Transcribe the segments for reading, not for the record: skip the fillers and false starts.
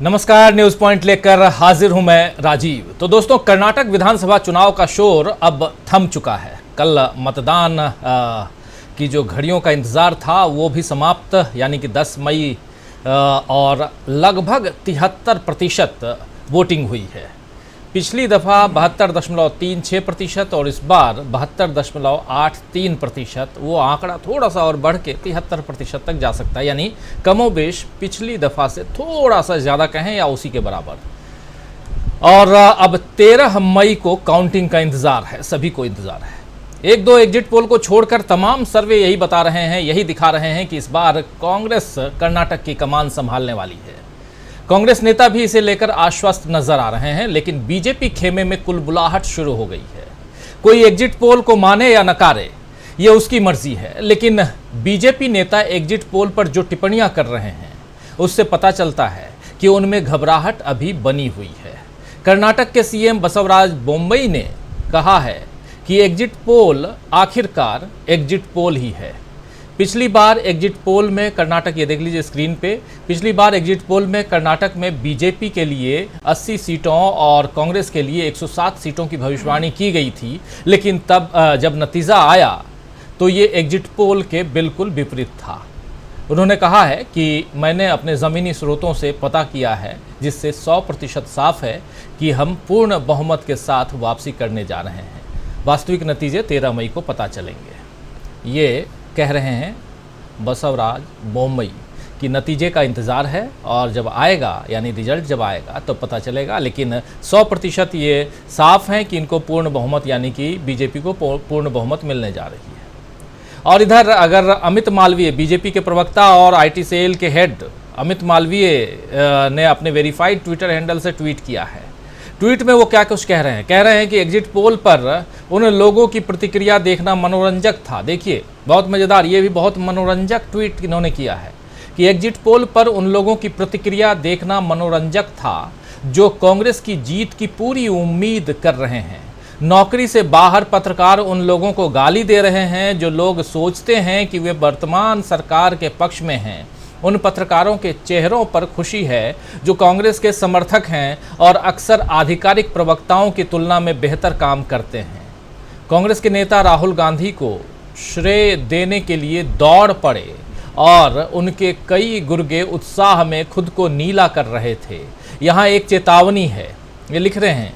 नमस्कार, news point लेकर हाजिर हूं मैं राजीव। तो दोस्तों, कर्नाटक विधानसभा चुनाव का शोर अब थम चुका है। कल मतदान की जो घड़ियों का इंतजार था वो भी समाप्त, यानी कि 10 मई और लगभग 73% वोटिंग हुई है। पिछली दफ़ा 72.36% और इस बार 72.83%। वो आंकड़ा थोड़ा सा और बढ़ के 73% तक जा सकता है, यानी कमोबेश पिछली दफ़ा से थोड़ा सा ज़्यादा कहें या उसी के बराबर। और अब 13 मई को काउंटिंग का इंतज़ार है, सभी को इंतज़ार है। एक दो एग्जिट पोल को छोड़कर तमाम सर्वे यही बता रहे हैं, यही दिखा रहे हैं कि इस बार कांग्रेस कर्नाटक की कमान संभालने वाली है। कांग्रेस नेता भी इसे लेकर आश्वस्त नजर आ रहे हैं, लेकिन बीजेपी खेमे में कुलबुलाहट शुरू हो गई है। कोई एग्जिट पोल को माने या नकारे, ये उसकी मर्जी है, लेकिन बीजेपी नेता एग्जिट पोल पर जो टिप्पणियां कर रहे हैं उससे पता चलता है कि उनमें घबराहट अभी बनी हुई है। कर्नाटक के सीएम बसवराज बोम्मई ने कहा है कि एग्जिट पोल आखिरकार एग्जिट पोल ही है। पिछली बार एग्जिट पोल में कर्नाटक, ये देख लीजिए स्क्रीन पे, पिछली बार एग्जिट पोल में कर्नाटक में बीजेपी के लिए 80 सीटों और कांग्रेस के लिए 107 सीटों की भविष्यवाणी की गई थी, लेकिन तब जब नतीजा आया तो ये एग्जिट पोल के बिल्कुल विपरीत था। उन्होंने कहा है कि मैंने अपने ज़मीनी स्रोतों से पता किया है, जिससे 100% साफ है कि हम पूर्ण बहुमत के साथ वापसी करने जा रहे हैं। वास्तविक नतीजे 13 मई को पता चलेंगे। ये कह रहे हैं बसवराज बोम्मई कि नतीजे का इंतज़ार है और जब आएगा, यानी रिजल्ट जब आएगा तो पता चलेगा। लेकिन 100% ये साफ है कि इनको पूर्ण बहुमत, यानी कि बीजेपी को पूर्ण बहुमत मिलने जा रही है। और इधर अगर अमित मालवीय, बीजेपी के प्रवक्ता और आईटी सेल के हेड अमित मालवीय ने अपने वेरीफाइड ट्विटर हैंडल से ट्वीट किया है। ट्वीट में वो क्या कुछ कह रहे हैं कि एग्जिट पोल पर उन लोगों की प्रतिक्रिया देखना मनोरंजक था। देखिए, बहुत मज़ेदार, ये भी बहुत मनोरंजक ट्वीट इन्होंने किया है कि एग्जिट पोल पर उन लोगों की प्रतिक्रिया देखना मनोरंजक था जो कांग्रेस की जीत की पूरी उम्मीद कर रहे हैं। नौकरी से बाहर पत्रकार उन लोगों को गाली दे रहे हैं जो लोग सोचते हैं कि वे वर्तमान सरकार के पक्ष में हैं। उन पत्रकारों के चेहरों पर खुशी है जो कांग्रेस के समर्थक हैं और अक्सर आधिकारिक प्रवक्ताओं की तुलना में बेहतर काम करते हैं। कांग्रेस के नेता राहुल गांधी को श्रेय देने के लिए दौड़ पड़े और उनके कई गुर्गे उत्साह में खुद को नीला कर रहे थे। यहाँ एक चेतावनी है, ये लिख रहे हैं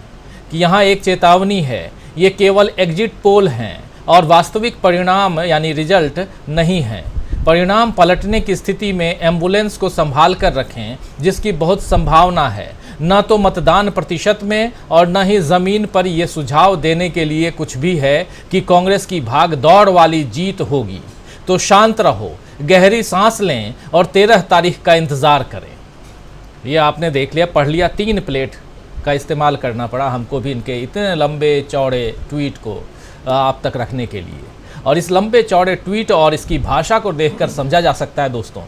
कि यहाँ एक चेतावनी है, ये केवल एग्जिट पोल हैं और वास्तविक परिणाम यानी रिजल्ट नहीं है। परिणाम पलटने की स्थिति में एम्बुलेंस को संभाल कर रखें, जिसकी बहुत संभावना है। न तो मतदान प्रतिशत में और न ही ज़मीन पर यह सुझाव देने के लिए कुछ भी है कि कांग्रेस की भाग दौड़ वाली जीत होगी। तो शांत रहो, गहरी सांस लें और 13 तारीख का इंतज़ार करें। ये आपने देख लिया, पढ़ लिया। 3 प्लेट का इस्तेमाल करना पड़ा हमको भी इनके इतने लंबे चौड़े ट्वीट को आप तक रखने के लिए। और इस लंबे चौड़े ट्वीट और इसकी भाषा को देखकर समझा जा सकता है दोस्तों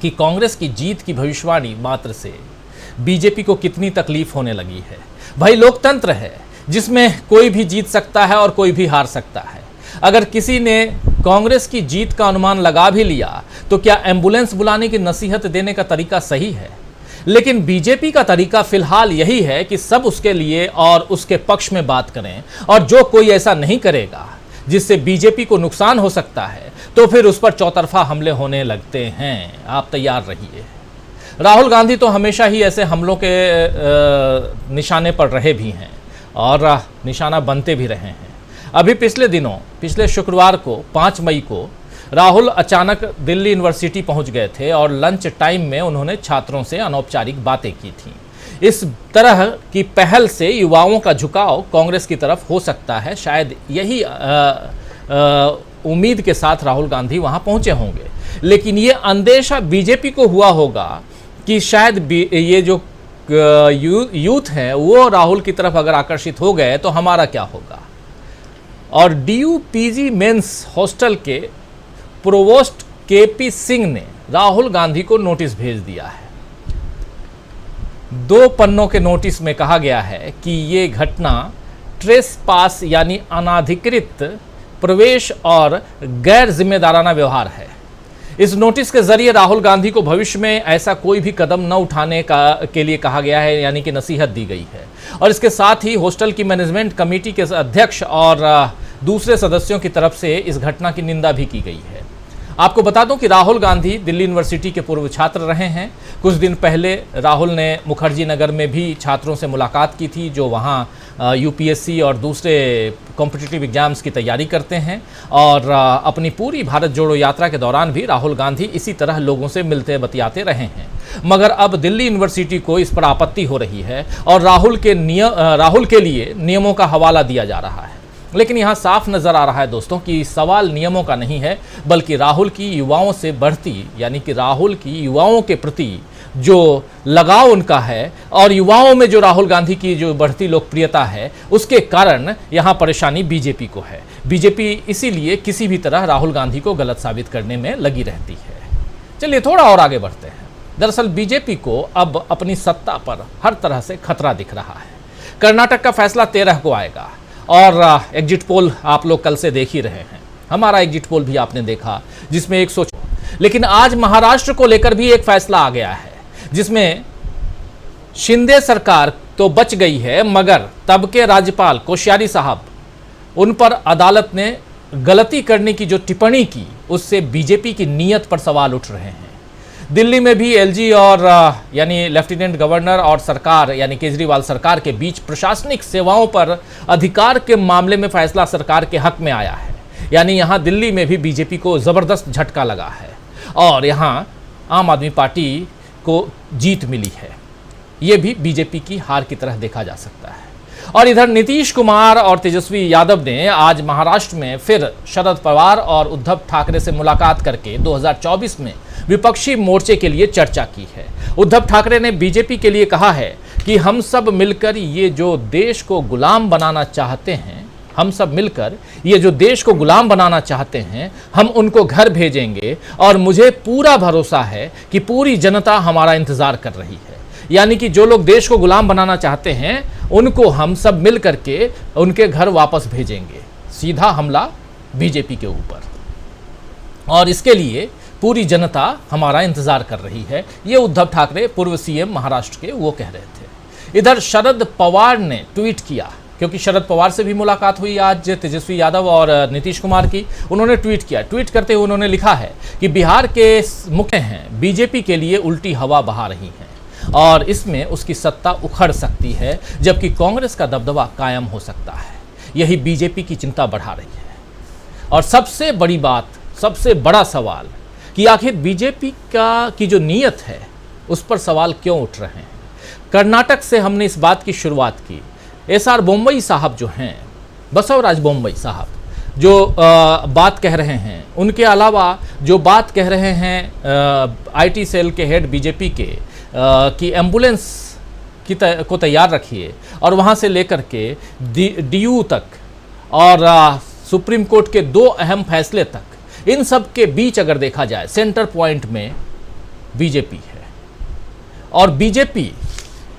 कि कांग्रेस की जीत की भविष्यवाणी मात्र से बीजेपी को कितनी तकलीफ होने लगी है। भाई, लोकतंत्र है जिसमें कोई भी जीत सकता है और कोई भी हार सकता है। अगर किसी ने कांग्रेस की जीत का अनुमान लगा भी लिया तो क्या एम्बुलेंस बुलाने की नसीहत देने का तरीका सही है? लेकिन बीजेपी का तरीका फिलहाल यही है कि सब उसके लिए और उसके पक्ष में बात करें, और जो कोई ऐसा नहीं करेगा जिससे बीजेपी को नुकसान हो सकता है तो फिर उस पर चौतरफा हमले होने लगते हैं। आप तैयार रहिए। राहुल गांधी तो हमेशा ही ऐसे हमलों के निशाने पर रहे भी हैं और निशाना बनते भी रहे हैं। अभी पिछले शुक्रवार को 5 मई को राहुल अचानक दिल्ली यूनिवर्सिटी पहुंच गए थे और लंच टाइम में उन्होंने छात्रों से अनौपचारिक बातें की थीं। इस तरह की पहल से युवाओं का झुकाव कांग्रेस की तरफ हो सकता है। शायद यही उम्मीद के साथ राहुल गांधी वहां पहुंचे होंगे। लेकिन ये अंदेशा बीजेपी को हुआ होगा कि शायद ये जो यूथ हैं वो राहुल की तरफ अगर आकर्षित हो गए तो हमारा क्या होगा। और DU-PG मेंस हॉस्टल के प्रोवोस्ट KP सिंह ने राहुल गांधी को नोटिस भेज दिया है। 2 पन्नों के नोटिस में कहा गया है कि ये घटना ट्रेसपास यानी अनाधिकृत प्रवेश और गैर जिम्मेदाराना व्यवहार है। इस नोटिस के जरिए राहुल गांधी को भविष्य में ऐसा कोई भी कदम न उठाने के लिए कहा गया है, यानी कि नसीहत दी गई है। और इसके साथ ही हॉस्टल की मैनेजमेंट कमेटी के अध्यक्ष और दूसरे सदस्यों की तरफ से इस घटना की निंदा भी की गई है। आपको बता दूं कि राहुल गांधी दिल्ली यूनिवर्सिटी के पूर्व छात्र रहे हैं। कुछ दिन पहले राहुल ने मुखर्जी नगर में भी छात्रों से मुलाकात की थी जो वहां यूपीएससी और दूसरे कॉम्पिटिटिव एग्जाम्स की तैयारी करते हैं। और अपनी पूरी भारत जोड़ो यात्रा के दौरान भी राहुल गांधी इसी तरह लोगों से मिलते बतियाते रहे हैं। मगर अब दिल्ली यूनिवर्सिटी को इस पर आपत्ति हो रही है और राहुल के लिए नियमों का हवाला दिया जा रहा है। लेकिन यहाँ साफ नजर आ रहा है दोस्तों कि सवाल नियमों का नहीं है, बल्कि राहुल की युवाओं से बढ़ती, यानी कि राहुल की युवाओं के प्रति जो लगाव उनका है और युवाओं में जो राहुल गांधी की जो बढ़ती लोकप्रियता है, उसके कारण यहाँ परेशानी बीजेपी को है। बीजेपी इसीलिए किसी भी तरह राहुल गांधी को गलत साबित करने में लगी रहती है। चलिए थोड़ा और आगे बढ़ते हैं। दरअसल बीजेपी को अब अपनी सत्ता पर हर तरह से खतरा दिख रहा है। कर्नाटक का फैसला 13 को आएगा और एग्जिट पोल आप लोग कल से देख ही रहे हैं। हमारा एग्जिट पोल भी आपने देखा जिसमें 100। लेकिन आज महाराष्ट्र को लेकर भी एक फैसला आ गया है जिसमें शिंदे सरकार तो बच गई है, मगर तब के राज्यपाल कोश्यारी साहब, उन पर अदालत ने गलती करने की जो टिप्पणी की उससे बीजेपी की नीयत पर सवाल उठ रहे हैं। दिल्ली में भी एलजी और यानी लेफ्टिनेंट गवर्नर और सरकार यानी केजरीवाल सरकार के बीच प्रशासनिक सेवाओं पर अधिकार के मामले में फैसला सरकार के हक में आया है। यानी यहाँ दिल्ली में भी बीजेपी को ज़बरदस्त झटका लगा है और यहाँ आम आदमी पार्टी को जीत मिली है। ये भी बीजेपी की हार की तरह देखा जा सकता है। और इधर नीतीश कुमार और तेजस्वी यादव ने आज महाराष्ट्र में फिर शरद पवार और उद्धव ठाकरे से मुलाकात करके 2024 में विपक्षी मोर्चे के लिए चर्चा की है। उद्धव ठाकरे ने बीजेपी के लिए कहा है कि हम सब मिलकर ये जो देश को गुलाम बनाना चाहते हैं, हम उनको घर भेजेंगे और मुझे पूरा भरोसा है कि पूरी जनता हमारा इंतजार कर रही है। यानी कि जो लोग देश को गुलाम बनाना चाहते हैं उनको हम सब मिल करके उनके घर वापस भेजेंगे। सीधा हमला बीजेपी के ऊपर, और इसके लिए पूरी जनता हमारा इंतजार कर रही है। ये उद्धव ठाकरे पूर्व सीएम महाराष्ट्र के वो कह रहे थे। इधर शरद पवार ने ट्वीट किया, क्योंकि शरद पवार से भी मुलाकात हुई आज तेजस्वी यादव और नीतीश कुमार की। उन्होंने ट्वीट किया। ट्वीट करते हुए उन्होंने लिखा है कि बिहार के मुख्य हैं बीजेपी के लिए उल्टी हवा बहा रही हैं और इसमें उसकी सत्ता उखड़ सकती है, जबकि कांग्रेस का दबदबा कायम हो सकता है। यही बीजेपी की चिंता बढ़ा रही है। और सबसे बड़ी बात, सबसे बड़ा सवाल कि आखिर बीजेपी की जो नीयत है उस पर सवाल क्यों उठ रहे हैं। कर्नाटक से हमने इस बात की शुरुआत की। एसआर बोम्मई साहब जो हैं, बसवराज बोम्मई साहब जो बात कह रहे हैं, उनके अलावा जो बात कह रहे हैं आईटी सेल के हेड बीजेपी के कि एम्बुलेंस को तैयार रखिए और वहाँ से लेकर के डीयू तक और सुप्रीम कोर्ट के 2 अहम फैसले तक, इन सब के बीच अगर देखा जाए सेंटर पॉइंट में बीजेपी है। और बीजेपी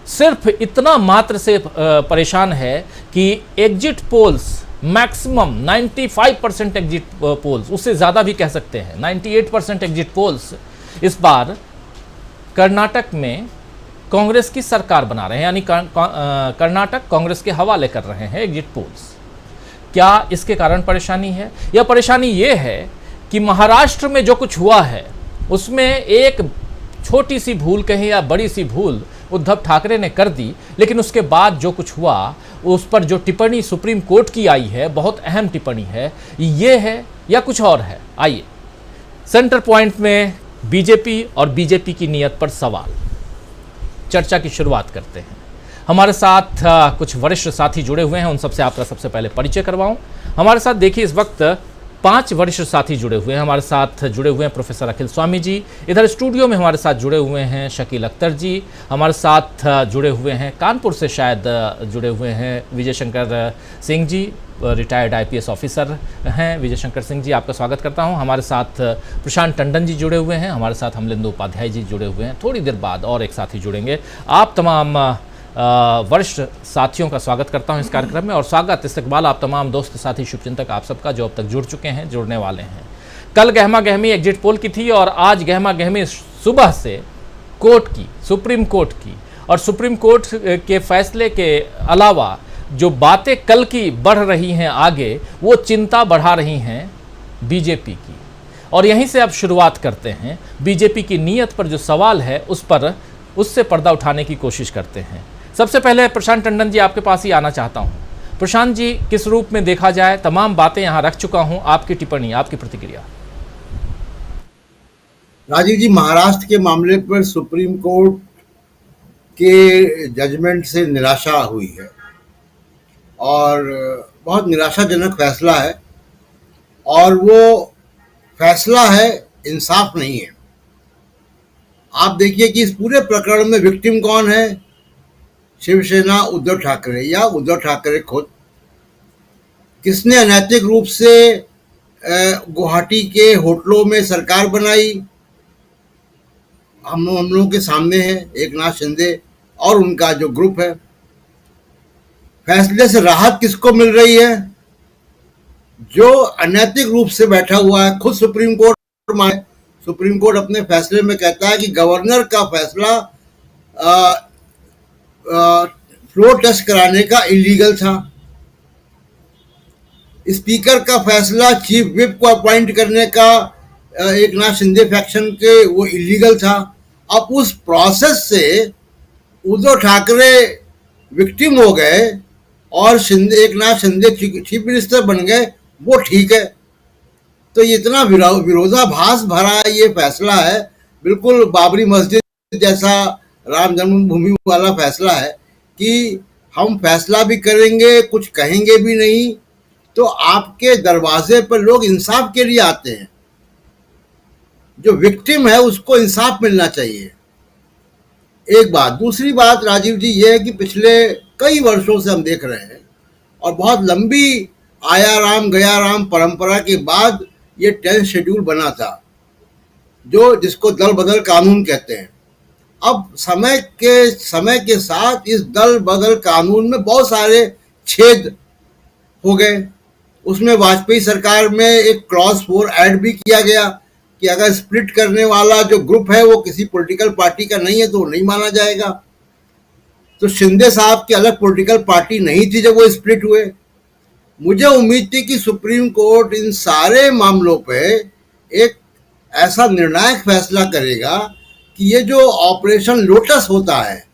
सिर्फ इतना मात्र से परेशान है कि exit polls maximum 95% exit polls, उससे ज़्यादा भी कह सकते हैं 98% एग्जिट पोल्स इस बार कर्नाटक में कांग्रेस की सरकार बना रहे हैं, यानी कर्नाटक कांग्रेस के हवाले कर रहे हैं एग्जिट पोल्स। क्या इसके कारण परेशानी है? यह परेशानी ये है कि महाराष्ट्र में जो कुछ हुआ है उसमें एक छोटी सी भूल कहें या बड़ी सी भूल उद्धव ठाकरे ने कर दी, लेकिन उसके बाद जो कुछ हुआ उस पर जो टिप्पणी सुप्रीम कोर्ट की आई है, बहुत अहम टिप्पणी है। ये है या कुछ और है? आइए सेंटर पॉइंट में बीजेपी और बीजेपी की नीयत पर सवाल, चर्चा की शुरुआत करते हैं। हमारे साथ कुछ वरिष्ठ साथी जुड़े हुए हैं, उन सबसे आपका सबसे पहले परिचय करवाऊं। हमारे साथ देखिए इस वक्त 5 वरिष्ठ साथी जुड़े हुए हैं। हमारे साथ जुड़े हुए हैं प्रोफेसर अखिल स्वामी जी, इधर स्टूडियो में हमारे साथ जुड़े हुए हैं शकील अख्तर जी, हमारे साथ जुड़े हुए हैं कानपुर से शायद जुड़े हुए हैं Vijay Shankar Singh ji, retired IPS officer हैं। विजय शंकर सिंह जी, आपका स्वागत करता हूं। हमारे साथ प्रशांत टंडन जी जुड़े हुए हैं, हमारे साथ अमलेंदु उपाध्याय जी जुड़े हुए हैं। थोड़ी देर बाद और एक साथी जुड़ेंगे। आप तमाम वरिष्ठ साथियों का स्वागत करता हूं इस कार्यक्रम में, और स्वागत इस्तकबाल आप तमाम दोस्त साथी शुभचिंतक आप सबका जो अब तक जुड़ चुके हैं, जुड़ने वाले हैं। कल गहमा गहमी एग्जिट पोल की थी और आज गहमा गहमी सुबह से कोर्ट की, सुप्रीम कोर्ट की, और सुप्रीम कोर्ट के फैसले के अलावा जो बातें कल की बढ़ रही हैं आगे, वो चिंता बढ़ा रही हैं बीजेपी की। और यहीं से अब शुरुआत करते हैं, बीजेपी की नीयत पर जो सवाल है उस पर, उससे पर्दा उठाने की कोशिश करते हैं। सबसे पहले प्रशांत टंडन जी, आपके पास ही आना चाहता हूं। प्रशांत जी, किस रूप में देखा जाए, तमाम बातें यहां रख चुका हूं, आपकी टिप्पणी, आपकी प्रतिक्रिया। राजीव जी, महाराष्ट्र के मामले पर सुप्रीम कोर्ट के जजमेंट से निराशा हुई है और बहुत निराशाजनक फैसला है, और वो फैसला है, इंसाफ नहीं है। आप देखिए कि इस पूरे प्रकरण में विक्टिम कौन है? शिवसेना, उद्धव ठाकरे या उद्धव ठाकरे खुद। किसने अनैतिक रूप से गुवाहाटी के होटलों में सरकार बनाई? हम लोगों के सामने है, एकनाथ शिंदे और उनका जो ग्रुप है। फैसले से राहत किसको मिल रही है? जो अनैतिक रूप से बैठा हुआ है, खुद सुप्रीम कोर्ट। सुप्रीम कोर्ट अपने फैसले में कहता है कि गवर्नर का फैसला फ्लोर टेस्ट कराने का इलीगल था। स्पीकर का फैसला चीफ विप को अपॉइंट करने का एकनाथ शिंदे फैक्शन के, वो इलीगल था। अब उस प्रोसेस से उद्धव ठाकरे विक्टिम हो गए और एकनाथ शिंदे चीफ मिनिस्टर बन गए, वो ठीक है। तो ये इतना विरोधाभास भरा ये फैसला है, बिल्कुल बाबरी मस्जिद जैसा, राम जन्मभूमि वाला फैसला है कि हम फैसला भी करेंगे, कुछ कहेंगे भी नहीं। तो आपके दरवाजे पर लोग इंसाफ के लिए आते हैं। जो विक्टिम है उसको इंसाफ मिलना चाहिए, एक बात। दूसरी बात राजीव जी ये है कि पिछले कई वर्षों से हम देख रहे हैं और बहुत लंबी आया राम गया राम परंपरा के बाद ये 10th शेड्यूल बना था, जिसको दल बदल कानून कहते हैं। अब समय के साथ इस दल बदल कानून में बहुत सारे छेद हो गए। उसमें वाजपेयी सरकार में एक क्लॉज 4 ऐड भी किया गया कि अगर स्प्लिट करने वाला जो ग्रुप है वो किसी पॉलिटिकल पार्टी का नहीं है तो नहीं माना जाएगा। तो शिंदे साहब की अलग पॉलिटिकल पार्टी नहीं थी जब वो स्प्लिट हुए। मुझे उम्मीद थी कि सुप्रीम कोर्ट इन सारे मामलों पे एक ऐसा निर्णायक फैसला करेगा कि ये जो ऑपरेशन लोटस होता है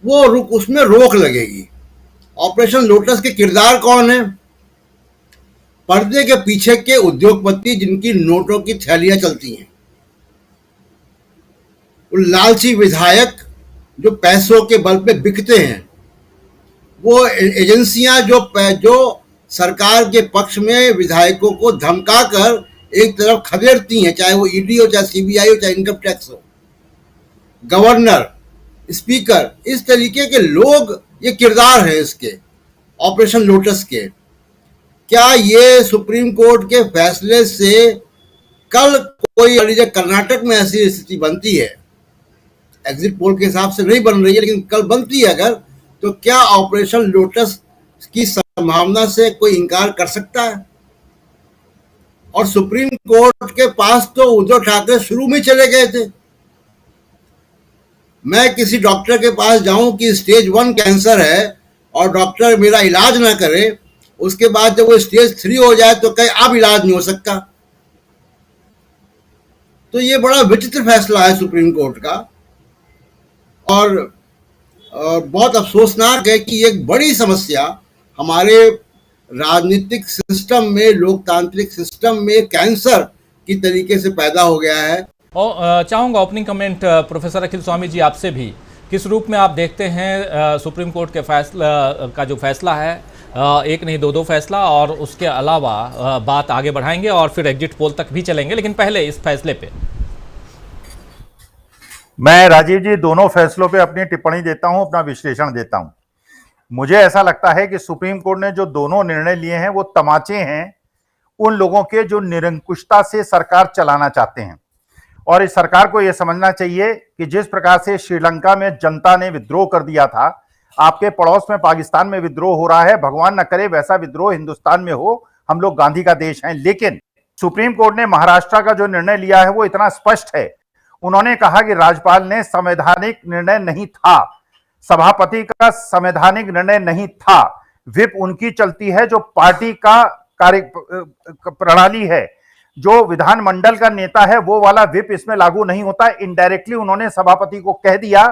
वो उसमें रोक लगेगी। ऑपरेशन लोटस के किरदार कौन है? पर्दे के पीछे के उद्योगपति जिनकी नोटों की थैलियां चलती हैं, लालची विधायक जो पैसों के बल पे बिकते हैं, वो एजेंसियां जो सरकार के पक्ष में विधायकों को धमकाकर एक तरफ खदेड़ती हैं, चाहे वो ईडी हो, चाहे सीबीआई हो, चाहे इनकम टैक्स हो, गवर्नर, स्पीकर, इस तरीके के लोग, ये किरदार है इसके ऑपरेशन लोटस के। क्या ये सुप्रीम कोर्ट के फैसले से कल कोई कर्नाटक में ऐसी स्थिति बनती है, एग्जिट पोल के हिसाब से नहीं बन रही है लेकिन कल बनती है अगर, तो क्या ऑपरेशन लोटस की संभावना से कोई इनकार कर सकता है? और सुप्रीम कोर्ट के पास तो उद्धव ठाकरे शुरू में चले गए थे। मैं किसी डॉक्टर के पास जाऊं कि स्टेज 1 कैंसर है और डॉक्टर मेरा इलाज ना करे, उसके बाद जब वो स्टेज 3 हो जाए तो कहे अब इलाज नहीं हो सकता। तो ये बड़ा विचित्र फैसला है सुप्रीम कोर्ट का और बहुत अफसोसनाक है कि एक बड़ी समस्या हमारे राजनीतिक सिस्टम में, लोकतांत्रिक सिस्टम में कैंसर की तरीके से पैदा हो गया है। और चाहूँगा ओपनिंग कमेंट प्रोफेसर अखिल स्वामी जी आपसे भी, किस रूप में आप देखते हैं सुप्रीम कोर्ट के फैसला का जो फैसला है, एक नहीं दो फैसला, और उसके अलावा बात आगे बढ़ाएंगे और फिर एग्जिट पोल तक भी चलेंगे, लेकिन पहले इस फैसले पे। मैं राजीव जी दोनों फैसलों पे अपनी टिप्पणी देता हूं, अपना विश्लेषण देता हूं। मुझे ऐसा लगता है कि सुप्रीम कोर्ट ने जो दोनों निर्णय लिए हैं वो तमाचे हैं उन लोगों के जो निरंकुशता से सरकार चलाना चाहते हैं। और इस सरकार को यह समझना चाहिए कि जिस प्रकार से श्रीलंका में जनता ने विद्रोह कर दिया था, आपके पड़ोस में पाकिस्तान में विद्रोह हो रहा है, भगवान न करे वैसा विद्रोह हिंदुस्तान में हो। हम लोग गांधी का देश हैं, लेकिन सुप्रीम कोर्ट ने महाराष्ट्र का जो निर्णय लिया है वो इतना स्पष्ट है। उन्होंने कहा कि राज्यपाल ने संवैधानिक निर्णय नहीं था, सभापति का संवैधानिक निर्णय नहीं था, व्हिप उनकी चलती है जो पार्टी का कार्य प्रणाली है, जो विधानमंडल का नेता है वो वाला व्हिप इसमें लागू नहीं होता। इनडायरेक्टली उन्होंने सभापति को कह दिया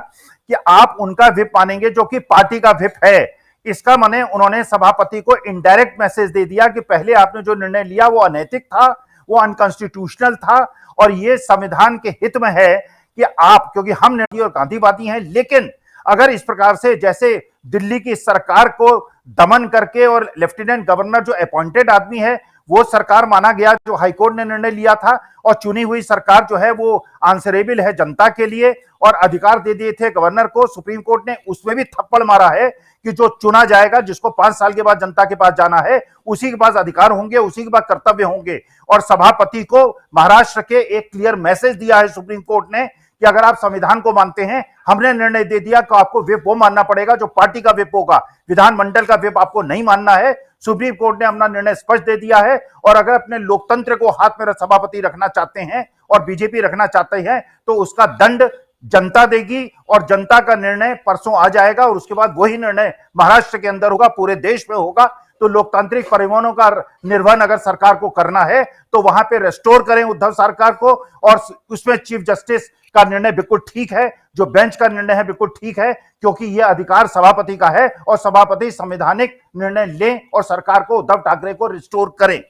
कि आप उनका व्हिप मानेंगे जो कि पार्टी का व्हिप है। इसका माने उन्होंने सभापति को इनडायरेक्ट मैसेज दे दिया कि पहले आपने जो निर्णय लिया वो अनैतिक था, वो अनकॉन्स्टिट्यूशनल था और ये संविधान के हित में है कि आप, क्योंकि हम निर्णय और गांधीवादी हैं, लेकिन अगर इस प्रकार से जैसे दिल्ली की सरकार को दमन करके और लेफ्टिनेंट गवर्नर जो अपॉइंटेड आदमी है वो सरकार माना गया जो हाईकोर्ट ने निर्णय लिया था, और चुनी हुई सरकार जो है वो आंसरेबल है जनता के लिए और अधिकार दे दिए थे गवर्नर को, सुप्रीम कोर्ट ने उसमें भी थप्पड़ मारा है कि जो चुना जाएगा, जिसको 5 साल के बाद जनता के पास जाना है, उसी के पास अधिकार होंगे, उसी के पास कर्तव्य होंगे। और सभापति को महाराष्ट्र के एक क्लियर मैसेज दिया है सुप्रीम कोर्ट ने कि अगर आप संविधान को मानते हैं, हमने निर्णय दे दिया कि आपको व्हिप वो मानना पड़ेगा जो पार्टी का व्हिप होगा, विधानमंडल का व्हिप आपको नहीं मानना है। सुप्रीम कोर्ट ने अपना निर्णय स्पष्ट दे दिया है। और अगर अपने लोकतंत्र को हाथ में सभापति रखना चाहते हैं और बीजेपी रखना चाहते हैं तो उसका दंड जनता देगी और जनता का निर्णय परसों आ जाएगा और उसके बाद वही निर्णय महाराष्ट्र के अंदर होगा, पूरे देश में होगा। तो लोकतांत्रिक परिवहनों का निर्वहन अगर सरकार को करना है तो वहां पे रेस्टोर करें उद्धव सरकार को, और उसमें चीफ जस्टिस का निर्णय बिल्कुल ठीक है, जो बेंच का निर्णय है बिल्कुल ठीक है, क्योंकि यह अधिकार सभापति का है और सभापति संवैधानिक निर्णय लें और सरकार को, उद्धव ठाकरे को रिस्टोर करें।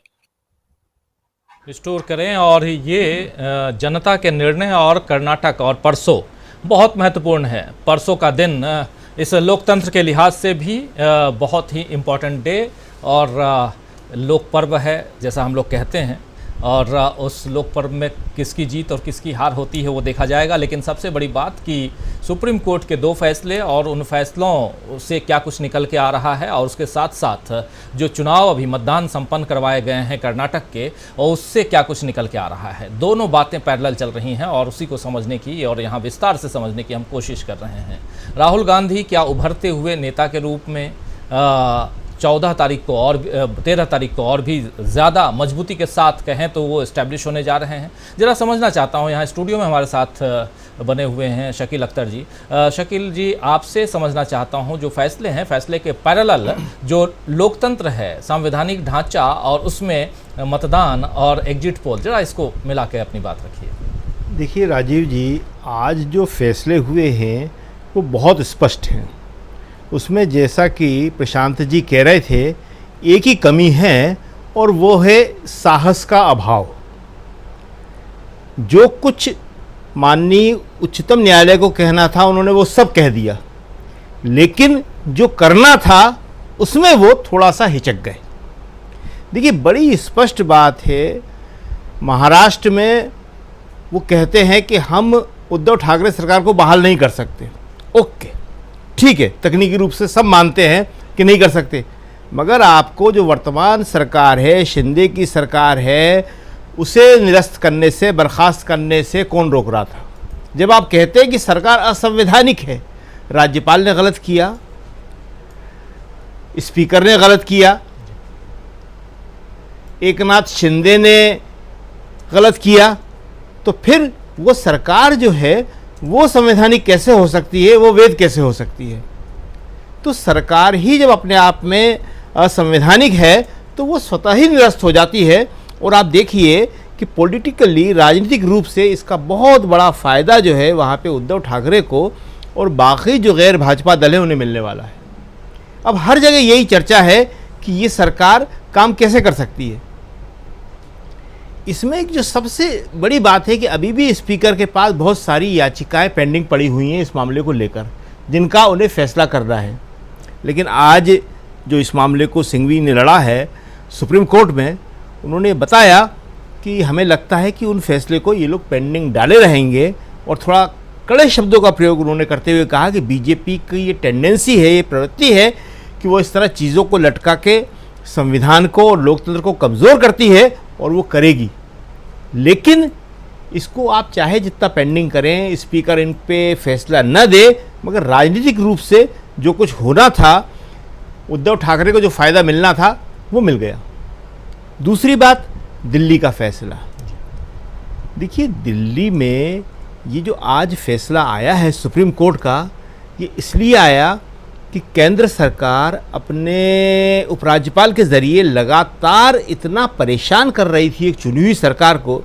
और ये जनता के निर्णय और कर्नाटक और परसों बहुत महत्वपूर्ण है। परसों का दिन इस लोकतंत्र के लिहाज से भी बहुत ही इम्पोर्टेंट डे और लोक पर्व है जैसा हम लोग कहते हैं, और उस लोक पर्व में किसकी जीत और किसकी हार होती है वो देखा जाएगा। लेकिन सबसे बड़ी बात कि सुप्रीम कोर्ट के 2 फैसले और उन फैसलों से क्या कुछ निकल के आ रहा है, और उसके साथ साथ जो चुनाव अभी मतदान संपन्न करवाए गए हैं कर्नाटक के, और उससे क्या कुछ निकल के आ रहा है। दोनों बातें पैरेलल चल रही हैं और उसी को समझने की और यहाँ विस्तार से समझने की हम कोशिश कर रहे हैं। राहुल गांधी क्या उभरते हुए नेता के रूप में 14 तारीख को और 13 तारीख को और भी ज़्यादा मजबूती के साथ कहें तो वो इस्टेब्लिश होने जा रहे हैं? ज़रा समझना चाहता हूँ। यहाँ स्टूडियो में हमारे साथ बने हुए हैं शकील अख्तर जी। शकील जी, आपसे समझना चाहता हूँ, जो फैसले हैं, फैसले के पैरेलल जो लोकतंत्र है, संवैधानिक ढांचा और उसमें मतदान और एग्जिट पोल, ज़रा इसको मिला के अपनी बात रखिए। देखिए राजीव जी, आज जो फैसले हुए हैं वो बहुत स्पष्ट हैं। उसमें जैसा कि प्रशांत जी कह रहे थे, एक ही कमी है और वो है साहस का अभाव। जो कुछ माननीय उच्चतम न्यायालय को कहना था उन्होंने वो सब कह दिया, लेकिन जो करना था उसमें वो थोड़ा सा हिचक गए। देखिए, बड़ी स्पष्ट बात है, महाराष्ट्र में वो कहते हैं कि हम उद्धव ठाकरे सरकार को बहाल नहीं कर सकते। ओके, ठीक है, तकनीकी रूप से सब मानते हैं कि नहीं कर सकते, मगर आपको जो वर्तमान सरकार है, शिंदे की सरकार है, उसे निरस्त करने से, बर्खास्त करने से कौन रोक रहा था? जब आप कहते हैं कि सरकार असंवैधानिक है, राज्यपाल ने गलत किया, स्पीकर ने गलत किया, एकनाथ शिंदे ने गलत किया, तो फिर वो सरकार जो है वो संवैधानिक कैसे हो सकती है, वो वैध कैसे हो सकती है? तो सरकार ही जब अपने आप में असंवैधानिक है तो वो स्वतः ही निरस्त हो जाती है। और आप देखिए कि पॉलिटिकली, राजनीतिक रूप से इसका बहुत बड़ा फ़ायदा जो है वहाँ पे उद्धव ठाकरे को और बाकी जो गैर भाजपा दल है उन्हें मिलने वाला है। अब हर जगह यही चर्चा है कि ये सरकार काम कैसे कर सकती है। इसमें एक जो सबसे बड़ी बात है कि अभी भी स्पीकर के पास बहुत सारी याचिकाएं पेंडिंग पड़ी हुई हैं इस मामले को लेकर, जिनका उन्हें फैसला करना है। लेकिन आज जो इस मामले को सिंघवी ने लड़ा है सुप्रीम कोर्ट में, उन्होंने बताया कि हमें लगता है कि उन फैसले को ये लोग पेंडिंग डाले रहेंगे, और थोड़ा कड़े शब्दों का प्रयोग उन्होंने करते हुए कहा कि बीजेपी की ये टेंडेंसी है, ये प्रवृत्ति है कि वो इस तरह चीज़ों को लटका के संविधान को और लोकतंत्र को कमज़ोर करती है, और वो करेगी। लेकिन इसको आप चाहे जितना पेंडिंग करें, स्पीकर इन पे फैसला न दे, मगर राजनीतिक रूप से जो कुछ होना था, उद्धव ठाकरे को जो फ़ायदा मिलना था वो मिल गया। दूसरी बात, दिल्ली का फैसला। देखिए, दिल्ली में ये जो आज फैसला आया है सुप्रीम कोर्ट का, ये इसलिए आया कि केंद्र सरकार अपने उपराज्यपाल के ज़रिए लगातार इतना परेशान कर रही थी एक चुनी हुई सरकार को,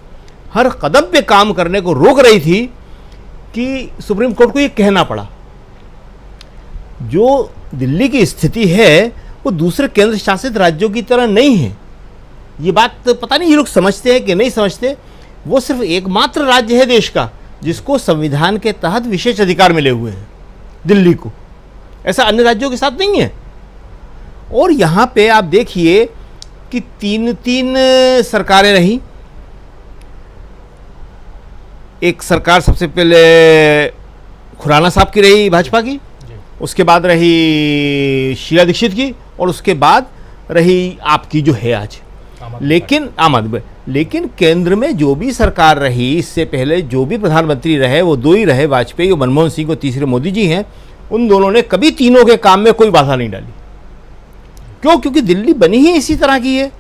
हर कदम पे काम करने को रोक रही थी, कि सुप्रीम कोर्ट को ये कहना पड़ा जो दिल्ली की स्थिति है वो दूसरे केंद्र शासित राज्यों की तरह नहीं है। ये बात पता नहीं ये लोग समझते हैं कि नहीं समझते। वो सिर्फ एकमात्र राज्य है देश का जिसको संविधान के तहत विशेष अधिकार मिले हुए हैं, दिल्ली को। ऐसा अन्य राज्यों के साथ नहीं है। और यहाँ पे आप देखिए कि तीन सरकारें रही। एक सरकार सबसे पहले खुराना साहब की रही भाजपा की, उसके बाद रही शीला दीक्षित की, और उसके बाद रही आपकी जो है आज। लेकिन केंद्र में जो भी सरकार रही, इससे पहले जो भी प्रधानमंत्री रहे वो दो ही रहे, वाजपेयी और मनमोहन सिंह, को तीसरे मोदी जी हैं। उन दोनों ने कभी तीनों के काम में कोई बाधा नहीं डाली। क्यों? क्योंकि दिल्ली बनी ही इसी तरह की है।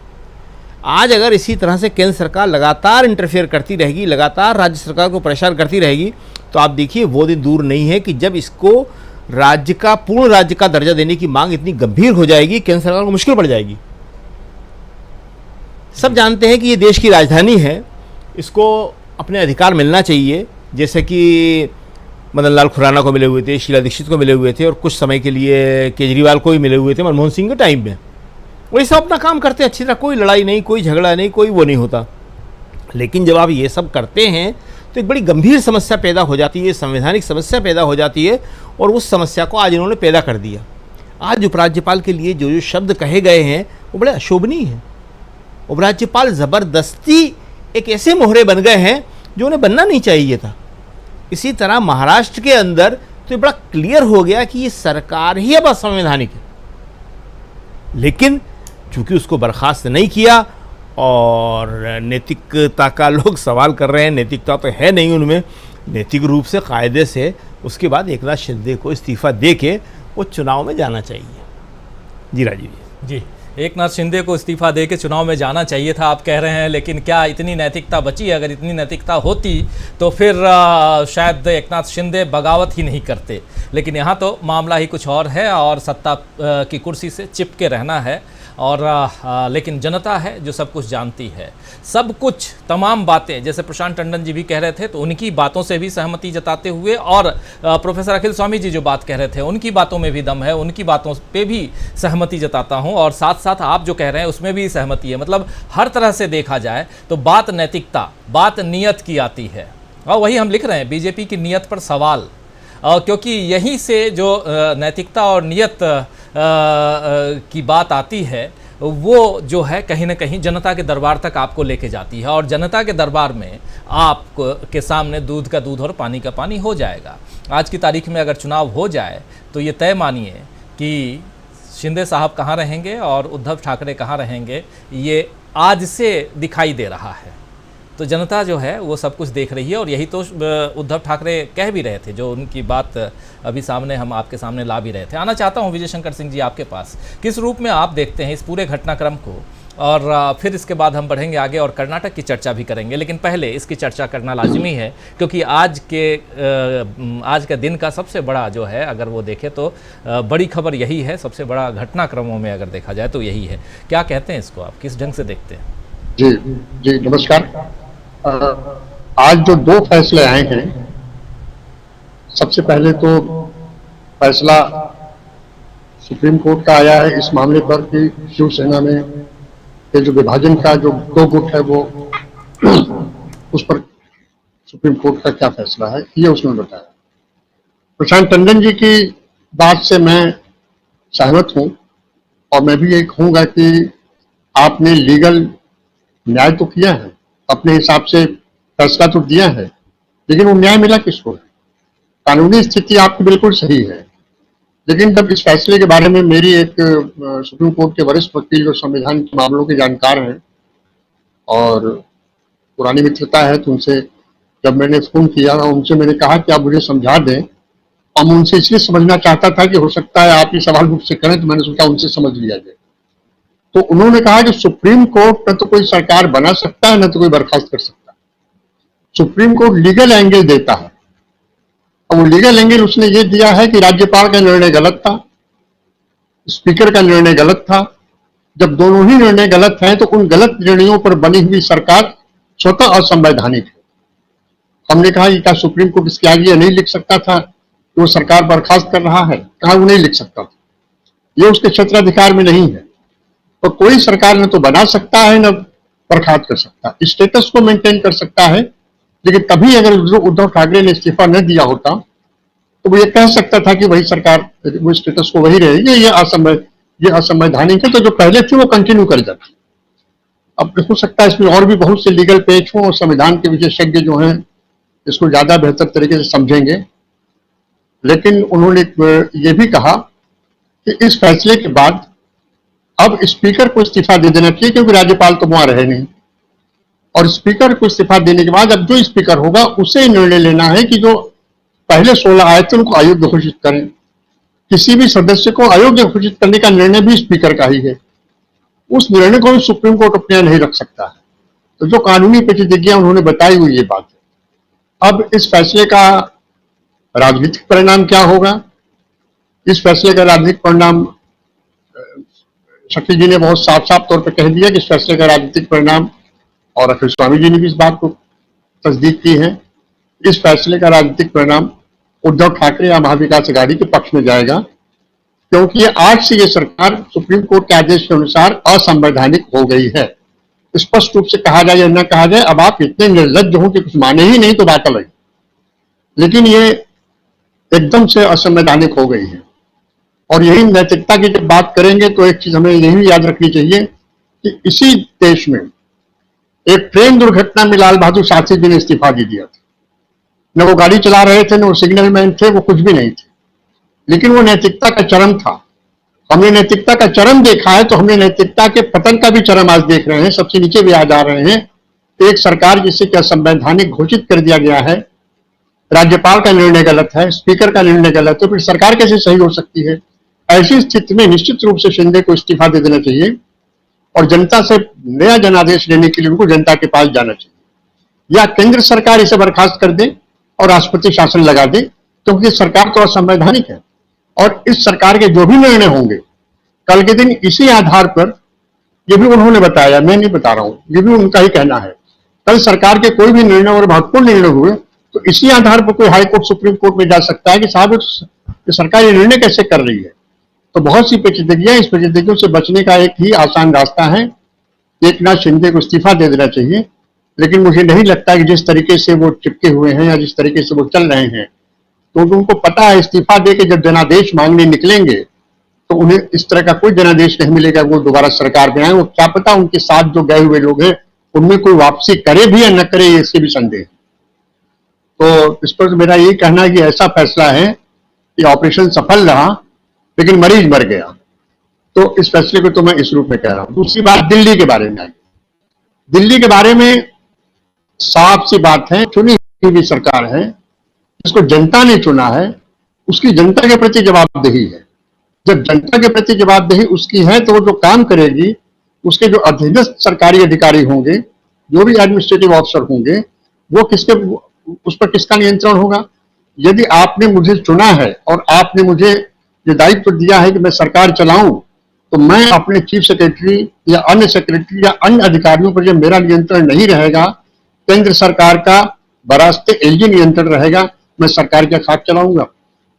आज अगर इसी तरह से केंद्र सरकार लगातार इंटरफेयर करती रहेगी, लगातार राज्य सरकार को परेशान करती रहेगी, तो आप देखिए वो दिन दूर नहीं है कि जब इसको पूर्ण राज्य का दर्जा देने की मांग इतनी गंभीर हो जाएगी, केंद्र सरकार को मुश्किल पड़ जाएगी। सब जानते हैं कि ये देश की राजधानी है, इसको अपने अधिकार मिलना चाहिए, जैसे कि मदन लाल खुराना को मिले हुए थे, शीला दीक्षित को मिले हुए थे, और कुछ समय के लिए केजरीवाल को भी मिले हुए थे मनमोहन सिंह के टाइम में। वही सब अपना काम करते हैं अच्छी तरह, कोई लड़ाई नहीं, कोई झगड़ा नहीं, कोई वो नहीं होता। लेकिन जब आप ये सब करते हैं तो एक बड़ी गंभीर समस्या पैदा हो जाती है, संवैधानिक समस्या पैदा हो जाती है, और उस समस्या को आज इन्होंने पैदा कर दिया। आज उपराज्यपाल के लिए जो शब्द कहे गए हैं वो बड़े अशोभनीय हैं। उपराज्यपाल ज़बरदस्ती एक ऐसे मोहरे बन गए हैं जो उन्हें बनना नहीं चाहिए था। इसी तरह महाराष्ट्र के अंदर तो ये बड़ा क्लियर हो गया कि ये सरकार ही अब असंवैधानिक है। लेकिन चूंकि उसको बर्खास्त नहीं किया, और नैतिकता का लोग सवाल कर रहे हैं, नैतिकता तो है नहीं उनमें, नैतिक रूप से कायदे से उसके बाद एकनाथ शिंदे को इस्तीफा दे के वो चुनाव में जाना चाहिए। जी राजीव जी, एकनाथ शिंदे को इस्तीफा दे के चुनाव में जाना चाहिए था आप कह रहे हैं, लेकिन क्या इतनी नैतिकता बची है? अगर इतनी नैतिकता होती तो फिर शायद एकनाथ शिंदे बगावत ही नहीं करते। लेकिन यहाँ तो मामला ही कुछ और है, और सत्ता की कुर्सी से चिपके रहना है। और लेकिन जनता है जो सब कुछ जानती है, सब कुछ, तमाम बातें, जैसे प्रशांत टंडन जी भी कह रहे थे तो उनकी बातों से भी सहमति जताते हुए, और प्रोफेसर अखिल स्वामी जी जो बात कह रहे थे उनकी बातों में भी दम है, उनकी बातों पे भी सहमति जताता हूँ, और साथ साथ आप जो कह रहे हैं उसमें भी सहमति है। मतलब हर तरह से देखा जाए तो बात नैतिकता, बात नीयत की आती है, और वही हम लिख रहे हैं, बीजेपी की नीयत पर सवाल। क्योंकि यहीं से जो नैतिकता और नीयत की बात आती है, वो जो है कहीं ना कहीं जनता के दरबार तक आपको लेके जाती है, और जनता के दरबार में आप के सामने दूध का दूध और पानी का पानी हो जाएगा। आज की तारीख में अगर चुनाव हो जाए तो ये तय मानिए कि शिंदे साहब कहाँ रहेंगे और उद्धव ठाकरे कहाँ रहेंगे, ये आज से दिखाई दे रहा है। तो जनता जो है वो सब कुछ देख रही है, और यही तो उद्धव ठाकरे कह भी रहे थे, जो उनकी बात अभी सामने हम आपके सामने ला भी रहे थे। आना चाहता हूँ विजय शंकर सिंह जी आपके पास, किस रूप में आप देखते हैं इस पूरे घटनाक्रम को, और फिर इसके बाद हम बढ़ेंगे आगे और कर्नाटक की चर्चा भी करेंगे। लेकिन पहले इसकी चर्चा करना लाजिमी है, क्योंकि आज के दिन का सबसे बड़ा जो है, अगर वो देखें तो बड़ी खबर यही है, सबसे बड़ा घटनाक्रमों में अगर देखा जाए तो यही है। क्या कहते हैं इसको, आप किस ढंग से देखते हैं? जी जी, नमस्कार। आज जो दो फैसले आए हैं, सबसे पहले तो फैसला सुप्रीम कोर्ट का आया है इस मामले पर कि शिवसेना में ये जो विभाजन का जो दो गुट है वो उस पर सुप्रीम कोर्ट का क्या फैसला है, ये उसने बताया। प्रशांत टंडन जी की बात से मैं सहमत हूं, और मैं भी ये कहूंगा कि आपने लीगल न्याय तो किया है, अपने हिसाब से फैसला तो दिया है, लेकिन वो न्याय मिला किसको? कानूनी स्थिति आपकी बिल्कुल सही है, लेकिन जब इस फैसले के बारे में मेरी एक सुप्रीम कोर्ट के वरिष्ठ वकील जो संविधान के मामलों के जानकार हैं और पुरानी मित्रता है, तो उनसे जब मैंने फोन किया और उनसे मैंने कहा कि आप मुझे समझा दें, और मैं उनसे इसलिए समझना चाहता था कि हो सकता है आप ये सवाल मुझसे करें, तो मैंने सोचा उनसे समझ लिया जाए। तो उन्होंने कहा कि सुप्रीम कोर्ट न तो कोई सरकार बना सकता है न तो कोई बर्खास्त कर सकता है। सुप्रीम कोर्ट लीगल एंगल देता है, और वो लीगल एंगल उसने ये दिया है कि राज्यपाल का निर्णय गलत था, स्पीकर का निर्णय गलत था। जब दोनों ही निर्णय गलत हैं तो उन गलत निर्णयों पर बनी हुई सरकार स्वतः असंवैधानिक है। हमने कहा कि क्या सुप्रीम कोर्ट इसके आगे नहीं लिख सकता था कि वो सरकार बर्खास्त कर रहा है? कहा वो नहीं लिख सकता था, ये उसके क्षेत्राधिकार में नहीं है। तो कोई सरकार न तो बना सकता है न बर्खास्त कर सकता, स्टेटस को मेंटेन कर सकता है। लेकिन तभी अगर उद्धव ठाकरे ने इस्तीफा न दिया होता तो वो ये कह सकता था कि वही सरकार, वो स्टेटस को वही रहेगी, ये असंवैधानिक है, तो जो पहले थी वो कंटिन्यू कर जाती। अब हो सकता है इसमें और भी बहुत से लीगल पेच हों और संविधान के विशेषज्ञ जो हैं इसको ज्यादा बेहतर तरीके से समझेंगे। लेकिन उन्होंने ये भी कहा कि इस फैसले के बाद अब स्पीकर को इस्तीफा दे देना चाहिए, क्योंकि राज्यपाल तो वहां रहे नहीं, और स्पीकर को इस्तीफा देने के बाद अब जो स्पीकर होगा उसे निर्णय लेना है कि जो पहले 16 आए थे उनको अयोग्य घोषित करें। किसी भी सदस्य को अयोग्य घोषित करने का निर्णय भी स्पीकर का ही है, उस निर्णय को भी सुप्रीम कोर्ट अपने यहाँ नहीं रख सकता है। तो जो कानूनी पेचीदगियां उन्होंने बताई हुई ये बात है। अब इस फैसले का राजनीतिक परिणाम क्या होगा? इस फैसले का राजनीतिक परिणाम शक्ति जी ने बहुत साफ साफ तौर पर कह दिया कि इस फैसले का राजनीतिक परिणाम, और अखिल स्वामी जी ने भी इस बात को तस्दीक की है, इस फैसले का राजनीतिक परिणाम उद्धव ठाकरे या महाविकास अघाड़ी के पक्ष में जाएगा, क्योंकि आज से ये सरकार सुप्रीम कोर्ट के आदेश के अनुसार असंवैधानिक हो गई है। स्पष्ट रूप से कहा जाए या न कहा जाए, अब आप इतने निर्लज्ज हो कि कुछ माने ही नहीं तो बात अलग, लेकिन ये एकदम से असंवैधानिक हो गई है। और यही नैतिकता की जब बात करेंगे तो एक चीज हमें यही याद रखनी चाहिए कि इसी देश में एक ट्रेन दुर्घटना में लाल बहादुर शास्त्री जी ने इस्तीफा दे दिया था। न वो गाड़ी चला रहे थे, न वो सिग्नल मैन थे, वो कुछ भी नहीं थे, लेकिन वो नैतिकता का चरम था। हमने नैतिकता का चरम देखा है तो हमने नैतिकता के पतन का भी चरम आज देख रहे हैं, सबसे नीचे भी आ जा रहे हैं। एक सरकार जिसे क्या असंवैधानिक घोषित कर दिया गया है, राज्यपाल का निर्णय गलत है, स्पीकर का निर्णय गलत है, फिर सरकार कैसे सही हो सकती है? ऐसी स्थिति में निश्चित रूप से शिंदे को इस्तीफा दे देना चाहिए और जनता से नया जनादेश लेने के लिए उनको जनता के पास जाना चाहिए, या केंद्र सरकार इसे बर्खास्त कर दे और राष्ट्रपति शासन लगा दे, क्योंकि सरकार तो असंवैधानिक है। और इस सरकार के जो भी निर्णय होंगे कल के दिन इसी आधार पर, ये भी उन्होंने बताया, मैं नहीं बता रहा हूं, ये भी उनका ही कहना है, कल सरकार के कोई भी निर्णय और महत्वपूर्ण निर्णय हुए तो इसी आधार पर कोई हाई कोर्ट सुप्रीम कोर्ट में जा सकता है कि साहब सरकार ये निर्णय कैसे कर रही है। तो बहुत सी पेचीदगियां, इस पेचीदगियों से बचने का एक ही आसान रास्ता है, एकनाथ शिंदे को इस्तीफा दे देना चाहिए। लेकिन मुझे नहीं लगता कि जिस तरीके से वो चिपके हुए हैं या जिस तरीके से वो चल रहे हैं, तो उनको पता है इस्तीफा दे के जब जनादेश मांगने निकलेंगे तो उन्हें इस तरह का कोई जनादेश नहीं मिलेगा, वो दोबारा सरकार में आए। वो क्या पता उनके साथ जो गए हुए लोग हैं उनमें कोई वापसी करे भी या न करे, इससे भी संदेह। तो इस पर मेरा यही कहना है कि ऐसा फैसला है कि ऑपरेशन सफल रहा लेकिन मरीज मर गया, तो इस फैसले को तो मैं इस रूप में कह रहा हूं। दूसरी बात दिल्ली के बारे में आई। दिल्ली के बारे में साफ सी बात है, चुनी हुई सरकार है, जिसको जनता ने चुना है, उसकी जनता के प्रति जवाबदेही है। जब जनता के प्रति जवाबदेही उसकी है तो वो जो काम करेगी, उसके जो अधीनस्थ सरकारी अधिकारी होंगे, जो भी एडमिनिस्ट्रेटिव ऑफिसर होंगे, वो उस पर किसका नियंत्रण होगा? यदि आपने मुझे चुना है और आपने मुझे ये दायित्व दिया है कि मैं सरकार चलाऊं, तो मैं अपने चीफ सेक्रेटरी या अन्य सेक्रेटरी या अन्य अधिकारियों पर जब मेरा नियंत्रण नहीं रहेगा, केंद्र सरकार का बरास्ते एलजी नियंत्रण रहेगा, मैं सरकार का खाक चलाऊंगा।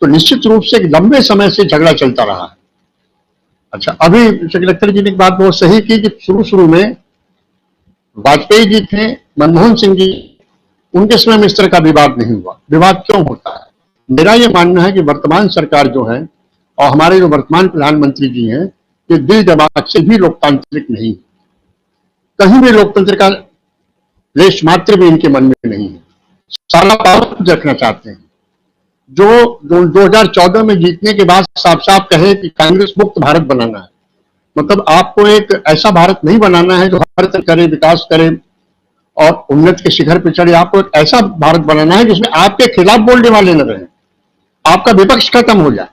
तो निश्चित रूप से लंबे समय से झगड़ा चलता रहा है। अच्छा, अभी सेक्रेटरी जी ने एक बात बहुत सही की कि शुरू में वाजपेयी जी थे, मनमोहन सिंह जी, उनके समय में इस तरह का विवाद नहीं हुआ। विवाद क्यों होता है? मेरा यह मानना है कि वर्तमान सरकार जो है और हमारे जो वर्तमान प्रधानमंत्री जी हैं, ये दिल दिमाग से भी लोकतांत्रिक नहीं, कहीं भी लोकतंत्र का लेश मात्र भी इनके मन में नहीं है। सारा पावर रखना चाहते हैं। जो 2014 में जीतने के बाद साफ साफ कहे कि कांग्रेस मुक्त भारत बनाना है, मतलब आपको एक ऐसा भारत नहीं बनाना है जो हर तरह करे, विकास करे और उन्नति के शिखर पर चढ़े। आपको एक ऐसा भारत बनाना है जिसमें आपके खिलाफ बोलने वाले न रहे, आपका विपक्ष खत्म हो जाए।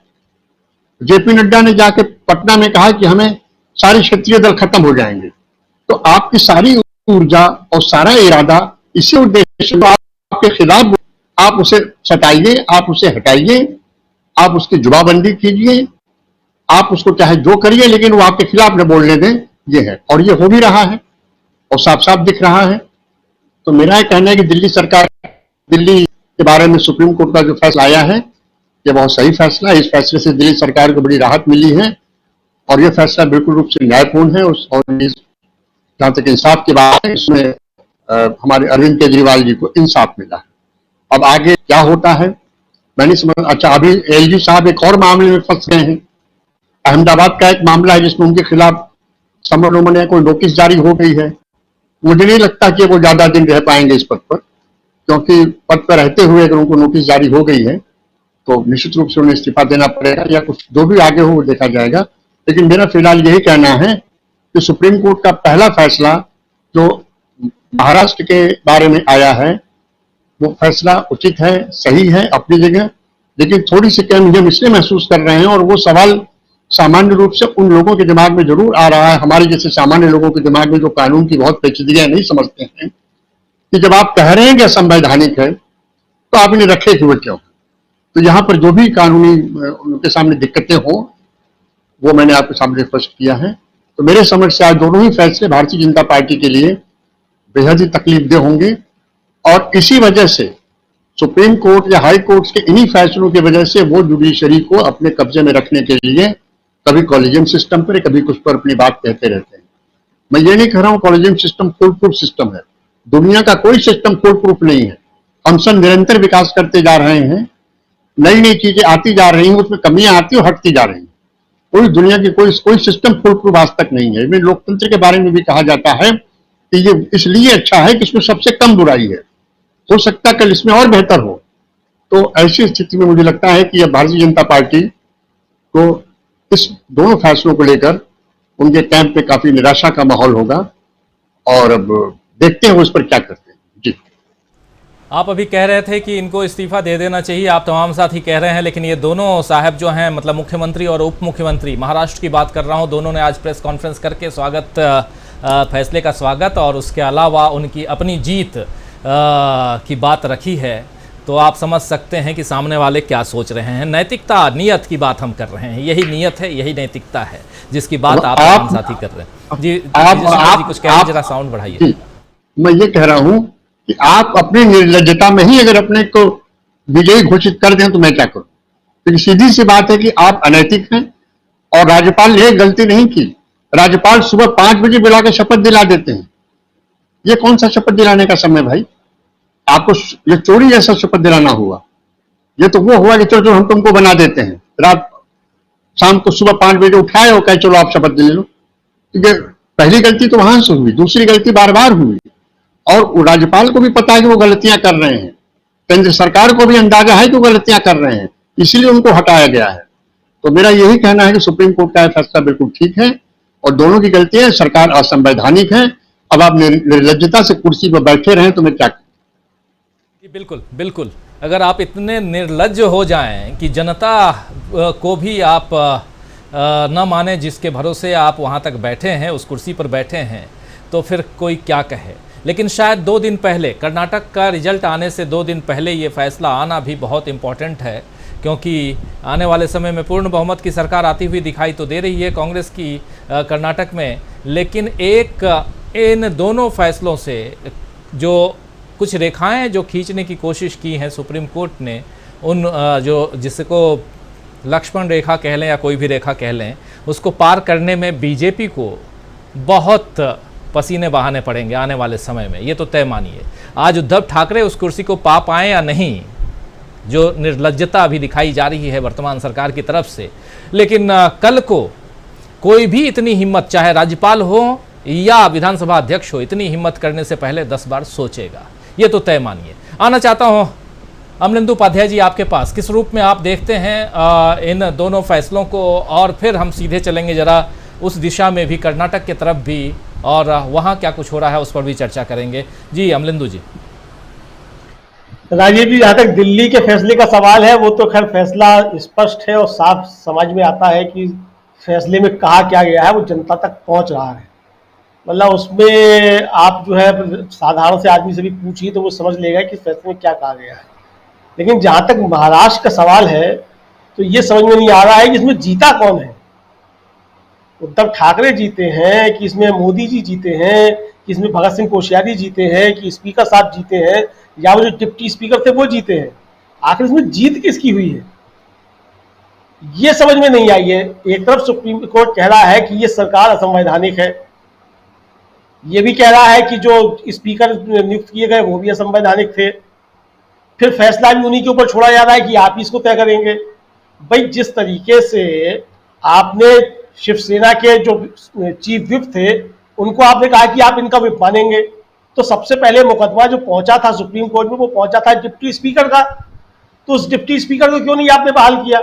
जेपी नड्डा ने जाके पटना में कहा कि हमें सारे क्षेत्रीय दल खत्म हो जाएंगे। तो आपकी सारी ऊर्जा और सारा इरादा इसी उद्देश्य को आपके खिलाफ, आप उसे सटाइए, आप उसे हटाइए, आप उसकी जुबाबंदी कीजिए, आप उसको चाहे जो करिए, लेकिन वो आपके खिलाफ न बोलने दें, ये है। और ये हो भी रहा है और साफ साफ दिख रहा है। तो मेरा ये कहना है कि दिल्ली के बारे में सुप्रीम कोर्ट का जो फैसला आया है, ये बहुत सही फैसला है। इस फैसले से दिल्ली सरकार को बड़ी राहत मिली है और ये फैसला बिल्कुल रूप से न्यायपूर्ण है। और जहां तक इंसाफ की बात है, इसमें हमारे अरविंद केजरीवाल जी को इंसाफ मिला है। अब आगे क्या होता है मैं नहीं समझ। अच्छा, अभी एलजी साहब एक और मामले में फंस गए हैं। अहमदाबाद का एक मामला है जिसमें उनके खिलाफ समन कोई नोटिस जारी हो गई है। मुझे नहीं लगता कि वो ज्यादा दिन रह पाएंगे इस पद पर, क्योंकि पद पर रहते हुए अगर उनको नोटिस जारी हो गई है तो निश्चित रूप से उन्हें इस्तीफा देना पड़ेगा, या कुछ जो भी आगे हो वो देखा जाएगा। लेकिन मेरा फिलहाल यही कहना है कि सुप्रीम कोर्ट का पहला फैसला जो महाराष्ट्र के बारे में आया है, वो फैसला उचित है, सही है अपनी जगह। लेकिन थोड़ी सी कमी हम इसलिए महसूस कर रहे हैं, और वो सवाल सामान्य रूप से उन लोगों के दिमाग में जरूर आ रहा है, हमारे जैसे सामान्य लोगों के दिमाग में जो कानून की बहुत पेचीदगियां नहीं समझते हैं, कि जब आप कह रहे हैं कि असंवैधानिक है तो आप इन्हें रखे हुए क्यों। तो यहाँ पर जो भी कानूनी उनके सामने दिक्कतें हों वो मैंने आपके सामने स्पष्ट किया है। तो मेरे समझ से आज दोनों ही फैसले भारतीय जनता पार्टी के लिए बेहद ही तकलीफदेह होंगे, और इसी वजह से सुप्रीम कोर्ट या हाई कोर्ट के इन्हीं फैसलों की वजह से वो जुडिशरी को अपने कब्जे में रखने के लिए कभी कॉलेजियम सिस्टम पर, कभी कुछ पर अपनी बात कहते रहते हैं। मैं ये नहीं कह रहा हूं collegium system full proof system है, दुनिया का कोई सिस्टम फुल प्रूफ नहीं है। हम सब निरंतर विकास करते जा रहे हैं, नई नई चीजें आती जा रही हैं, उसमें कमियां आती और हटती जा रही हैं। कोई दुनिया की कोई सिस्टम फुल प्रूफ आज तक नहीं है। इसमें लोकतंत्र के बारे में भी कहा जाता है कि ये इसलिए अच्छा है कि इसमें सबसे कम बुराई है, हो सकता है कल इसमें और बेहतर हो। तो ऐसी स्थिति में मुझे लगता है कि अब भारतीय जनता पार्टी को इस दोनों फैसलों को लेकर उनके कैंप पे काफी निराशा का माहौल होगा, और अब देखते हैं वो इस पर क्या करते हैं। जी, आप अभी कह रहे थे कि इनको इस्तीफा दे देना चाहिए, आप तमाम साथी कह रहे हैं, लेकिन ये दोनों साहब जो हैं, मतलब मुख्यमंत्री और उप मुख्यमंत्री, महाराष्ट्र की बात कर रहा हूं, दोनों ने आज प्रेस कॉन्फ्रेंस करके फैसले का स्वागत और उसके अलावा उनकी अपनी जीत की बात रखी है। तो आप समझ सकते हैं कि सामने वाले क्या सोच रहे हैं। नैतिकता, नियत की बात हम कर रहे हैं, यही नियत है, यही नैतिकता है जिसकी बात आप तमाम साथी कर रहे हैं। जी, आप कुछ कह रहे हैं, जरा साउंड बढ़ाइए। मैं ये कह रहा हूं कि आप अपनी निर्लज्जता में ही अगर अपने को विजयी घोषित कर दें तो मैं क्या करूं। तो सीधी सी बात है कि आप अनैतिक हैं, और राज्यपाल ने गलती नहीं की। राज्यपाल सुबह 5 बजे बुला के शपथ दिला देते हैं। ये कौन सा शपथ दिलाने का समय भाई? आपको ये चोरी जैसा शपथ दिलाना हुआ। ये तो वो हुआ कि चलो हम तुमको बना देते हैं, रात शाम को सुबह 5 बजे उठाए और कहे चलो आप शपथ ले लो। पहली गलती तो वहां से हुई, दूसरी गलती बार बार हुई, और राज्यपाल को भी पता है कि वो गलतियां कर रहे हैं, केंद्र सरकार को भी अंदाजा है कि वो गलतियां कर रहे हैं, इसीलिए उनको हटाया गया है। तो मेरा यही कहना है कि सुप्रीम कोर्ट का फैसला बिल्कुल ठीक है, और दोनों की गलतियां, सरकार असंवैधानिक है। अब आप निर्लज्जता से कुर्सी पर बैठे रहें तो मैं क्या करूं। बिल्कुल बिल्कुल, अगर आप इतने निर्लज्ज हो जाएं कि जनता को भी आप न माने, जिसके भरोसे आप वहां तक बैठे हैं, उस कुर्सी पर बैठे हैं, तो फिर कोई क्या कहे। लेकिन शायद 2 दिन पहले, कर्नाटक का रिजल्ट आने से 2 दिन पहले ये फैसला आना भी बहुत इम्पोर्टेंट है, क्योंकि आने वाले समय में पूर्ण बहुमत की सरकार आती हुई दिखाई तो दे रही है कांग्रेस की कर्नाटक में। लेकिन इन दोनों फैसलों से जो कुछ रेखाएं जो खींचने की कोशिश की हैं सुप्रीम कोर्ट ने, उन जो जिसको लक्ष्मण रेखा कह लें या कोई भी रेखा कह लें, उसको पार करने में बीजेपी को बहुत पसीने बहाने पड़ेंगे आने वाले समय में, ये तो तय मानिए। आज उद्धव ठाकरे उस कुर्सी को पा पाएँ या नहीं, जो निर्लज्जता अभी दिखाई जा रही है वर्तमान सरकार की तरफ से, लेकिन कल को कोई भी इतनी हिम्मत, चाहे राज्यपाल हो या विधानसभा अध्यक्ष हो, इतनी हिम्मत करने से पहले 10 बार सोचेगा, ये तो तय मानिए। आना चाहता हूँ अमलेंदु उपाध्याय जी आपके पास, किस रूप में आप देखते हैं इन दोनों फैसलों को, और फिर हम सीधे चलेंगे जरा उस दिशा में भी, कर्नाटक की तरफ भी, और वहाँ क्या कुछ हो रहा है उस पर भी चर्चा करेंगे। जी अमलेंदु जी। राजीव जी, जहाँ तक दिल्ली के फैसले का सवाल है, वो तो खैर फैसला स्पष्ट है और साफ समझ में आता है कि फैसले में कहा क्या गया है वो जनता तक पहुंच रहा है। मतलब उसमें आप जो है साधारण से आदमी से भी पूछिए तो वो समझ लेगा कि फैसले में क्या कहा गया है। लेकिन जहां तक महाराष्ट्र का सवाल है तो ये समझ में नहीं आ रहा है कि इसमें जीता कौन है। उद्धव ठाकरे जीते हैं कि इसमें मोदी जी जीते हैं कि इसमें भगत सिंह कोश्यारी जीते हैं कि स्पीकर साहब जीते हैं या वो जो डिप्टी स्पीकर थे वो जीते हैं। आखिर इसमें जीत किसकी हुई है ये समझ में नहीं आई है। एक तरफ सुप्रीम कोर्ट कह रहा है कि ये सरकार असंवैधानिक है, ये भी कह रहा है कि जो स्पीकर नियुक्त किए गए वो भी असंवैधानिक थे, फिर फैसला भी उन्हीं के ऊपर छोड़ा जा रहा है कि आप इसको तय करेंगे। भाई जिस तरीके से आपने शिवसेना के जो चीफ विप थे उनको आपने कहा कि आप इनका विप मानेंगे, तो सबसे पहले मुकदमा जो पहुंचा था सुप्रीम कोर्ट में वो पहुंचा था डिप्टी स्पीकर का, तो उस डिप्टी स्पीकर को क्यों नहीं आपने बहाल किया?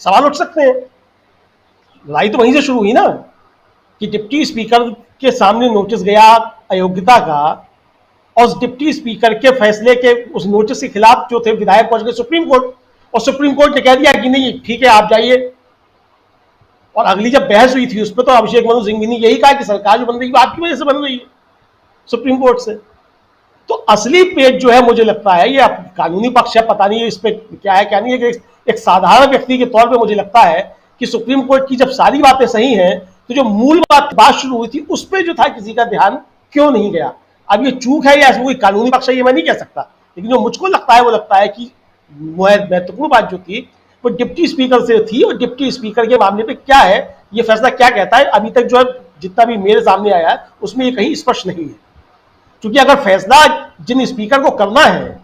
सवाल उठ सकते हैं। लड़ाई तो वहीं से शुरू हुई ना कि डिप्टी स्पीकर के सामने नोटिस गया अयोग्यता का और उस डिप्टी स्पीकर के फैसले के उस नोटिस के खिलाफ जो थे विधायक पहुंच गए सुप्रीम कोर्ट और सुप्रीम कोर्ट ने कह दिया कि नहीं ठीक है आप जाइए। और अगली जब बहस हुई थी उस पर तो अभिषेक मनु सिंघवी ने यही कहा कि सरकार जो बन रही है आपकी वजह से बन रही है सुप्रीम कोर्ट से। तो असली पेज जो है मुझे लगता है ये कानूनी पक्ष है, पता नहीं इस पे क्या है क्या नहीं है। एक साधारण व्यक्ति के तौर पे मुझे लगता है कि सुप्रीम कोर्ट की जब सारी बातें सही हैं तो जो मूल बात शुरू हुई थी उस पर जो था किसी का ध्यान क्यों नहीं गया। अब ये चूक है या इसमें कोई कानूनी पक्ष है ये मैं नहीं कह सकता, लेकिन जो मुझको लगता है वो लगता है कि महत्वपूर्ण बात जो थी वो डिप्टी स्पीकर से थी और डिप्टी स्पीकर के मामले पे क्या है ये फैसला क्या कहता है अभी तक जो है जितना भी मेरे सामने आया है उसमें ये कहीं स्पष्ट नहीं है। क्योंकि अगर फैसला जिन स्पीकर को करना है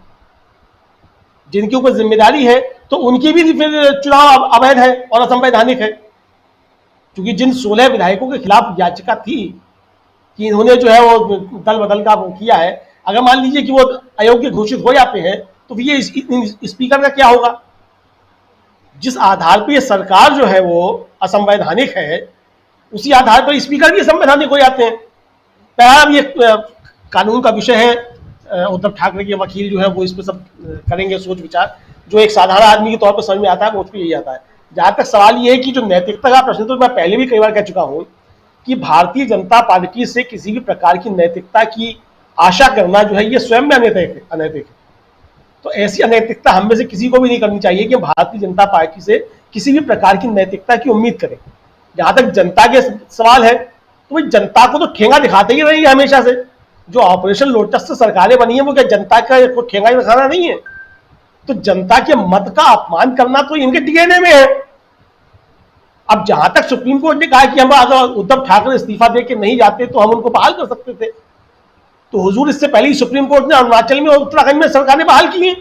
जिनके ऊपर जिम्मेदारी है तो उनकी भी फिर चुनाव अवैध है और असंवैधानिक है। क्योंकि जिन 16 विधायकों के खिलाफ याचिका थी कि इन्होंने जो है वो दल बदल का वो किया है, अगर मान लीजिए कि वो अयोग्य घोषित हो जाते हैं तो ये स्पीकर का क्या होगा? जिस आधार पर ये सरकार जो है वो असंवैधानिक है उसी आधार पर स्पीकर भी असंवैधानिक हो जाते हैं। पहला ये कानून का विषय है, उद्धव ठाकरे के वकील जो है वो इस पर सब करेंगे सोच विचार, जो एक साधारण आदमी के तौर पर समझ में आता है वो उस पर यही आता है। जहां तक सवाल ये है कि जो नैतिकता का प्रश्न, तो मैं पहले भी कई बार कह चुका हूं कि भारतीय जनता पार्टी से किसी भी प्रकार की नैतिकता की आशा करना जो है ये स्वयं में अनैतिक है। तो ऐसी अनैतिकता हम में से किसी को भी नहीं करनी चाहिए कि भारतीय जनता पार्टी से किसी भी प्रकार की नैतिकता की उम्मीद करें। जहां तक जनता के सवाल है तो भाई जनता को तो ठेंगा दिखाते ही रहेंगे हमेशा से। जो ऑपरेशन लोटस से सरकारें बनी है वो क्या जनता का ठेंगा दिखाना नहीं है? तो जनता के मत का अपमान करना तो इनके डीएनए में है। अब जहां तक सुप्रीम कोर्ट ने कहा कि हम अगर उद्धव ठाकरे इस्तीफा दे के नहीं जाते तो हम उनको बहाल कर सकते थे, तो हुजूर इससे पहले ही सुप्रीम कोर्ट ने अरुणाचल में और उत्तराखंड में सरकारें बहाल की हैं।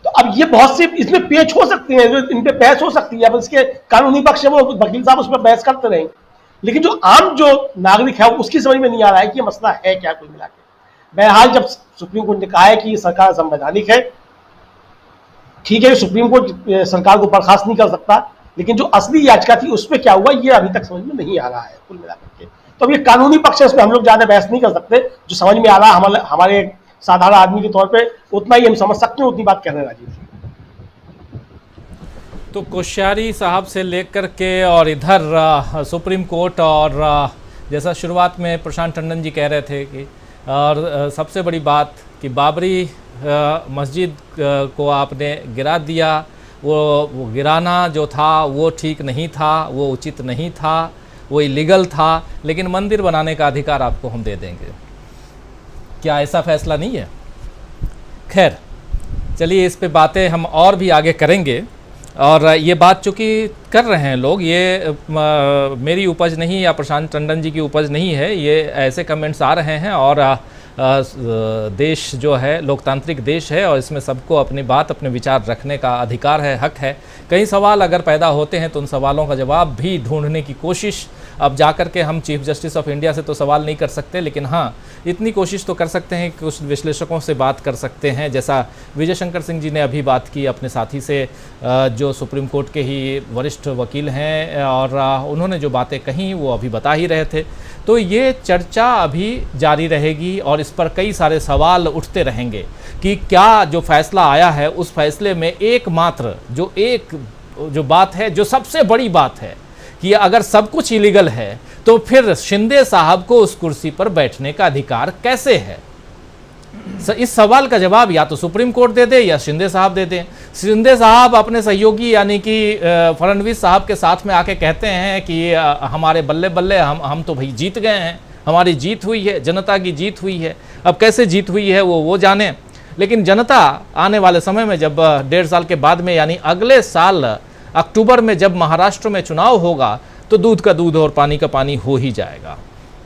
तो अब ये बहुत से इसमें पेच हो सकते हैं, इन पे बहस हो सकती है। अब इसके कानूनी पक्ष है वो वकील साहब उस पर बहस करते रहेंगे, लेकिन जो आम जो नागरिक है उसकी समझ में नहीं आ रहा है कि ये मसला है क्या कुल मिला के। बहरहाल जब सुप्रीम कोर्ट ने कहा है कि ये सरकार संवैधानिक है, ठीक है, सुप्रीम कोर्ट सरकार को बर्खास्त नहीं कर सकता, लेकिन जो असली याचिका थी उस पर क्या हुआ ये अभी तक समझ में नहीं आ रहा है कुल मिलाकर के। तो अब ये कानूनी पक्ष है, इसमें हम लोग ज्यादा बहस नहीं कर सकते। जो समझ में आ रहा है हमारे साधारण आदमी के तौर पे उतना ही हम समझ सकते हैं, उतनी बात कहने राजीव जी। तो कोश्यारी साहब से लेकर के और इधर सुप्रीम कोर्ट और जैसा शुरुआत में प्रशांत टंडन जी कह रहे थे कि और सबसे बड़ी बात कि बाबरी मस्जिद को आपने गिरा दिया, वो गिराना जो था वो ठीक नहीं था, वो उचित नहीं था, वो इलीगल था, लेकिन मंदिर बनाने का अधिकार आपको हम दे देंगे। क्या ऐसा फैसला नहीं है? खैर चलिए इस पे बातें हम और भी आगे करेंगे। और ये बात चूँकि कर रहे हैं लोग, ये मेरी उपज नहीं या प्रशांत टंडन जी की उपज नहीं है, ये ऐसे कमेंट्स आ रहे हैं। और देश जो है लोकतांत्रिक देश है और इसमें सबको अपनी बात अपने विचार रखने का अधिकार है, हक है। कई सवाल अगर पैदा होते हैं तो उन सवालों का जवाब भी ढूंढने की कोशिश अब जाकर के हम चीफ जस्टिस ऑफ इंडिया से तो सवाल नहीं कर सकते, लेकिन हाँ इतनी कोशिश तो कर सकते हैं कि कुछ विश्लेषकों से बात कर सकते हैं, जैसा विजय शंकर सिंह जी ने अभी बात की अपने साथी से जो सुप्रीम कोर्ट के ही वरिष्ठ वकील हैं, और उन्होंने जो बातें कहीं वो अभी बता ही रहे थे। तो ये चर्चा अभी जारी रहेगी और इस पर कई सारे सवाल उठते रहेंगे कि क्या जो फैसला आया है उस फैसले में एकमात्र जो बात है, जो सबसे बड़ी बात है कि अगर सब कुछ इलीगल है तो फिर शिंदे साहब को उस कुर्सी पर बैठने का अधिकार कैसे है। इस सवाल का जवाब या तो सुप्रीम कोर्ट दे दे या शिंदे साहब दे दें। शिंदे साहब अपने सहयोगी यानी कि फडणवीस साहब के साथ में आके कहते हैं कि हमारे बल्ले बल्ले, हम तो भाई जीत गए हैं, हमारी जीत हुई है, जनता की जीत हुई है। अब कैसे जीत हुई है वो जाने, लेकिन जनता आने वाले समय में जब 1.5 साल के बाद में यानी अगले साल अक्टूबर में जब महाराष्ट्र में चुनाव होगा तो दूध का दूध और पानी का पानी हो ही जाएगा।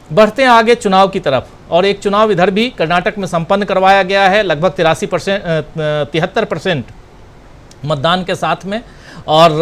बढ़ते हैं आगे चुनाव की तरफ, और एक चुनाव इधर भी कर्नाटक में संपन्न करवाया गया है लगभग 73% मतदान के साथ में। और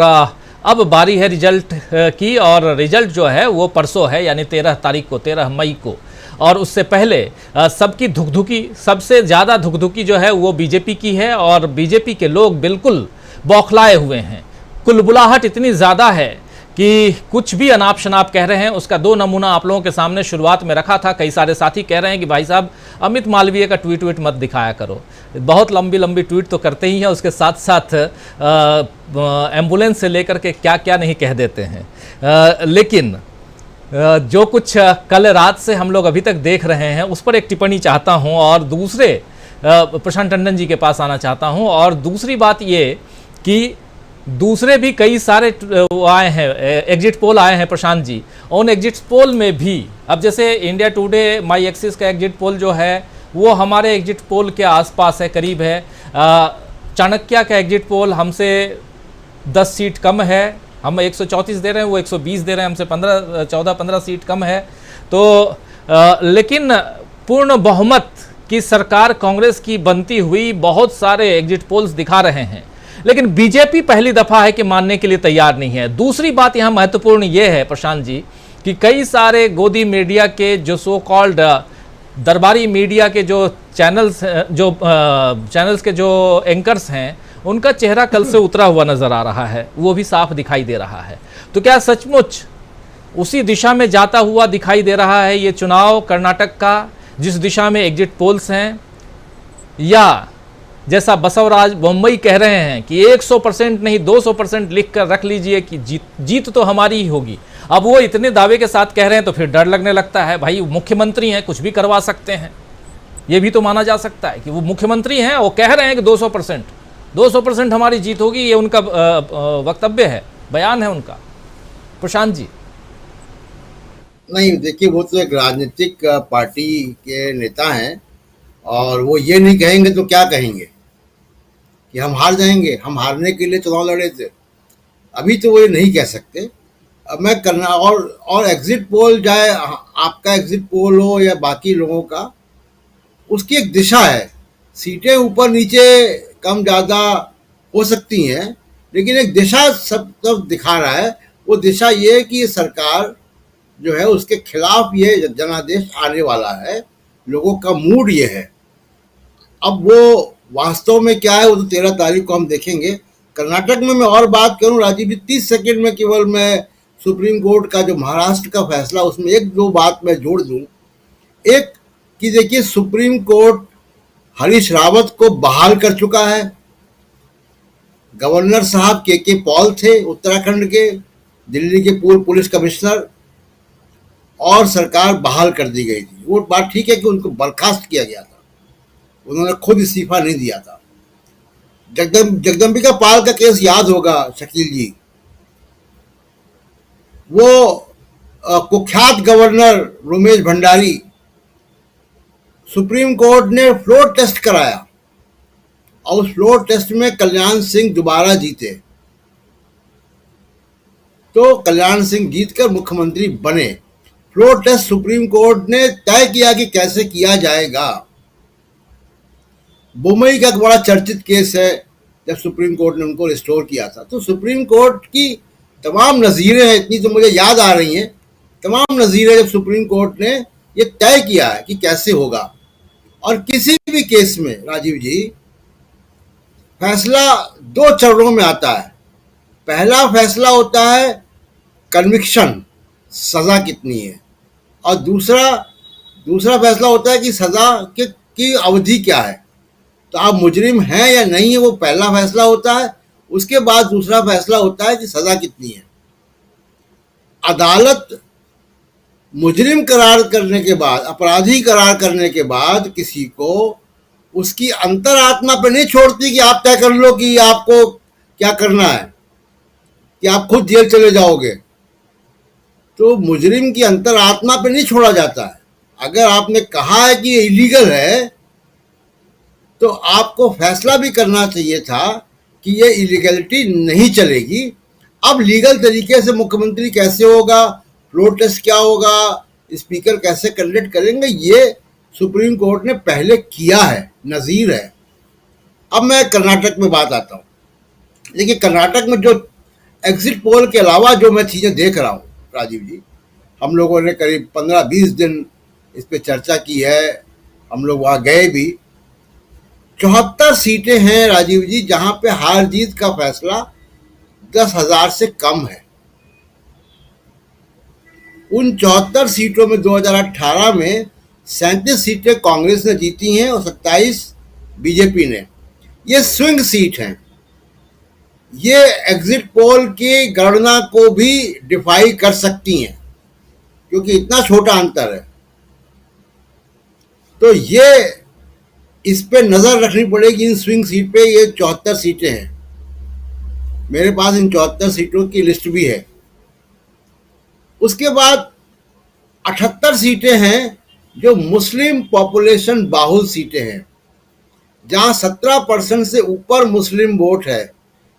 अब बारी है रिजल्ट की, और रिजल्ट जो है वो परसों है यानी 13 मई को। और उससे पहले सबकी धुकधुकी, सबसे ज़्यादा धुकधुकी जो है वो बीजेपी की है, और बीजेपी के लोग बिल्कुल बौखलाए हुए हैं। कुलबुलाहट इतनी ज़्यादा है कि कुछ भी अनाप शनाप कह रहे हैं। उसका 2 नमूना आप लोगों के सामने शुरुआत में रखा था। कई सारे साथी कह रहे हैं कि भाई साहब अमित मालवीय का ट्वीट मत दिखाया करो, बहुत लंबी लंबी ट्वीट तो करते ही हैं, उसके साथ साथ एम्बुलेंस से लेकर के क्या क्या नहीं कह देते हैं। लेकिन जो कुछ कल रात से हम लोग अभी तक देख रहे हैं उस पर एक टिप्पणी चाहता हूं, और दूसरे प्रशांत टंडन जी के पास आना चाहता हूं। और दूसरी बात ये कि दूसरे भी कई सारे आए हैं, एग्जिट पोल आए हैं प्रशांत जी। उन एग्जिट पोल में भी अब जैसे इंडिया टुडे माई एक्सिस का एग्जिट पोल जो है वो हमारे एग्जिट पोल के आसपास है, करीब है। चाणक्य का एग्जिट पोल हमसे 10 सीट कम है, हम 134 दे रहे हैं, वो 120 दे रहे हैं, हमसे 14-15 सीट कम है। तो लेकिन पूर्ण बहुमत की सरकार कांग्रेस की बनती हुई बहुत सारे एग्जिट पोल्स दिखा रहे हैं, लेकिन बीजेपी पहली दफा है कि मानने के लिए तैयार नहीं है। दूसरी बात यहां महत्वपूर्ण यह है प्रशांत जी कि कई सारे गोदी मीडिया के जो सो कॉल्ड दरबारी मीडिया के जो चैनल्स के जो एंकर्स हैं उनका चेहरा कल से उतरा हुआ नजर आ रहा है, वो भी साफ दिखाई दे रहा है। तो क्या सचमुच उसी दिशा में जाता हुआ दिखाई दे रहा है ये चुनाव कर्नाटक का, जिस दिशा में एग्जिट पोल्स हैं, या जैसा बसवराज मुंबई कह रहे हैं कि 100% नहीं 200% लिख कर रख लीजिए कि जीत तो हमारी ही होगी। अब वो इतने दावे के साथ कह रहे हैं तो फिर डर लगने लगता है। भाई मुख्यमंत्री हैं, कुछ भी करवा सकते हैं, ये भी तो माना जा सकता है कि वो मुख्यमंत्री हैं, वो कह रहे हैं कि 200% हमारी जीत होगी। ये उनका वक्तव्य है, बयान है उनका। प्रशांत जी। नहीं, देखिए वो तो एक राजनीतिक पार्टी के नेता हैं और वो ये नहीं कहेंगे तो क्या कहेंगे कि हम हार जाएंगे, हम हारने के लिए चुनाव लड़े थे। अभी तो वो ये नहीं कह सकते। अब मैं करना और एग्जिट पोल, चाहे आपका एग्जिट पोल हो या बाकी लोगों का, उसकी एक दिशा है। सीटें ऊपर नीचे कम ज़्यादा हो सकती हैं, लेकिन एक दिशा सब दिखा रहा है। वो दिशा ये है कि ये सरकार जो है उसके खिलाफ ये जनादेश आने वाला है, लोगों का मूड ये है। अब वो वास्तव में क्या है वो तो 13 तारीख को हम देखेंगे। कर्नाटक में मैं और बात करूं राजीव जी, 30 सेकंड में केवल मैं सुप्रीम कोर्ट का जो महाराष्ट्र का फैसला, उसमें 1-2 बात मैं जोड़ दूं। एक कि देखिए, सुप्रीम कोर्ट हरीश रावत को बहाल कर चुका है। गवर्नर साहब के पॉल थे उत्तराखंड के, दिल्ली के पूर्व पुलिस कमिश्नर, और सरकार बहाल कर दी गई थी। वो बात ठीक है कि उनको बर्खास्त किया गया था, उन्होंने खुद इस्तीफा नहीं दिया था। जगदम्बिका पाल का केस याद होगा शकील जी, वो कुख्यात governor Romesh Bhandari, supreme court ने फ्लोर टेस्ट कराया और उस फ्लोर टेस्ट में कल्याण सिंह दोबारा जीते, तो कल्याण सिंह जीतकर मुख्यमंत्री बने। फ्लोर टेस्ट सुप्रीम कोर्ट ने तय किया कि कैसे किया जाएगा। बुमई का एक बड़ा चर्चित केस है, जब सुप्रीम कोर्ट ने उनको रिस्टोर किया था। तो सुप्रीम कोर्ट की तमाम नज़ीरें हैं, इतनी तो मुझे याद आ रही हैं तमाम नज़ीरें जब सुप्रीम कोर्ट ने ये तय किया है कि कैसे होगा, और किसी भी केस में राजीव जी फैसला दो चरणों में आता है। पहला फैसला होता है कन्विक्शन, सजा कितनी है, और दूसरा फैसला होता है कि सजा की अवधि क्या है। तो आप मुजरिम हैं या नहीं है, वो पहला फैसला होता है। उसके बाद दूसरा फैसला होता है कि सजा कितनी है। अदालत मुजरिम करार करने के बाद, अपराधी करार करने के बाद किसी को उसकी अंतरात्मा पे नहीं छोड़ती कि आप तय कर लो कि आपको क्या करना है, कि आप खुद जेल चले जाओगे। तो मुजरिम की अंतरात्मा पे नहीं छोड़ा जाता है। अगर आपने कहा है कि ये इलीगल है तो आपको फैसला भी करना चाहिए था कि ये इलीगलिटी नहीं चलेगी। अब लीगल तरीके से मुख्यमंत्री कैसे होगा, फ्लोर टेस्ट क्या होगा, स्पीकर कैसे कैंडिडेट करेंगे, ये सुप्रीम कोर्ट ने पहले किया है, नज़ीर है। अब मैं कर्नाटक में बात आता हूँ। देखिए, कर्नाटक में जो एग्जिट पोल के अलावा जो मैं चीज़ें देख रहा हूँ राजीव जी, हम लोगों ने करीब 15-20 दिन इस पे चर्चा की है, हम लोग वहाँ गए भी। 74 सीटें हैं राजीव जी जहाँ पे हार जीत का फैसला 10,000 से कम है। उन 74 सीटों में 2018 में 37 सीटें कांग्रेस ने जीती हैं और 27 बीजेपी ने। ये स्विंग सीट हैं। ये एग्जिट पोल की गणना को भी डिफाई कर सकती हैं क्योंकि इतना छोटा अंतर है। तो ये इस पे नजर रखनी पड़ेगी। इन स्विंग सीट पे ये 74 सीटें हैं। मेरे पास इन 74 सीटों की लिस्ट भी है। उसके बाद 78 सीटें हैं जो मुस्लिम पॉपुलेशन बाहुल सीटें हैं, जहां 17% से ऊपर मुस्लिम वोट है,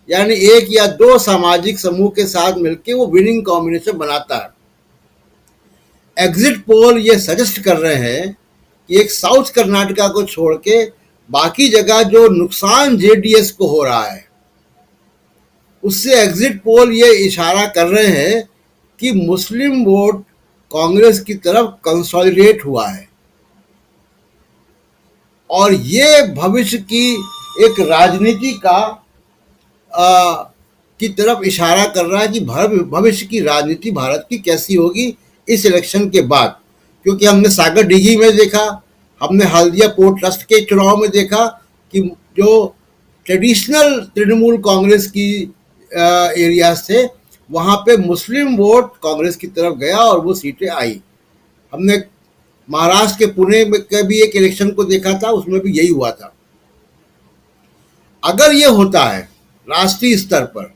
यानी एक या दो सामाजिक समूह के साथ मिलकर वो विनिंग कॉम्बिनेशन बनाता है। एग्जिट पोल ये सजेस्ट कर रहे हैं कि एक साउथ कर्नाटका को छोड़ के बाकी जगह जो नुकसान जेडीएस को हो रहा है, उससे एग्जिट पोल ये इशारा कर रहे हैं कि मुस्लिम वोट कांग्रेस की तरफ कंसोलिडेट हुआ है और ये भविष्य की एक राजनीति का की तरफ इशारा कर रहा है कि भविष्य की राजनीति भारत की कैसी होगी इस इलेक्शन के बाद। क्योंकि हमने सागर डिगी में देखा, हमने हल्दिया पोर्ट ट्रस्ट के चुनाव में देखा कि जो ट्रेडिशनल तृणमूल कांग्रेस की एरियाज थे वहाँ पे मुस्लिम वोट कांग्रेस की तरफ गया और वो सीटें आई। हमने महाराष्ट्र के पुणे में के भी एक इलेक्शन को देखा था, उसमें भी यही हुआ था। अगर ये होता है राष्ट्रीय स्तर पर,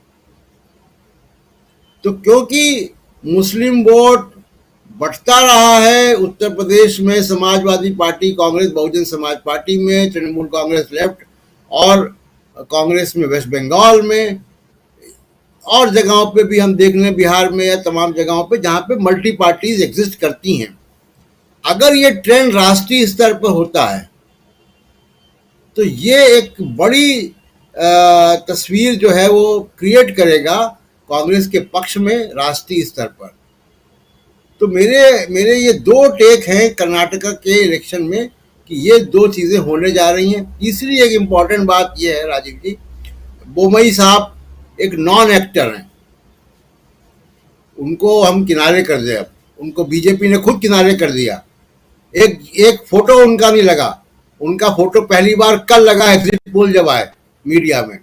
तो क्योंकि मुस्लिम वोट बढ़ता रहा है उत्तर प्रदेश में, समाजवादी पार्टी कांग्रेस, बहुजन समाज पार्टी में, तृणमूल कांग्रेस लेफ्ट, और कांग्रेस में वेस्ट बंगाल में, और जगहों पे भी हम देख लें बिहार में या तमाम जगहों पे जहाँ पे मल्टी पार्टीज एग्जिस्ट करती हैं। अगर ये ट्रेंड राष्ट्रीय स्तर पर होता है तो ये एक बड़ी तस्वीर जो है वो क्रिएट करेगा कांग्रेस के पक्ष में राष्ट्रीय स्तर पर। तो मेरे ये दो टेक हैं कर्नाटका के इलेक्शन में कि ये दो चीज़ें होने जा रही हैं। तीसरी एक इम्पॉर्टेंट बात ये है राजीव जी, बोमई साहब एक नॉन एक्टर हैं, उनको हम किनारे कर दें। अब उनको बीजेपी ने खुद किनारे कर दिया। एक फोटो उनका नहीं लगा। उनका फोटो पहली बार कल लगा एग्जिट पोल जब आए मीडिया में।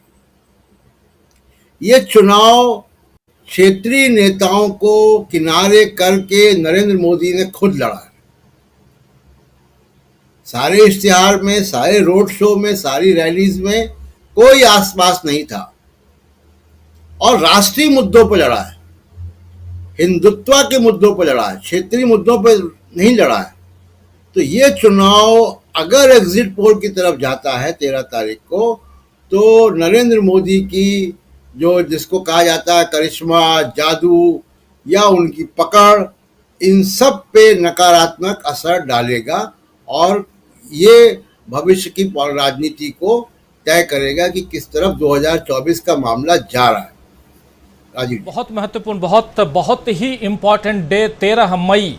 ये चुनाव क्षेत्रीय नेताओं को किनारे करके नरेंद्र मोदी ने खुद लड़ा है। सारे इश्तिहार में, सारे रोड शो में, सारी रैलीज में कोई आसपास नहीं था और राष्ट्रीय मुद्दों पर लड़ा है, हिंदुत्व के मुद्दों पर लड़ा है, क्षेत्रीय मुद्दों पर नहीं लड़ा है। तो ये चुनाव अगर एग्जिट पोल की तरफ जाता है 13 तारीख को, तो नरेंद्र मोदी की जो जिसको कहा जाता है करिश्मा, जादू या उनकी पकड़, इन सब पे नकारात्मक असर डालेगा और ये भविष्य की राजनीति को तय करेगा कि किस तरफ 2024 का मामला जा रहा है। राजीव जी। बहुत महत्वपूर्ण, बहुत ही इंपॉर्टेंट डे 13 मई।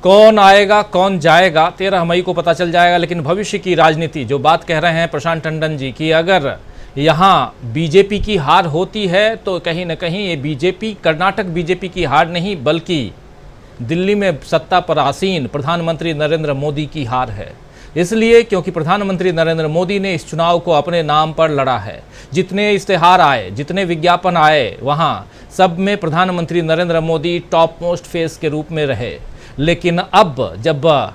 कौन आएगा कौन जाएगा 13 मई को पता चल जाएगा। लेकिन भविष्य की राजनीति, जो बात कह रहे हैं प्रशांत टंडन जी की, अगर यहाँ बीजेपी की हार होती है तो कहीं ना कहीं ये बीजेपी, कर्नाटक बीजेपी की हार नहीं बल्कि दिल्ली में सत्ता पर आसीन प्रधानमंत्री नरेंद्र मोदी की हार है। इसलिए क्योंकि प्रधानमंत्री नरेंद्र मोदी ने इस चुनाव को अपने नाम पर लड़ा है। जितने इश्तेहार आए, जितने विज्ञापन आए, वहाँ सब में प्रधानमंत्री Narendra Modi top most face के रूप में रहे। लेकिन अब जब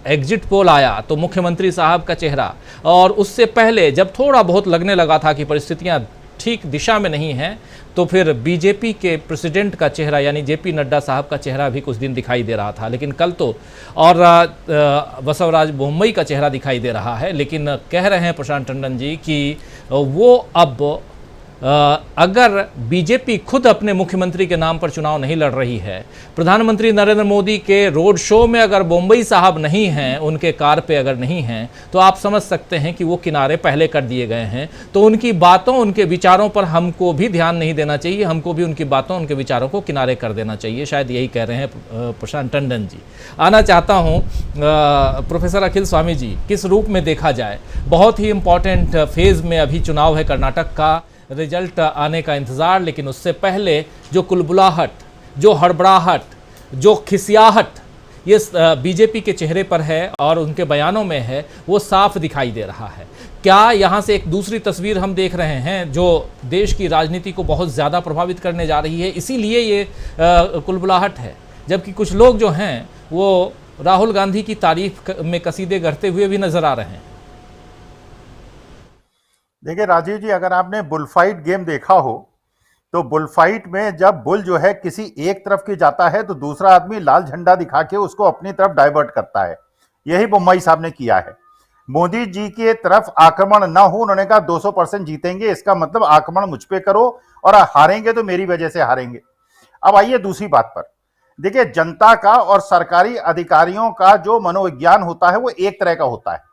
एग्जिट पोल आया तो मुख्यमंत्री साहब का चेहरा, और उससे पहले जब थोड़ा बहुत लगने लगा था कि परिस्थितियां ठीक दिशा में नहीं हैं, तो फिर बीजेपी के प्रेसिडेंट का चेहरा यानी जेपी नड्डा साहब का चेहरा भी कुछ दिन दिखाई दे रहा था। लेकिन कल तो और बसवराज बोम्मई का चेहरा दिखाई दे रहा है। लेकिन कह रहे हैं प्रशांत टंडन जी कि वो अब अगर बीजेपी खुद अपने मुख्यमंत्री के नाम पर चुनाव नहीं लड़ रही है, प्रधानमंत्री नरेंद्र मोदी के रोड शो में अगर बोम्मई साहब नहीं हैं, उनके कार पे अगर नहीं हैं, तो आप समझ सकते हैं कि वो किनारे पहले कर दिए गए हैं। तो उनकी बातों, उनके विचारों पर हमको भी ध्यान नहीं देना चाहिए, हमको भी उनकी बातों, उनके विचारों को किनारे कर देना चाहिए। शायद यही कह रहे हैं प्रशांत टंडन जी। आना चाहता हूँ प्रोफेसर अखिल स्वामी जी, किस रूप में देखा जाए, बहुत ही इंपॉर्टेंट फेज में अभी चुनाव है, कर्नाटक का रिजल्ट आने का इंतज़ार। लेकिन उससे पहले जो कुलबुलाहट, जो हड़बड़ाहट, जो खिसियाहट ये बीजेपी के चेहरे पर है और उनके बयानों में है, वो साफ दिखाई दे रहा है। क्या यहाँ से एक दूसरी तस्वीर हम देख रहे हैं जो देश की राजनीति को बहुत ज़्यादा प्रभावित करने जा रही है, इसीलिए ये कुलबुलाहट है। जबकि कुछ लोग जो हैं वो राहुल गांधी की तारीफ में कसीदे गढ़ते हुए भी नजर आ रहे हैं। देखिए राजीव जी, अगर आपने बुलफाइट गेम देखा हो तो बुलफाइट में जब बुल जो है किसी एक तरफ की जाता है तो दूसरा आदमी लाल झंडा दिखा के उसको अपनी तरफ डाइवर्ट करता है। यही बोम्मई साहब ने किया है। मोदी जी की तरफ आक्रमण ना हो, उन्होंने कहा 200% जीतेंगे, इसका मतलब आक्रमण मुझ पे करो और हारेंगे तो मेरी वजह से हारेंगे। अब आइए दूसरी बात पर। देखिए, जनता का और सरकारी अधिकारियों का जो मनोविज्ञान होता है वो एक तरह का होता है।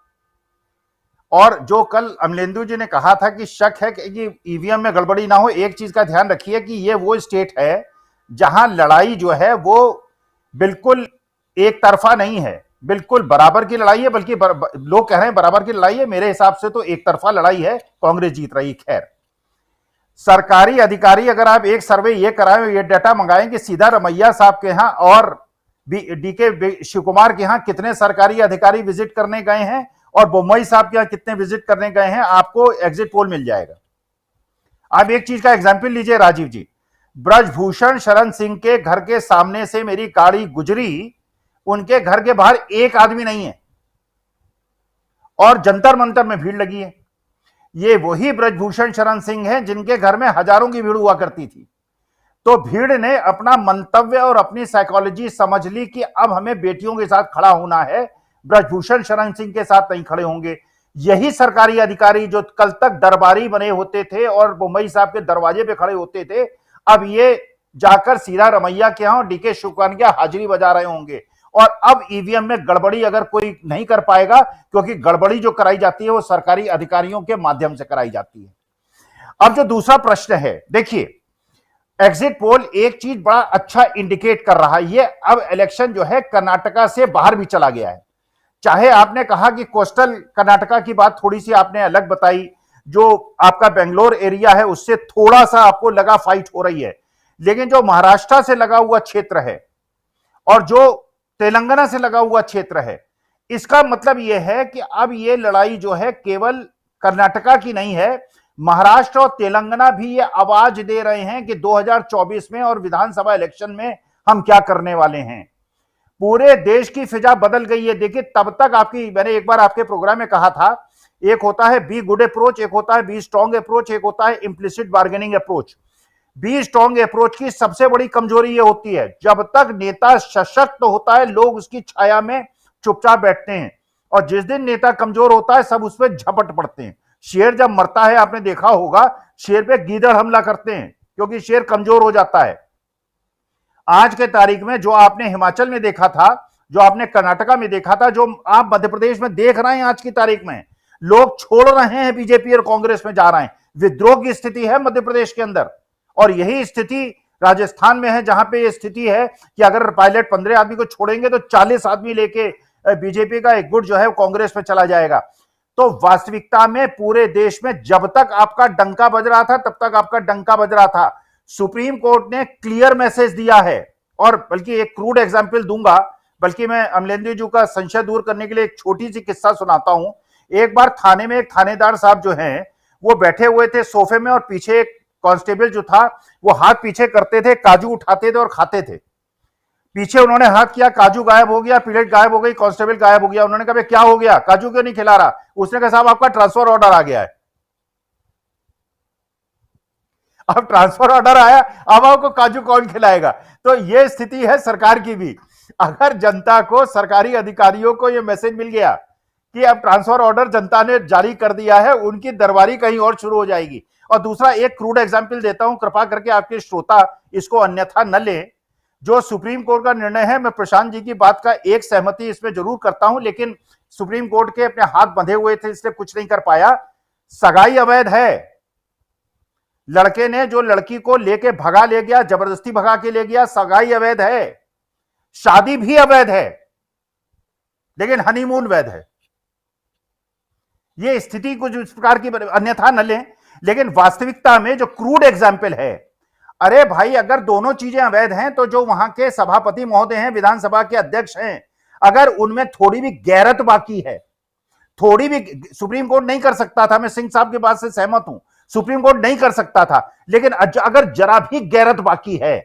और जो कल अमलेंदु जी ने कहा था कि शक है कि ईवीएम में गड़बड़ी ना हो, एक चीज का ध्यान रखिए कि ये वो स्टेट है जहां लड़ाई जो है वो बिल्कुल एक तरफा नहीं है, बिल्कुल बराबर की लड़ाई है। बल्कि लोग कह रहे हैं बराबर की लड़ाई है, मेरे हिसाब से तो एक तरफा लड़ाई है, कांग्रेस जीत रही। खैर, सरकारी अधिकारी अगर आप एक सर्वे ये कराएं, ये डाटा मंगाएं कि सीधा रमैया साहब के यहाँ और डीके शिव कुमार के यहाँ कितने सरकारी अधिकारी विजिट करने गए हैं और बोम्मई साहब के यहाँ कितने विजिट करने गए हैं, आपको एग्जिट पोल मिल जाएगा। आप एक चीज का एग्जाम्पल लीजिए राजीव जी, ब्रजभूषण शरण सिंह के घर के सामने से मेरी गाड़ी गुजरी, उनके घर के बाहर एक आदमी नहीं है और जंतर मंतर में भीड़ लगी है। ये वही ब्रजभूषण शरण सिंह है जिनके घर में हजारों की भीड़ हुआ करती थी। तो भीड़ ने अपना मंतव्य और अपनी साइकोलॉजी समझ ली कि अब हमें बेटियों के साथ खड़ा होना है, ब्रजभूषण शरण सिंह के साथ नहीं खड़े होंगे। यही सरकारी अधिकारी जो कल तक दरबारी बने होते थे और बोम्मई साहब के दरवाजे पे खड़े होते थे, अब ये जाकर सीधा रमैया के यहां डीके शिवकुमार के हाजिरी बजा रहे होंगे। और अब ईवीएम में गड़बड़ी अगर कोई नहीं कर पाएगा, क्योंकि गड़बड़ी जो कराई जाती है वो सरकारी अधिकारियों के माध्यम से कराई जाती है। अब जो दूसरा प्रश्न है, देखिए, एग्जिट पोल एक चीज बड़ा अच्छा इंडिकेट कर रहा है, ये अब इलेक्शन जो है कर्नाटका से बाहर भी चला गया है। चाहे आपने कहा कि कोस्टल कर्नाटका की बात थोड़ी सी आपने अलग बताई, जो आपका बेंगलोर एरिया है उससे थोड़ा सा आपको लगा फाइट हो रही है, लेकिन जो महाराष्ट्र से लगा हुआ क्षेत्र है और जो तेलंगाना से लगा हुआ क्षेत्र है, इसका मतलब यह है कि अब यह लड़ाई जो है केवल कर्नाटका की नहीं है, महाराष्ट्र और तेलंगाना भी ये आवाज दे रहे हैं कि 2024 में और विधानसभा इलेक्शन में हम क्या करने वाले हैं। पूरे देश की फिजा बदल गई है। देखिए, तब तक आपकी, मैंने एक बार आपके प्रोग्राम में कहा था, एक होता है बी गुड अप्रोच, एक होता है बी स्ट्रॉन्ग अप्रोच, एक होता है implicit bargaining approach. Be strong approach की सबसे बड़ी कमजोरी यह होती है, जब तक नेता सशक्त होता है लोग उसकी छाया में चुपचाप बैठते हैं, और जिस दिन नेता कमजोर होता है सब उस पर झपट पड़ते हैं। शेर जब मरता है, आपने देखा होगा, शेर पे गीदड़ हमला करते हैं क्योंकि शेर कमजोर हो जाता है। आज के तारीख में जो आपने हिमाचल में देखा था, जो आपने कर्नाटका में देखा था, जो आप मध्य प्रदेश में देख रहे हैं आज की तारीख में, लोग छोड़ रहे हैं बीजेपी और कांग्रेस में जा रहे हैं। विद्रोह की स्थिति है मध्य प्रदेश के अंदर और यही स्थिति राजस्थान में है, जहां पे ये स्थिति है कि अगर पायलट 15 आदमी को छोड़ेंगे तो 40 आदमी लेके बीजेपी का एक गुट जो है कांग्रेस में चला जाएगा। तो वास्तविकता में पूरे देश में जब तक आपका डंका बज रहा था तब तक आपका डंका बज रहा था। सुप्रीम कोर्ट ने क्लियर मैसेज दिया है, और बल्कि एक क्रूड एग्जाम्पल दूंगा, बल्कि मैं अमलेंद्र जी का संशय दूर करने के लिए एक छोटी सी किस्सा सुनाता हूं। एक बार थाने में एक थानेदार साहब जो हैं वो बैठे हुए थे सोफे में, और पीछे एक कांस्टेबल जो था वो हाथ पीछे करते थे, काजू उठाते थे और खाते थे। पीछे उन्होंने हाथ किया, काजू गायब हो गया, प्लेट गायब हो गई, कांस्टेबल गायब हो गया। उन्होंने कहा क्या हो गया, काजू क्यों नहीं खिला रहा? उसने कहा साहब आपका ट्रांसफर ऑर्डर आ गया है। अब ट्रांसफर ऑर्डर आया, अब आपको काजू कौन खिलाएगा? तो ये स्थिति है सरकार की भी। अगर जनता को, सरकारी अधिकारियों को यह मैसेज मिल गया कि अब ट्रांसफर ऑर्डर जनता ने जारी कर दिया है, उनकी दरबारी कहीं और शुरू हो जाएगी। और दूसरा एक क्रूड एग्जाम्पल देता हूं, कृपा करके आपके श्रोता इसको अन्यथा न ले। जो सुप्रीम कोर्ट का निर्णय है, मैं प्रशांत जी की बात का एक सहमति इसमें जरूर करता हूं, लेकिन सुप्रीम कोर्ट के अपने हाथ बंधे हुए थे इसलिए कुछ नहीं कर पाया। सगाई अवैध है। लड़के ने जो लड़की को लेके भगा ले गया, जबरदस्ती भगा के ले गया, सगाई अवैध है। शादी भी अवैध है, लेकिन हनीमून वैध है। ये स्थिति कुछ इस प्रकार की अन्यथा न लें, लेकिन वास्तविकता में जो क्रूड एग्जाम्पल है, अरे भाई अगर दोनों चीजें अवैध हैं तो जो वहां के सभापति महोदय हैं, विधानसभा के अध्यक्ष हैं, अगर उनमें थोड़ी भी गैरत बाकी है, थोड़ी भी, सुप्रीम कोर्ट नहीं कर सकता था, मैं सिंह साहब की बात से सहमत हूं, सुप्रीम कोर्ट नहीं कर सकता था, लेकिन अगर जरा भी गैरत बाकी है,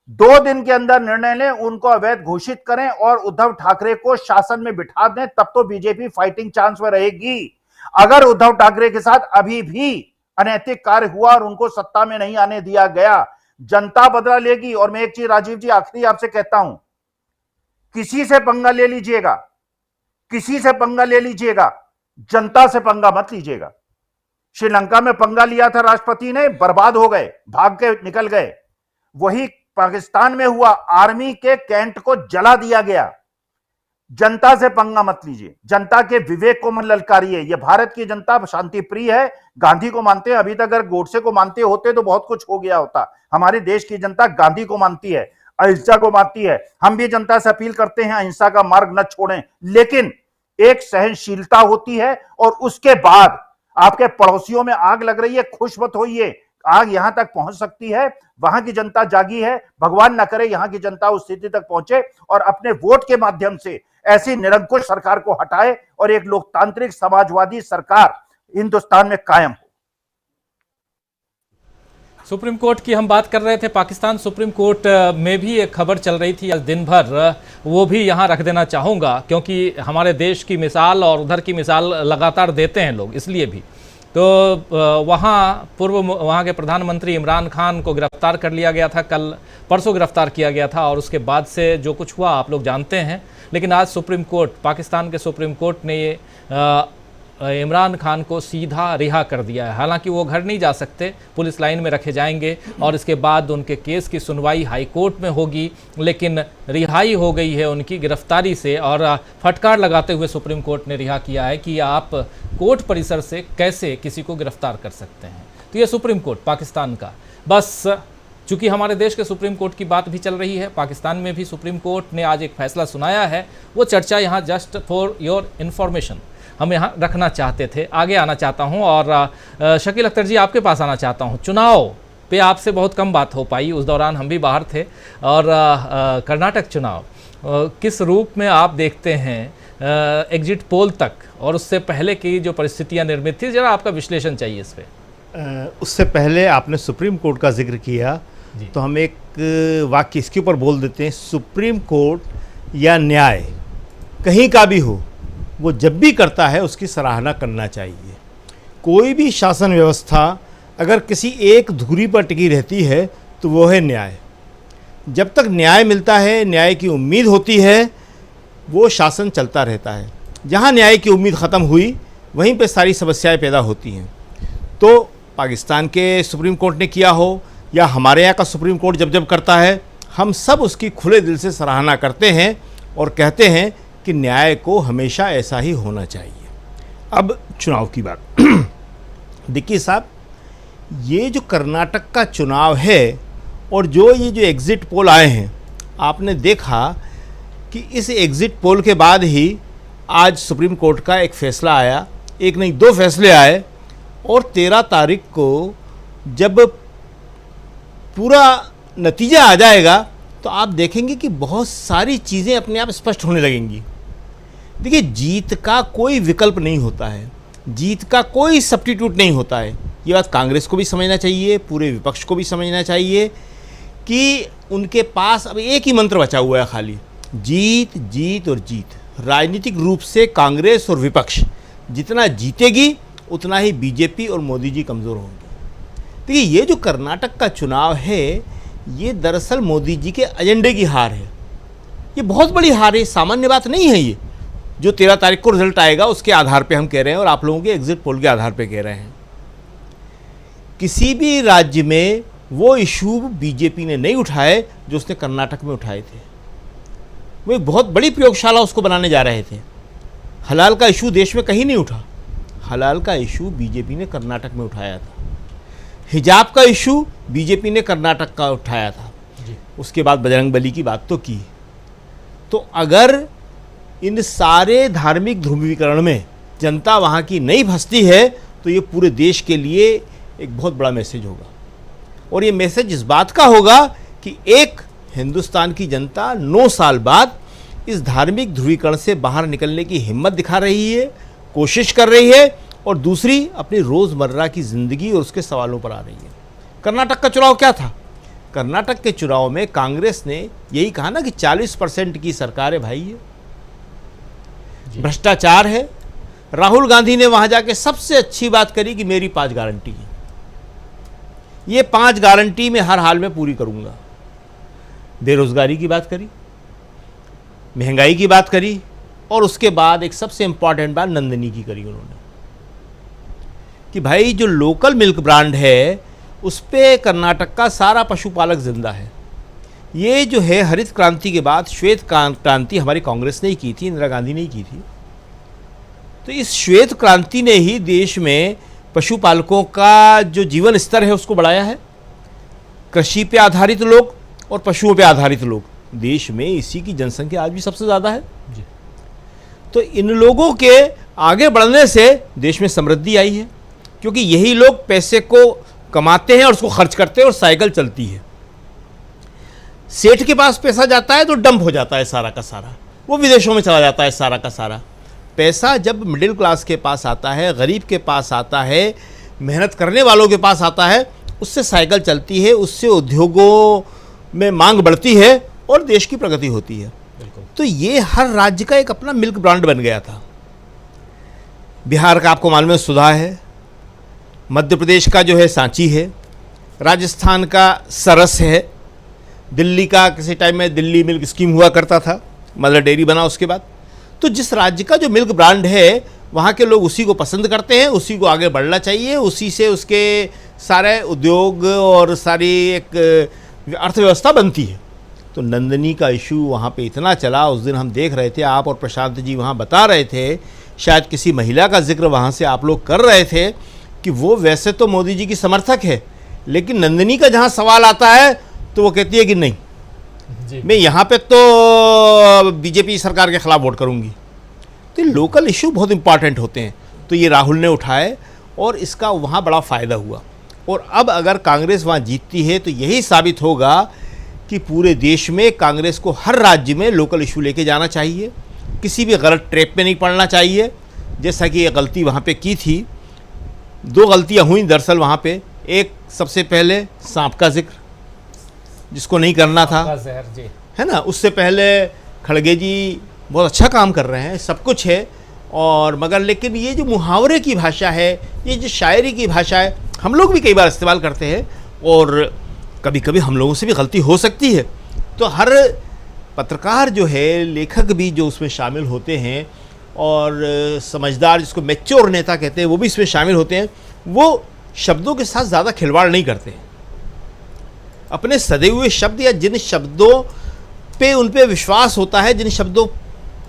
2 दिन के अंदर निर्णय लें, उनको अवैध घोषित करें और उद्धव ठाकरे को शासन में बिठा दें, तब तो बीजेपी फाइटिंग चांस में रहेगी। अगर उद्धव ठाकरे के साथ अभी भी अनैतिक कार्य हुआ और उनको सत्ता में नहीं आने दिया गया, जनता बदला लेगी। और मैं एक चीज राजीव जी आखिरी आपसे कहता हूं, किसी से पंगा ले लीजिएगा, किसी से पंगा ले लीजिएगा, जनता से पंगा मत लीजिएगा। श्रीलंका में पंगा लिया था राष्ट्रपति ने, बर्बाद हो गए, भाग के निकल गए। वही पाकिस्तान में हुआ, आर्मी के कैंट को जला दिया गया। जनता से पंगा मत लीजिए, जनता के विवेक को मत ललकारिए। ये भारत की जनता शांति प्रिय है, गांधी को मानते हैं। अभी तक अगर गोडसे को मानते होते तो बहुत कुछ हो गया होता। हमारे देश की जनता गांधी को मानती है, अहिंसा को मानती है। हम भी जनता से अपील करते हैं अहिंसा का मार्ग न छोड़ें, लेकिन एक सहनशीलता होती है। और उसके बाद आपके पड़ोसियों में आग लग रही है, खुश मत होइए, आग यहां तक पहुंच सकती है। वहां की जनता जागी है, भगवान ना करे यहां की जनता उस स्थिति तक पहुंचे और अपने वोट के माध्यम से ऐसी निरंकुश सरकार को हटाए और एक लोकतांत्रिक समाजवादी सरकार हिंदुस्तान में कायम हो। सुप्रीम कोर्ट की हम बात कर रहे थे। पाकिस्तान सुप्रीम कोर्ट में भी एक खबर चल रही थी आज दिन भर, वो भी यहाँ रख देना चाहूँगा क्योंकि हमारे देश की मिसाल और उधर की मिसाल लगातार देते हैं लोग, इसलिए भी। तो वहाँ के प्रधानमंत्री इमरान खान को गिरफ्तार कर लिया गया था, कल परसों गिरफ्तार किया गया था, और उसके बाद से जो कुछ हुआ आप लोग जानते हैं। लेकिन आज सुप्रीम कोर्ट, पाकिस्तान के सुप्रीम कोर्ट ने ये इमरान खान को सीधा रिहा कर दिया है। हालांकि वो घर नहीं जा सकते, पुलिस लाइन में रखे जाएंगे और इसके बाद उनके केस की सुनवाई हाई कोर्ट में होगी, लेकिन रिहाई हो गई है उनकी गिरफ्तारी से। और फटकार लगाते हुए सुप्रीम कोर्ट ने रिहा किया है कि आप कोर्ट परिसर से कैसे किसी को गिरफ्तार कर सकते हैं। तो ये सुप्रीम कोर्ट पाकिस्तान का। बस चूंकि हमारे देश के सुप्रीम कोर्ट की बात भी चल रही है, पाकिस्तान में भी सुप्रीम कोर्ट ने आज एक फैसला सुनाया है। वो चर्चा यहाँ जस्ट फॉर योर इन्फॉर्मेशन हम यहाँ रखना चाहते थे। आगे आना चाहता हूँ और शकील अख्तर जी आपके पास आना चाहता हूँ। चुनाव पे आपसे बहुत कम बात हो पाई, उस दौरान हम भी बाहर थे। और कर्नाटक चुनाव किस रूप में आप देखते हैं एग्जिट पोल तक, और उससे पहले की जो परिस्थितियाँ निर्मित थी, जरा आपका विश्लेषण चाहिए इस पर। उससे पहले आपने सुप्रीम कोर्ट का जिक्र किया, तो हम एक वाक्य इसके ऊपर बोल देते हैं। सुप्रीम कोर्ट या न्याय कहीं का भी हो, वो जब भी करता है उसकी सराहना करना चाहिए। कोई भी शासन व्यवस्था अगर किसी एक धुरी पर टिकी रहती है तो वो है न्याय। जब तक न्याय मिलता है, न्याय की उम्मीद होती है, वो शासन चलता रहता है। जहाँ न्याय की उम्मीद ख़त्म हुई वहीं पे सारी समस्याएं पैदा होती हैं। तो पाकिस्तान के सुप्रीम कोर्ट ने किया हो या हमारे यहाँ का सुप्रीम कोर्ट जब जब करता है, हम सब उसकी खुले दिल से सराहना करते हैं और कहते हैं कि न्याय को हमेशा ऐसा ही होना चाहिए। अब चुनाव की बात देखिए साहब, ये जो कर्नाटक का चुनाव है और जो ये जो एग्ज़िट पोल आए हैं, आपने देखा कि इस एग्ज़िट पोल के बाद ही आज सुप्रीम कोर्ट का एक फ़ैसला आया, एक नहीं 2 फैसले आए, और 13 तारीख को जब पूरा नतीजा आ जाएगा तो आप देखेंगे कि बहुत सारी चीज़ें अपने आप स्पष्ट होने लगेंगी। देखिए, जीत का कोई विकल्प नहीं होता है, जीत का कोई सब्स्टिट्यूट नहीं होता है। ये बात कांग्रेस को भी समझना चाहिए, पूरे विपक्ष को भी समझना चाहिए कि उनके पास अब एक ही मंत्र बचा हुआ है खाली, जीत जीत और जीत। राजनीतिक रूप से कांग्रेस और विपक्ष जितना जीतेगी उतना ही बीजेपी और मोदी जी कमज़ोर होंगे। देखिए, ये जो कर्नाटक का चुनाव है ये दरअसल मोदी जी के एजेंडे की हार है। ये बहुत बड़ी हार है, सामान्य बात नहीं है। ये जो 13 तारीख को रिजल्ट आएगा उसके आधार पे हम कह रहे हैं और आप लोगों के एग्जिट पोल के आधार पे कह रहे हैं। किसी भी राज्य में वो इशू बीजेपी ने नहीं उठाए जो उसने कर्नाटक में उठाए थे। वो एक बहुत बड़ी प्रयोगशाला उसको बनाने जा रहे थे। हलाल का इशू देश में कहीं नहीं उठा, हलाल का इशू बीजेपी ने कर्नाटक में उठाया था। हिजाब का इशू बीजेपी ने कर्नाटक का उठाया था। उसके बाद बजरंगबली की बात तो की। तो अगर इन सारे धार्मिक ध्रुवीकरण में जनता वहाँ की नहीं फंसती है तो ये पूरे देश के लिए एक बहुत बड़ा मैसेज होगा। और ये मैसेज इस बात का होगा कि एक, हिंदुस्तान की जनता 9 साल बाद इस धार्मिक ध्रुवीकरण से बाहर निकलने की हिम्मत दिखा रही है, कोशिश कर रही है, और दूसरी अपनी रोज़मर्रा की ज़िंदगी और उसके सवालों पर आ रही है। कर्नाटक का चुनाव क्या था? कर्नाटक के चुनाव में कांग्रेस ने यही कहा ना कि 40% की सरकार है भाई, ये भ्रष्टाचार है। राहुल गांधी ने वहाँ जाके सबसे अच्छी बात करी कि मेरी 5 गारंटी है, ये 5 गारंटी मैं हर हाल में पूरी करूँगा। बेरोज़गारी की बात करी, महंगाई की बात करी, और उसके बाद एक सबसे इम्पॉर्टेंट बात नंदिनी की करी उन्होंने कि भाई जो लोकल मिल्क ब्रांड है उस पे कर्नाटक का सारा पशुपालक जिंदा है। ये जो है हरित क्रांति के बाद श्वेत क्रांति हमारी कांग्रेस ने ही की थी, इंदिरा गांधी ने ही की थी। तो इस श्वेत क्रांति ने ही देश में पशुपालकों का जो जीवन स्तर है उसको बढ़ाया है। कृषि पे आधारित लोग और पशुओं पे आधारित लोग, देश में इसी की जनसंख्या आज भी सबसे ज़्यादा है। तो इन लोगों के आगे बढ़ने से देश में समृद्धि आई है, क्योंकि यही लोग पैसे को कमाते हैं और उसको खर्च करते हैं और साइकिल चलती है। सेठ के पास पैसा जाता है तो डंप हो जाता है सारा का सारा, वो विदेशों में चला जाता है सारा का सारा। पैसा जब मिडिल क्लास के पास आता है, गरीब के पास आता है, मेहनत करने वालों के पास आता है, उससे साइकिल चलती है, उससे उद्योगों में मांग बढ़ती है और देश की प्रगति होती है। तो ये हर राज्य का एक अपना मिल्क ब्रांड बन गया था। बिहार का आपको मालूम है सुधा है, मध्य प्रदेश का जो है सांची है, राजस्थान का सरस है, दिल्ली का किसी टाइम में दिल्ली मिल्क स्कीम हुआ करता था, मदर डेयरी बना उसके बाद। तो जिस राज्य का जो मिल्क ब्रांड है वहाँ के लोग उसी को पसंद करते हैं, उसी को आगे बढ़ना चाहिए, उसी से उसके सारे उद्योग और सारी एक अर्थव्यवस्था बनती है। तो नंदिनी का इशू वहाँ पे इतना चला, उस दिन हम देख रहे थे, आप और प्रशांत जी वहाँ बता रहे थे, शायद किसी महिला का जिक्र वहाँ से आप लोग कर रहे थे कि वो वैसे तो मोदी जी की समर्थक है, लेकिन नंदिनी का जहाँ सवाल आता है तो वो कहती है कि नहीं मैं यहाँ पे तो बीजेपी सरकार के खिलाफ वोट करूँगी। तो लोकल इशू बहुत इंपॉर्टेंट होते हैं, तो ये राहुल ने उठाए और इसका वहाँ बड़ा फ़ायदा हुआ। और अब अगर कांग्रेस वहाँ जीतती है तो यही साबित होगा कि पूरे देश में कांग्रेस को हर राज्य में लोकल इशू लेके जाना चाहिए, किसी भी गलत ट्रैप में नहीं पड़ना चाहिए। जैसा कि ये गलती वहाँ पे की थी, 2 गलतियाँ हुई दरअसल वहाँ पे। एक, सबसे पहले सांप का जिक्र जिसको नहीं करना था, है ना। उससे पहले खड़गे जी बहुत अच्छा काम कर रहे हैं, सब कुछ है, और मगर लेकिन ये जो मुहावरे की भाषा है, ये जो शायरी की भाषा है, हम लोग भी कई बार इस्तेमाल करते हैं और कभी कभी हम लोगों से भी गलती हो सकती है। तो हर पत्रकार जो है, लेखक भी जो उसमें शामिल होते हैं और समझदार जिसको मैच्योर नेता कहते हैं वो भी इसमें शामिल होते हैं, वो शब्दों के साथ ज़्यादा खिलवाड़ नहीं करते हैं। अपने सदे हुए शब्द या जिन शब्दों पे उन पे विश्वास होता है, जिन शब्दों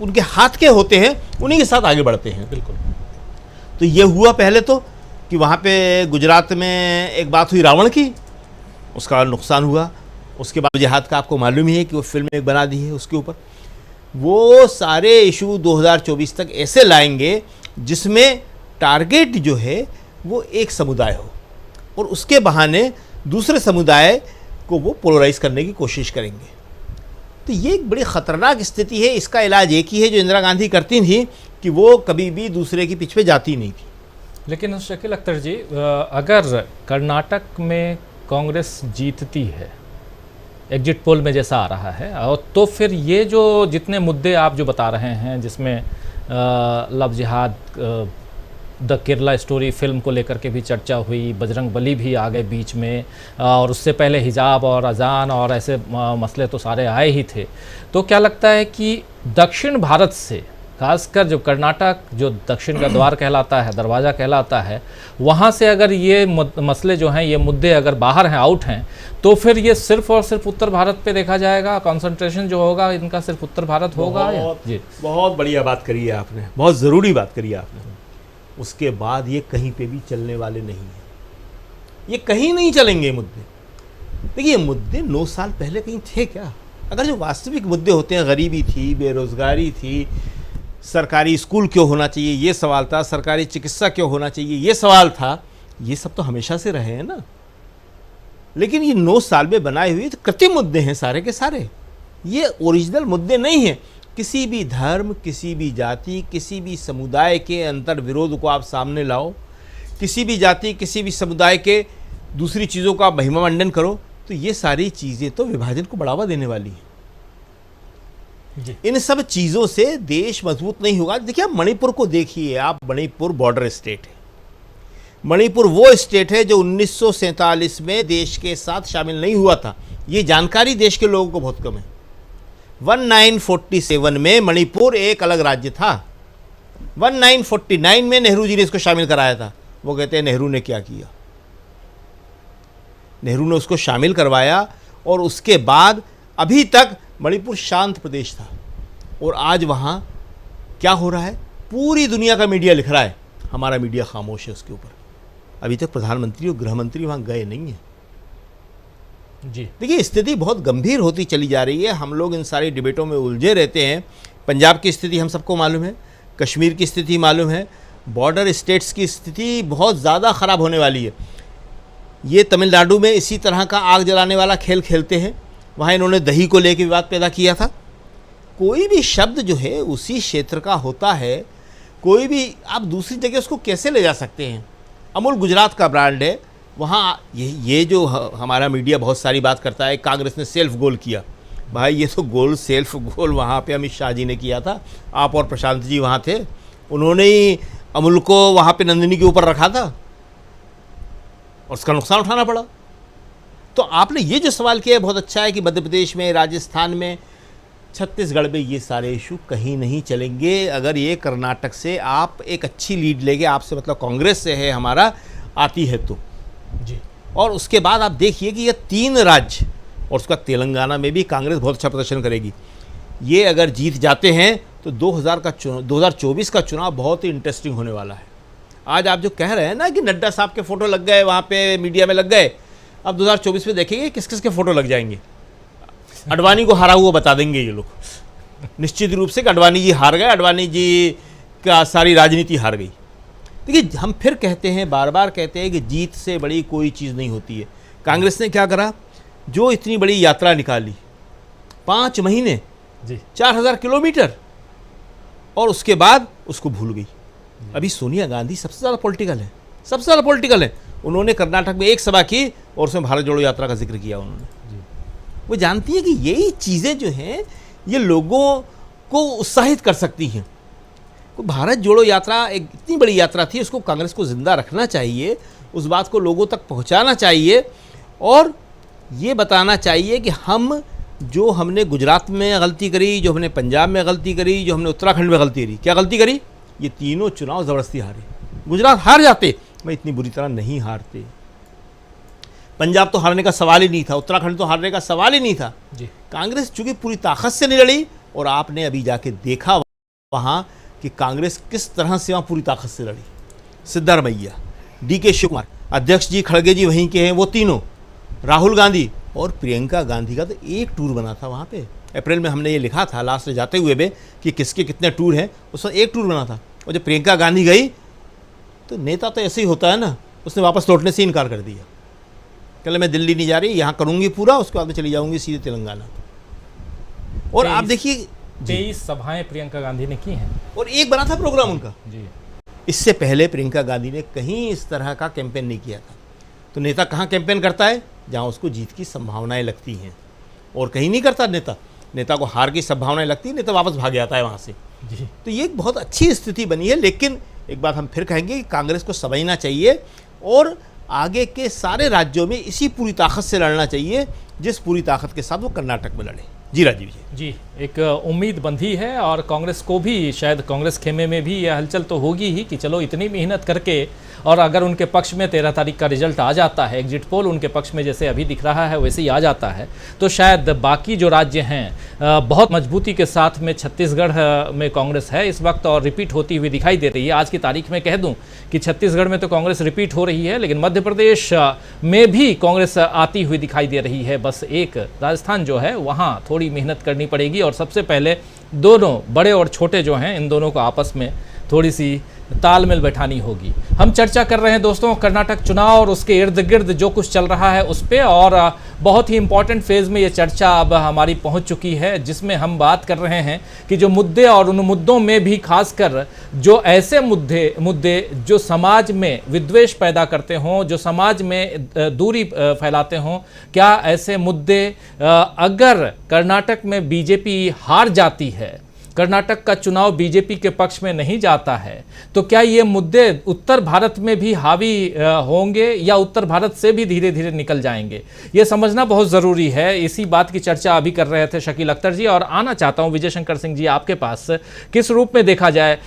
उनके हाथ के होते हैं, उन्हीं के साथ आगे बढ़ते हैं। बिल्कुल। तो ये हुआ पहले तो कि वहाँ पे गुजरात में एक बात हुई रावण की, उसका नुकसान हुआ, उसके बाद जिहाद का आपको मालूम ही है कि वो फिल्म एक बना दी है उसके ऊपर। वो सारे इशू 2024 तक ऐसे लाएंगे जिसमें टारगेट जो है वो एक समुदाय हो और उसके बहाने दूसरे समुदाय को वो पोलराइज करने की कोशिश करेंगे। तो ये एक बड़ी ख़तरनाक स्थिति है। इसका इलाज एक ही है जो इंदिरा गांधी करती थी कि वो कभी भी दूसरे की पीछे जाती नहीं थी। लेकिन शकील अख्तर जी, अगर कर्नाटक में कांग्रेस जीतती है, एग्जिट पोल में जैसा आ रहा है, और तो फिर ये जो जितने मुद्दे आप जो बता रहे हैं, जिसमें लव जिहाद, द केरला स्टोरी फिल्म को लेकर के भी चर्चा हुई, बजरंग बली भी आ गए बीच में, और उससे पहले हिजाब और अजान और ऐसे मसले तो सारे आए ही थे। तो क्या लगता है कि दक्षिण भारत से, खासकर जो कर्नाटक जो दक्षिण का द्वार कहलाता है, दरवाज़ा कहलाता है, वहाँ से अगर ये मसले जो हैं, ये मुद्दे अगर बाहर हैं, आउट हैं, तो फिर ये सिर्फ और सिर्फ उत्तर भारत पे देखा जाएगा, कंसंट्रेशन जो होगा इनका सिर्फ उत्तर भारत होगा? जी, बहुत बढ़िया बात करी है आपने, बहुत ज़रूरी बात करी है आपने। उसके बाद ये कहीं पे भी चलने वाले नहीं हैं, ये कहीं नहीं चलेंगे मुद्दे। देखिए, ये मुद्दे 9 साल पहले कहीं थे क्या? अगर जो वास्तविक मुद्दे होते हैं, गरीबी थी, बेरोज़गारी थी, सरकारी स्कूल क्यों होना चाहिए ये सवाल था, सरकारी चिकित्सा क्यों होना चाहिए ये सवाल था, ये सब तो हमेशा से रहे हैं ना। लेकिन ये 9 साल में बनाए हुए तो कृत्रिम मुद्दे हैं सारे के सारे, ये ओरिजिनल मुद्दे नहीं हैं। किसी भी धर्म, किसी भी जाति, किसी भी समुदाय के अंतर विरोध को आप सामने लाओ, किसी भी जाति, किसी भी समुदाय के दूसरी चीज़ों का महिमा मंडन करो, तो ये सारी चीज़ें तो विभाजन को बढ़ावा देने वाली हैं। इन सब चीज़ों से देश मजबूत नहीं होगा। देखिए, आप मणिपुर को देखिए, आप मणिपुर बॉर्डर स्टेट है। मणिपुर वो स्टेट है जो 1947 में देश के साथ शामिल नहीं हुआ था। ये जानकारी देश के लोगों को बहुत कम है। 1947 में मणिपुर एक अलग राज्य था। 1949 में नेहरू जी ने इसको शामिल कराया था। वो कहते हैं नेहरू ने क्या किया, नेहरू ने उसको शामिल करवाया और उसके बाद अभी तक मणिपुर शांत प्रदेश था। और आज वहाँ क्या हो रहा है, पूरी दुनिया का मीडिया लिख रहा है, हमारा मीडिया खामोश है उसके ऊपर। अभी तक प्रधानमंत्री और गृह मंत्री वहाँ गए नहीं हैं। जी देखिए, स्थिति बहुत गंभीर होती चली जा रही है। हम लोग इन सारी डिबेटों में उलझे रहते हैं। पंजाब की स्थिति हम सबको मालूम है, कश्मीर की स्थिति मालूम है, बॉर्डर स्टेट्स की स्थिति बहुत ज़्यादा ख़राब होने वाली है। ये तमिलनाडु में इसी तरह का आग जलाने वाला खेल खेलते हैं। वहाँ इन्होंने दही को लेकर विवाद पैदा किया था। कोई भी शब्द जो है उसी क्षेत्र का होता है, कोई भी आप दूसरी जगह उसको कैसे ले जा सकते हैं। अमूल गुजरात का ब्रांड है, वहाँ ये जो हमारा मीडिया बहुत सारी बात करता है, कांग्रेस ने सेल्फ गोल किया। भाई, ये तो गोल सेल्फ गोल वहाँ पे अमित शाह जी ने किया था। आप और प्रशांत जी वहाँ थे, उन्होंने ही अमूल को वहाँ पे नंदिनी के ऊपर रखा था और उसका नुकसान उठाना पड़ा। तो आपने ये जो सवाल किया है बहुत अच्छा है कि मध्य प्रदेश में, राजस्थान में, छत्तीसगढ़ में ये सारे इशू कहीं नहीं चलेंगे अगर ये कर्नाटक से आप एक अच्छी लीड लेके, आपसे मतलब कांग्रेस से है हमारा, आती है तो जी। और उसके बाद आप देखिए कि ये 3 राज्य और उसका तेलंगाना में भी कांग्रेस बहुत अच्छा प्रदर्शन करेगी। ये अगर जीत जाते हैं तो 2024 का चुनाव बहुत ही इंटरेस्टिंग होने वाला है। आज आप जो कह रहे हैं ना कि नड्डा साहब के फ़ोटो लग गए वहाँ पे मीडिया में लग गए, अब 2024 में देखेंगे किस किस के फ़ोटो लग जाएंगे। अडवाणी को हारा हुआ बता देंगे ये लोग निश्चित रूप से कि अडवाणी जी हार गए, अडवाणी जी का सारी राजनीति हार गई। देखिए, हम फिर कहते हैं, बार बार कहते हैं कि जीत से बड़ी कोई चीज़ नहीं होती है। कांग्रेस ने क्या करा, जो इतनी बड़ी यात्रा निकाली, 5 महीने जी, 4000 किलोमीटर, और उसके बाद उसको भूल गई। अभी सोनिया गांधी सबसे ज़्यादा पॉलिटिकल है, सबसे ज़्यादा पॉलिटिकल है। उन्होंने कर्नाटक में एक सभा की और उसमें भारत जोड़ो यात्रा का जिक्र किया उन्होंने। वो जानती है कि यही चीज़ें जो हैं ये लोगों को उत्साहित कर सकती हैं। तो भारत जोड़ो यात्रा एक इतनी बड़ी यात्रा थी, उसको कांग्रेस को ज़िंदा रखना चाहिए, उस बात को लोगों तक पहुंचाना चाहिए और ये बताना चाहिए कि जो हमने गुजरात में गलती करी, जो हमने पंजाब में गलती करी, जो हमने उत्तराखंड में गलती करी, क्या गलती करी, ये तीनों चुनाव ज़बरदस्ती हारे। गुजरात हार जाते, मैं इतनी बुरी तरह नहीं हारते। पंजाब तो हारने का सवाल ही नहीं था, उत्तराखंड तो हारने का सवाल ही नहीं था जी। कांग्रेस चूंकि पूरी ताकत से नहीं लड़ी, और आपने अभी जाके देखा वहाँ कि कांग्रेस किस तरह से वहाँ पूरी ताकत से लड़ी। सिद्धारमैया, DK शिव कुमार, अध्यक्ष जी खड़गे जी वहीं के हैं, वो तीनों, राहुल गांधी और प्रियंका गांधी का तो एक टूर बना था वहाँ पे। अप्रैल में हमने ये लिखा था लास्ट में जाते हुए भी कि किसके कितने टूर हैं, उसमें एक टूर बना था। और जब प्रियंका गांधी गई तो नेता तो ऐसे ही होता है ना, उसने वापस लौटने से इनकार कर दिया। कहले मैं दिल्ली नहीं जा रही, यहाँ करूँगी पूरा, उसके बाद में चली जाऊँगी सीधे तेलंगाना। और आप देखिए 23 सभाएं प्रियंका गांधी ने की हैं और एक बना था प्रोग्राम उनका जी। इससे पहले प्रियंका गांधी ने कहीं इस तरह का कैंपेन नहीं किया था। तो नेता कहाँ कैंपेन करता है? जहाँ उसको जीत की संभावनाएं लगती हैं, और कहीं नहीं करता नेता। नेता को हार की संभावनाएं लगती है, नेता वापस भाग जाता है वहाँ से जी। तो ये एक बहुत अच्छी स्थिति बनी है। लेकिन एक बात हम फिर कहेंगे कि कांग्रेस को समझना चाहिए और आगे के सारे राज्यों में इसी पूरी ताकत से लड़ना चाहिए जिस पूरी ताकत के साथ वो कर्नाटक में लड़े। जी राजीव जी। एक उम्मीद बंधी है और कांग्रेस को भी, शायद कांग्रेस खेमे में भी यह हलचल तो होगी ही कि चलो इतनी मेहनत करके, और अगर उनके पक्ष में 13 तारीख का रिजल्ट आ जाता है, एग्जिट पोल उनके पक्ष में जैसे अभी दिख रहा है वैसे ही आ जाता है, तो शायद बाकी जो राज्य हैं बहुत मजबूती के साथ में छत्तीसगढ़ में कांग्रेस है इस वक्त और रिपीट होती हुई दिखाई दे रही है। आज की तारीख में कह दूं कि छत्तीसगढ़ में तो कांग्रेस रिपीट हो रही है, लेकिन मध्य प्रदेश में भी कांग्रेस आती हुई दिखाई दे रही है। बस एक राजस्थान जो है वहाँ थोड़ी मेहनत करनी पड़ेगी और सबसे पहले दोनों बड़े और छोटे जो हैं इन दोनों को आपस में थोड़ी सी तालमेल बैठानी होगी। हम चर्चा कर रहे हैं दोस्तों कर्नाटक चुनाव और उसके इर्द गिर्द जो कुछ चल रहा है उस पे, और बहुत ही इंपॉर्टेंट फेज़ में ये चर्चा अब हमारी पहुंच चुकी है जिसमें हम बात कर रहे हैं कि जो मुद्दे और उन मुद्दों में भी खासकर जो ऐसे मुद्दे जो समाज में विद्वेष पैदा करते हों, जो समाज में दूरी फैलाते हों, क्या ऐसे मुद्दे अगर कर्नाटक में बीजेपी हार जाती है, कर्नाटक का चुनाव बीजेपी के पक्ष में नहीं जाता है, तो क्या ये मुद्दे उत्तर भारत में भी हावी होंगे या उत्तर भारत से भी धीरे धीरे निकल जाएंगे? ये समझना बहुत ज़रूरी है। इसी बात की चर्चा अभी कर रहे थे शकील अख्तर जी, और आना चाहता हूँ विजय शंकर सिंह जी आपके पास। किस रूप में देखा जाए,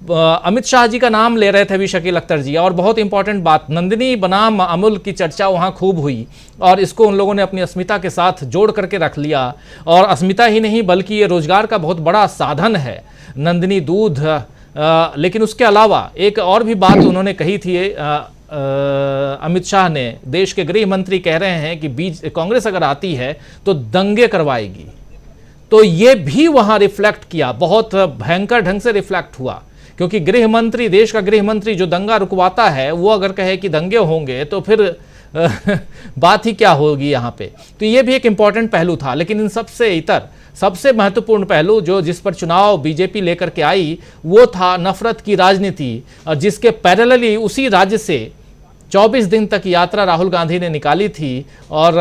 अमित शाह जी का नाम ले रहे थे अभी शकील अख्तर जी, और बहुत इंपॉर्टेंट बात, नंदिनी बनाम अमूल की चर्चा वहाँ खूब हुई और इसको उन लोगों ने अपनी अस्मिता के साथ जोड़ करके रख लिया। और अस्मिता ही नहीं बल्कि ये रोजगार का बहुत बड़ा साधन है नंदिनी दूध। लेकिन उसके अलावा एक और भी बात उन्होंने कही थी, अमित शाह ने, देश के गृह मंत्री कह रहे हैं कि कांग्रेस अगर आती है तो दंगे करवाएगी। तो ये भी वहाँ रिफ्लेक्ट किया, बहुत भयंकर ढंग से रिफ्लेक्ट हुआ, क्योंकि गृह मंत्री, देश का गृह मंत्री जो दंगा रुकवाता है वो अगर कहे कि दंगे होंगे तो फिर बात ही क्या होगी यहाँ पे। तो ये भी एक इंपॉर्टेंट पहलू था। लेकिन इन सबसे इतर सबसे महत्वपूर्ण पहलू जो जिस पर चुनाव बीजेपी लेकर के आई वो था नफरत की राजनीति, और जिसके पैरेलली उसी राज्य से 24 दिन तक यात्रा राहुल गांधी ने निकाली थी और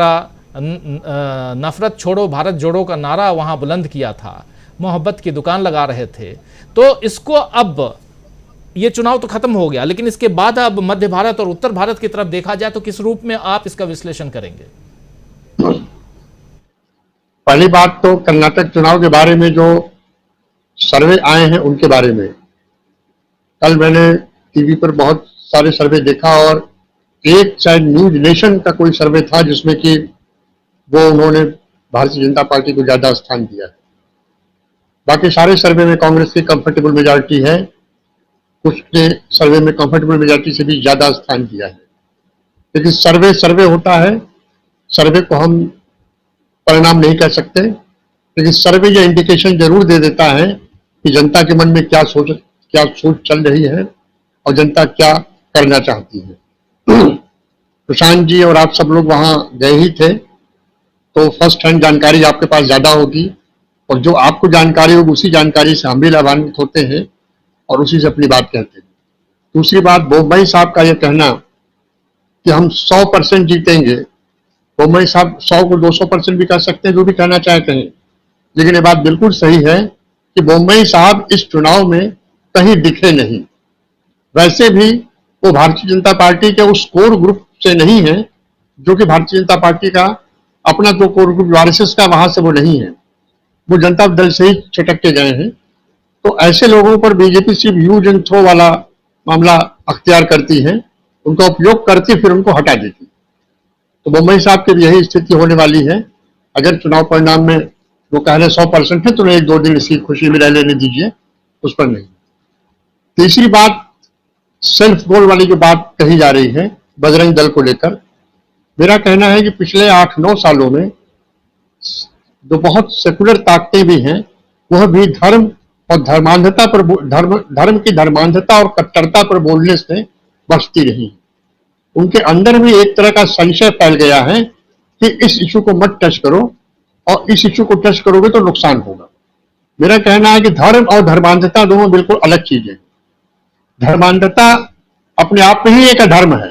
नफरत छोड़ो भारत जोड़ो का नारा वहाँ बुलंद किया था, मोहब्बत की दुकान लगा रहे थे। तो इसको अब ये चुनाव तो खत्म हो गया, लेकिन इसके बाद अब मध्य भारत और उत्तर भारत की तरफ देखा जाए तो किस रूप में आप इसका विश्लेषण करेंगे? पहली बात तो कर्नाटक चुनाव के बारे में जो सर्वे आए हैं उनके बारे में, कल मैंने टीवी पर बहुत सारे सर्वे देखा और एक शायद न्यूज नेशन का कोई सर्वे था जिसमें कि वो उन्होंने भारतीय जनता पार्टी को ज्यादा स्थान दिया। बाकी सारे सर्वे में कांग्रेस की कंफर्टेबल मेजॉरिटी है, कुछ ने सर्वे में कंफर्टेबल मेजॉरिटी से भी ज्यादा स्थान दिया है। लेकिन सर्वे होता है, सर्वे को हम परिणाम नहीं कह सकते, लेकिन सर्वे यह इंडिकेशन जरूर दे देता है कि जनता के मन में क्या सोच चल रही है और जनता क्या करना चाहती है। प्रशांत जी और आप सब लोग वहां गए ही थे, तो फर्स्ट हैंड जानकारी आपके पास ज्यादा होगी, और जो आपको जानकारी होगी उसी जानकारी से हम भी लाभान्वित होते हैं और उसी से अपनी बात कहते हैं। दूसरी बात, बोम्बई साहब का यह कहना कि हम 100% जीतेंगे, बोम्बई साहब 100 को 200% भी कर सकते हैं, जो भी कहना चाहते हैं, लेकिन ये बात बिल्कुल सही है कि बोम्बई साहब इस चुनाव में कहीं दिखे नहीं। वैसे भी वो भारतीय जनता पार्टी के उस कोर ग्रुप से नहीं है जो कि भारतीय जनता पार्टी का अपना जो कोर ग्रुप आरएसएस का, वहां से वो नहीं है, वो जनता दल से ही छिटक के गए हैं। तो ऐसे लोगों पर बीजेपी सिर्फ यूज एंड थ्रो वाला मामला अख्तियार करती है, उनका उपयोग करती फिर उनको हटा देती। तो मुंबई साहब की भी यही स्थिति होने वाली है। अगर चुनाव परिणाम में वो कह रहे 100% है तो 1-2 दिन इसकी खुशी में रह लेने दीजिए, उस पर नहीं। तीसरी बात, सेल्फ गोल वाली जो बात कही जा रही है बजरंग दल को लेकर, मेरा कहना है कि पिछले 8-9 सालों में जो बहुत सेकुलर ताकतें भी हैं वह भी धर्म और धर्मांधता पर धर्म की धर्मांधता और कट्टरता पर बोलने से बचती रही। उनके अंदर भी एक तरह का संशय फैल गया है कि इस इशू को मत टच करो और इस इशू को टच करोगे तो नुकसान होगा। मेरा कहना है कि धर्म और धर्मांधता दोनों बिल्कुल अलग चीजें। धर्मांधता अपने आप में ही एक अधर्म है,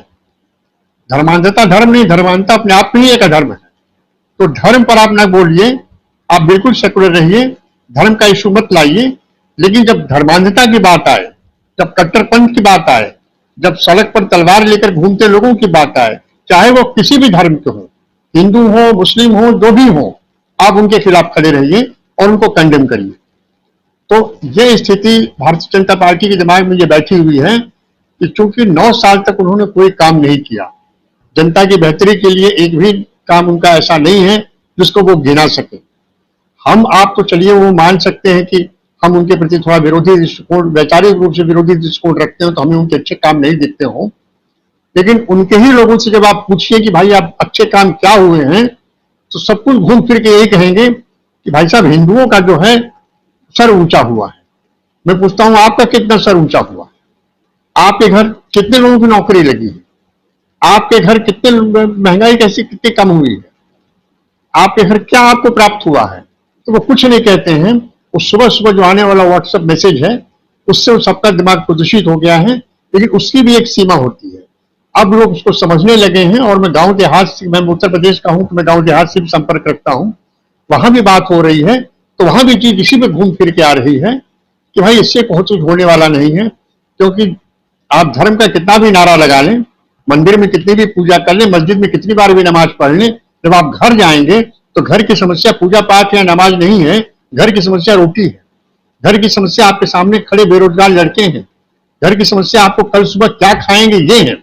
धर्मांधता धर्म नहीं, धर्मांधता अपने आप में ही एक अधर्म है। तो धर्म पर आप ना बोलिए, आप बिल्कुल सेकुलर रहिए, धर्म का इशू मत लाइए। लेकिन जब धर्मांधता की बात आए, जब कट्टरपंथ की बात आए, जब सड़क पर तलवार लेकर घूमते लोगों की बात आए, चाहे वो किसी भी धर्म के हो, हिंदू हो, मुस्लिम हो, जो भी हो, आप उनके खिलाफ खड़े रहिए और उनको कंडेम करिए। तो ये स्थिति भारतीय जनता पार्टी के दिमाग में ये बैठी हुई है कि चूंकि 9 साल तक उन्होंने कोई काम नहीं किया, जनता की बेहतरी के लिए एक भी काम उनका ऐसा नहीं है जिसको वो गिना सके। हम आप तो चलिए वो मान सकते हैं कि हम उनके प्रति थोड़ा विरोधी दृष्टिकोण, वैचारिक रूप से विरोधी दृष्टिकोण रखते हो, तो हमें उनके अच्छे काम नहीं दिखते हो। लेकिन उनके ही लोगों से जब आप पूछिए कि भाई आप अच्छे काम क्या हुए हैं, तो सब कुछ घूम फिर के यही कहेंगे कि भाई साहब हिंदुओं का जो है सर ऊंचा हुआ है। मैं पूछता हूं आपका कितना सर ऊंचा हुआ? आपके घर कितने लोगों की नौकरी लगी है? आपके घर कितने महंगाई कैसी कितनी कम हुई है? आपके घर क्या आपको प्राप्त हुआ है? तो वो कुछ नहीं कहते हैं। उस सुबह सुबह जो आने वाला व्हाट्सएप मैसेज है उससे सबका दिमाग प्रदूषित हो गया है। लेकिन उसकी भी एक सीमा होती है। अब लोग उसको समझने लगे हैं। और मैं गांव देहात से, मैं उत्तर प्रदेश का हूं तो मैं गांव देहात से भी संपर्क रखता हूं, वहां भी बात हो रही है तो वहां भी चीज इसी पे घूम फिर के आ रही है कि भाई इससे बहुत कुछ होने वाला नहीं है। क्योंकि आप धर्म का कितना भी नारा लगा लें, मंदिर में कितनी भी पूजा कर लें, मस्जिद में कितनी बार भी नमाज पढ़ लें, जब आप घर जाएंगे तो घर की समस्या पूजा पाठ या नमाज नहीं है, घर की समस्या रोटी है। घर की समस्या आपके सामने खड़े बेरोजगार लड़के हैं। घर की समस्या आपको कल सुबह क्या खाएंगे ये है।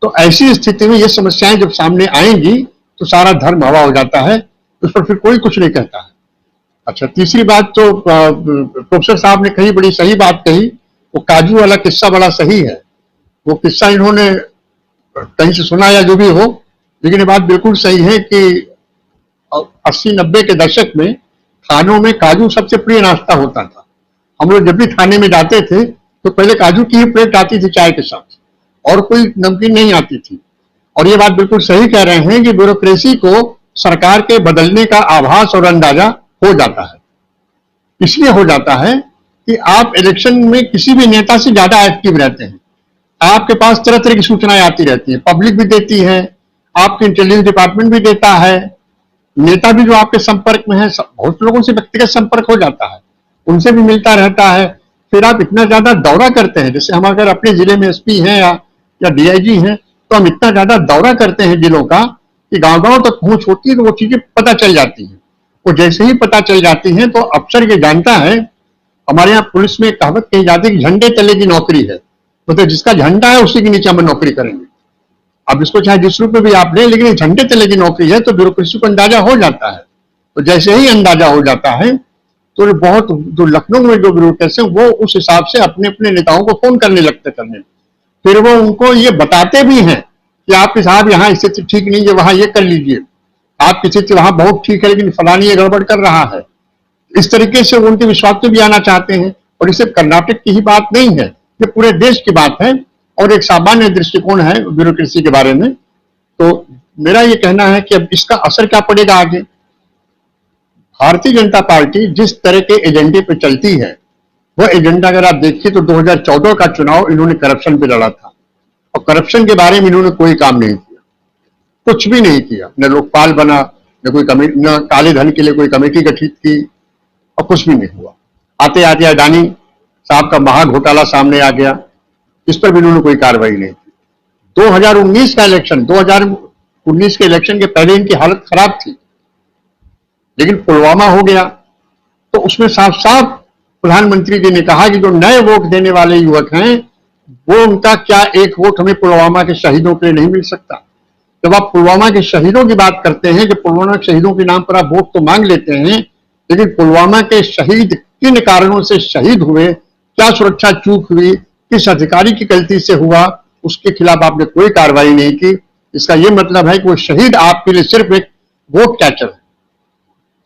तो ऐसी स्थिति में ये समस्याएं जब सामने आएंगी तो सारा धर्म हवा हो जाता है, उस पर फिर कोई कुछ नहीं कहता है। अच्छा, तीसरी बात तो प्रोफेसर साहब ने कही, बड़ी सही बात कही। वो काजू वाला किस्सा बड़ा सही है। वो किस्सा इन्होंने कहीं से सुना या जो भी हो, लेकिन ये बात बिल्कुल सही है कि 80-90 के दशक में थानों में काजू सबसे प्रिय नाश्ता होता था। हम लोग जब भी थाने में जाते थे तो पहले काजू की ही प्लेट आती थी चाय के साथ, और कोई नमकीन नहीं आती थी। और ये बात बिल्कुल सही कह रहे हैं कि ब्यूरोक्रेसी को सरकार के बदलने का आभास और अंदाजा हो जाता है। इसलिए हो जाता है कि आप इलेक्शन में किसी भी नेता से ज्यादा एक्टिव रहते हैं। आपके पास तरह तरह की सूचनाएं आती रहती हैं, पब्लिक भी देती है, आपके इंटेलिजेंस डिपार्टमेंट भी देता है, नेता भी जो आपके संपर्क में है, बहुत लोगों से व्यक्तिगत संपर्क हो जाता है, उनसे भी मिलता रहता है। फिर आप इतना ज्यादा दौरा करते हैं, जैसे हम अगर अपने जिले में एसपी हैं या डीआईजी हैं तो हम इतना ज्यादा दौरा करते हैं जिलों का कि गांव-गांव तक पहुंच होती है तो वो चीजें पता चल जाती हैं। वो जैसे ही पता चल जाती हैं तो अफसर ये जानता है। हमारे यहाँ पुलिस में कहावत कही जाती है कि झंडे तले की नौकरी है, तो जिसका झंडा है उसी के नीचे हम नौकरी करेंगे। अब इसको चाहे जिस रूप में भी आप लें, लेकिन झंडे तले की नौकरी है तो ब्यूरोक्रेसी को अंदाजा हो जाता है। तो जैसे ही अंदाजा हो जाता है तो बहुत जो लखनऊ में जो ब्यूरोक्रेसी है वो उस हिसाब से अपने अपने नेताओं को फोन करने लगते करने। फिर वो उनको ये बताते भी हैं कि आपके साहब यहाँ स्थिति ठीक नहीं है, वहां ये कर लीजिए, आपकी स्थिति वहां बहुत ठीक है लेकिन फलानी ये गड़बड़ कर रहा है। इस तरीके से वो उनके विश्वास में भी आना चाहते हैं। और इसे कर्नाटक की ही बात नहीं है, ये पूरे देश की बात है और एक सामान्य दृष्टिकोण है ब्यूरोक्रेसी के बारे में। तो मेरा ये कहना है कि अब इसका असर क्या पड़ेगा आगे। भारतीय जनता पार्टी जिस तरह के एजेंडे पे चलती है वह एजेंडा अगर आप देखिए तो 2014 का चुनाव इन्होंने करप्शन पे लड़ा था और करप्शन के बारे में इन्होंने कोई काम नहीं किया, कुछ भी नहीं किया। न लोकपाल बना, न कोई कमेटी, न काले धन के लिए कोई कमेटी गठित की, और कुछ भी नहीं हुआ। आते आते अडानी साहब का महा घोटाला सामने आ गया, इस पर भी इन्होंने कोई कार्रवाई नहीं की। 2019 का इलेक्शन, 2019 के इलेक्शन के पहले इनकी हालत खराब थी, लेकिन पुलवामा हो गया तो उसमें साफ साफ प्रधानमंत्री जी ने कहा कि जो नए वोट देने वाले युवक हैं वो उनका क्या एक वोट हमें पुलवामा के शहीदों के लिए नहीं मिल सकता। जब आप पुलवामा के शहीदों की बात करते हैं, जब पुलवामा के शहीदों के नाम पर आप वोट तो मांग लेते हैं, लेकिन पुलवामा के शहीद किन कारणों से शहीद हुए, क्या सुरक्षा चूक हुई, किस अधिकारी की गलती से हुआ, उसके खिलाफ आपने कोई कार्रवाई नहीं की। इसका यह मतलब है कि वो शहीद आपके लिए सिर्फ एक वोट कैचर है।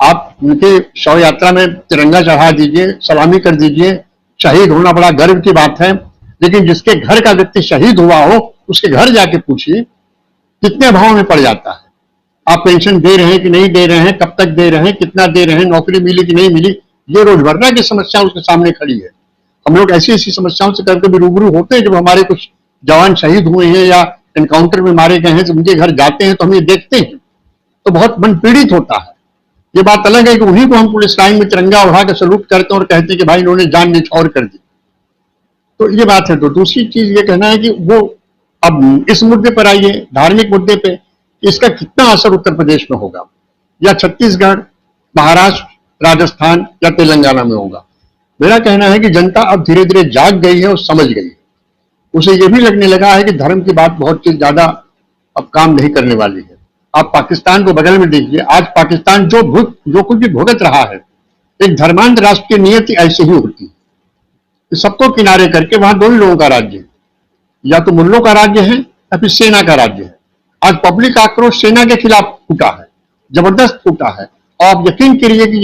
आप उनके शव यात्रा में तिरंगा चढ़ा दीजिए, सलामी कर दीजिए, शहीद होना बड़ा गर्व की बात है, लेकिन जिसके घर का व्यक्ति शहीद हुआ हो उसके घर जाके पूछिए कितने भाव में पड़ जाता है। आप पेंशन दे रहे हैं कि नहीं दे रहे हैं, कब तक दे रहे हैं, कितना दे रहे हैं, नौकरी मिली कि नहीं मिली, ये रोजमर्रा की समस्या उसके सामने खड़ी है। हम लोग ऐसी ऐसी समस्याओं से कभी कभी रूबरू होते हैं जब हमारे कुछ जवान शहीद हुए हैं या एनकाउंटर में मारे गए हैं, जब उनके घर जाते हैं तो हम ये देखते हैं तो बहुत मन पीड़ित होता है। ये बात अलग है कि उन्हीं को हम पुलिस लाइन में तिरंगा उठा कर सलूट करते हैं और कहते हैं कि भाई इन्होंने जान न्यौछावर कर दी। तो ये बात है। तो दूसरी चीज ये कहना है कि वो अब इस मुद्दे पर आइए, धार्मिक मुद्दे पे इसका कितना असर उत्तर प्रदेश में होगा या छत्तीसगढ़, महाराष्ट्र, राजस्थान या तेलंगाना में होगा। मेरा कहना है कि जनता अब धीरे धीरे जाग गई है और समझ गई है। उसे ये भी लगने लगा है कि धर्म की बात बहुत ज्यादा अब काम नहीं करने वाली है। आप पाकिस्तान को बगल में देखिए, आज पाकिस्तान जो कुछ भी भुगत रहा है, एक धर्मांध राष्ट्र की नियति ऐसे ही होती है। सबको किनारे करके वहां दो ही लोगों का राज्य है, या तो मुल्लों का राज्य है या फिर सेना का राज्य है। आज पब्लिक आक्रोश सेना के खिलाफ फूटा है, जबरदस्त फूटा है। और आप यकीन करिए कि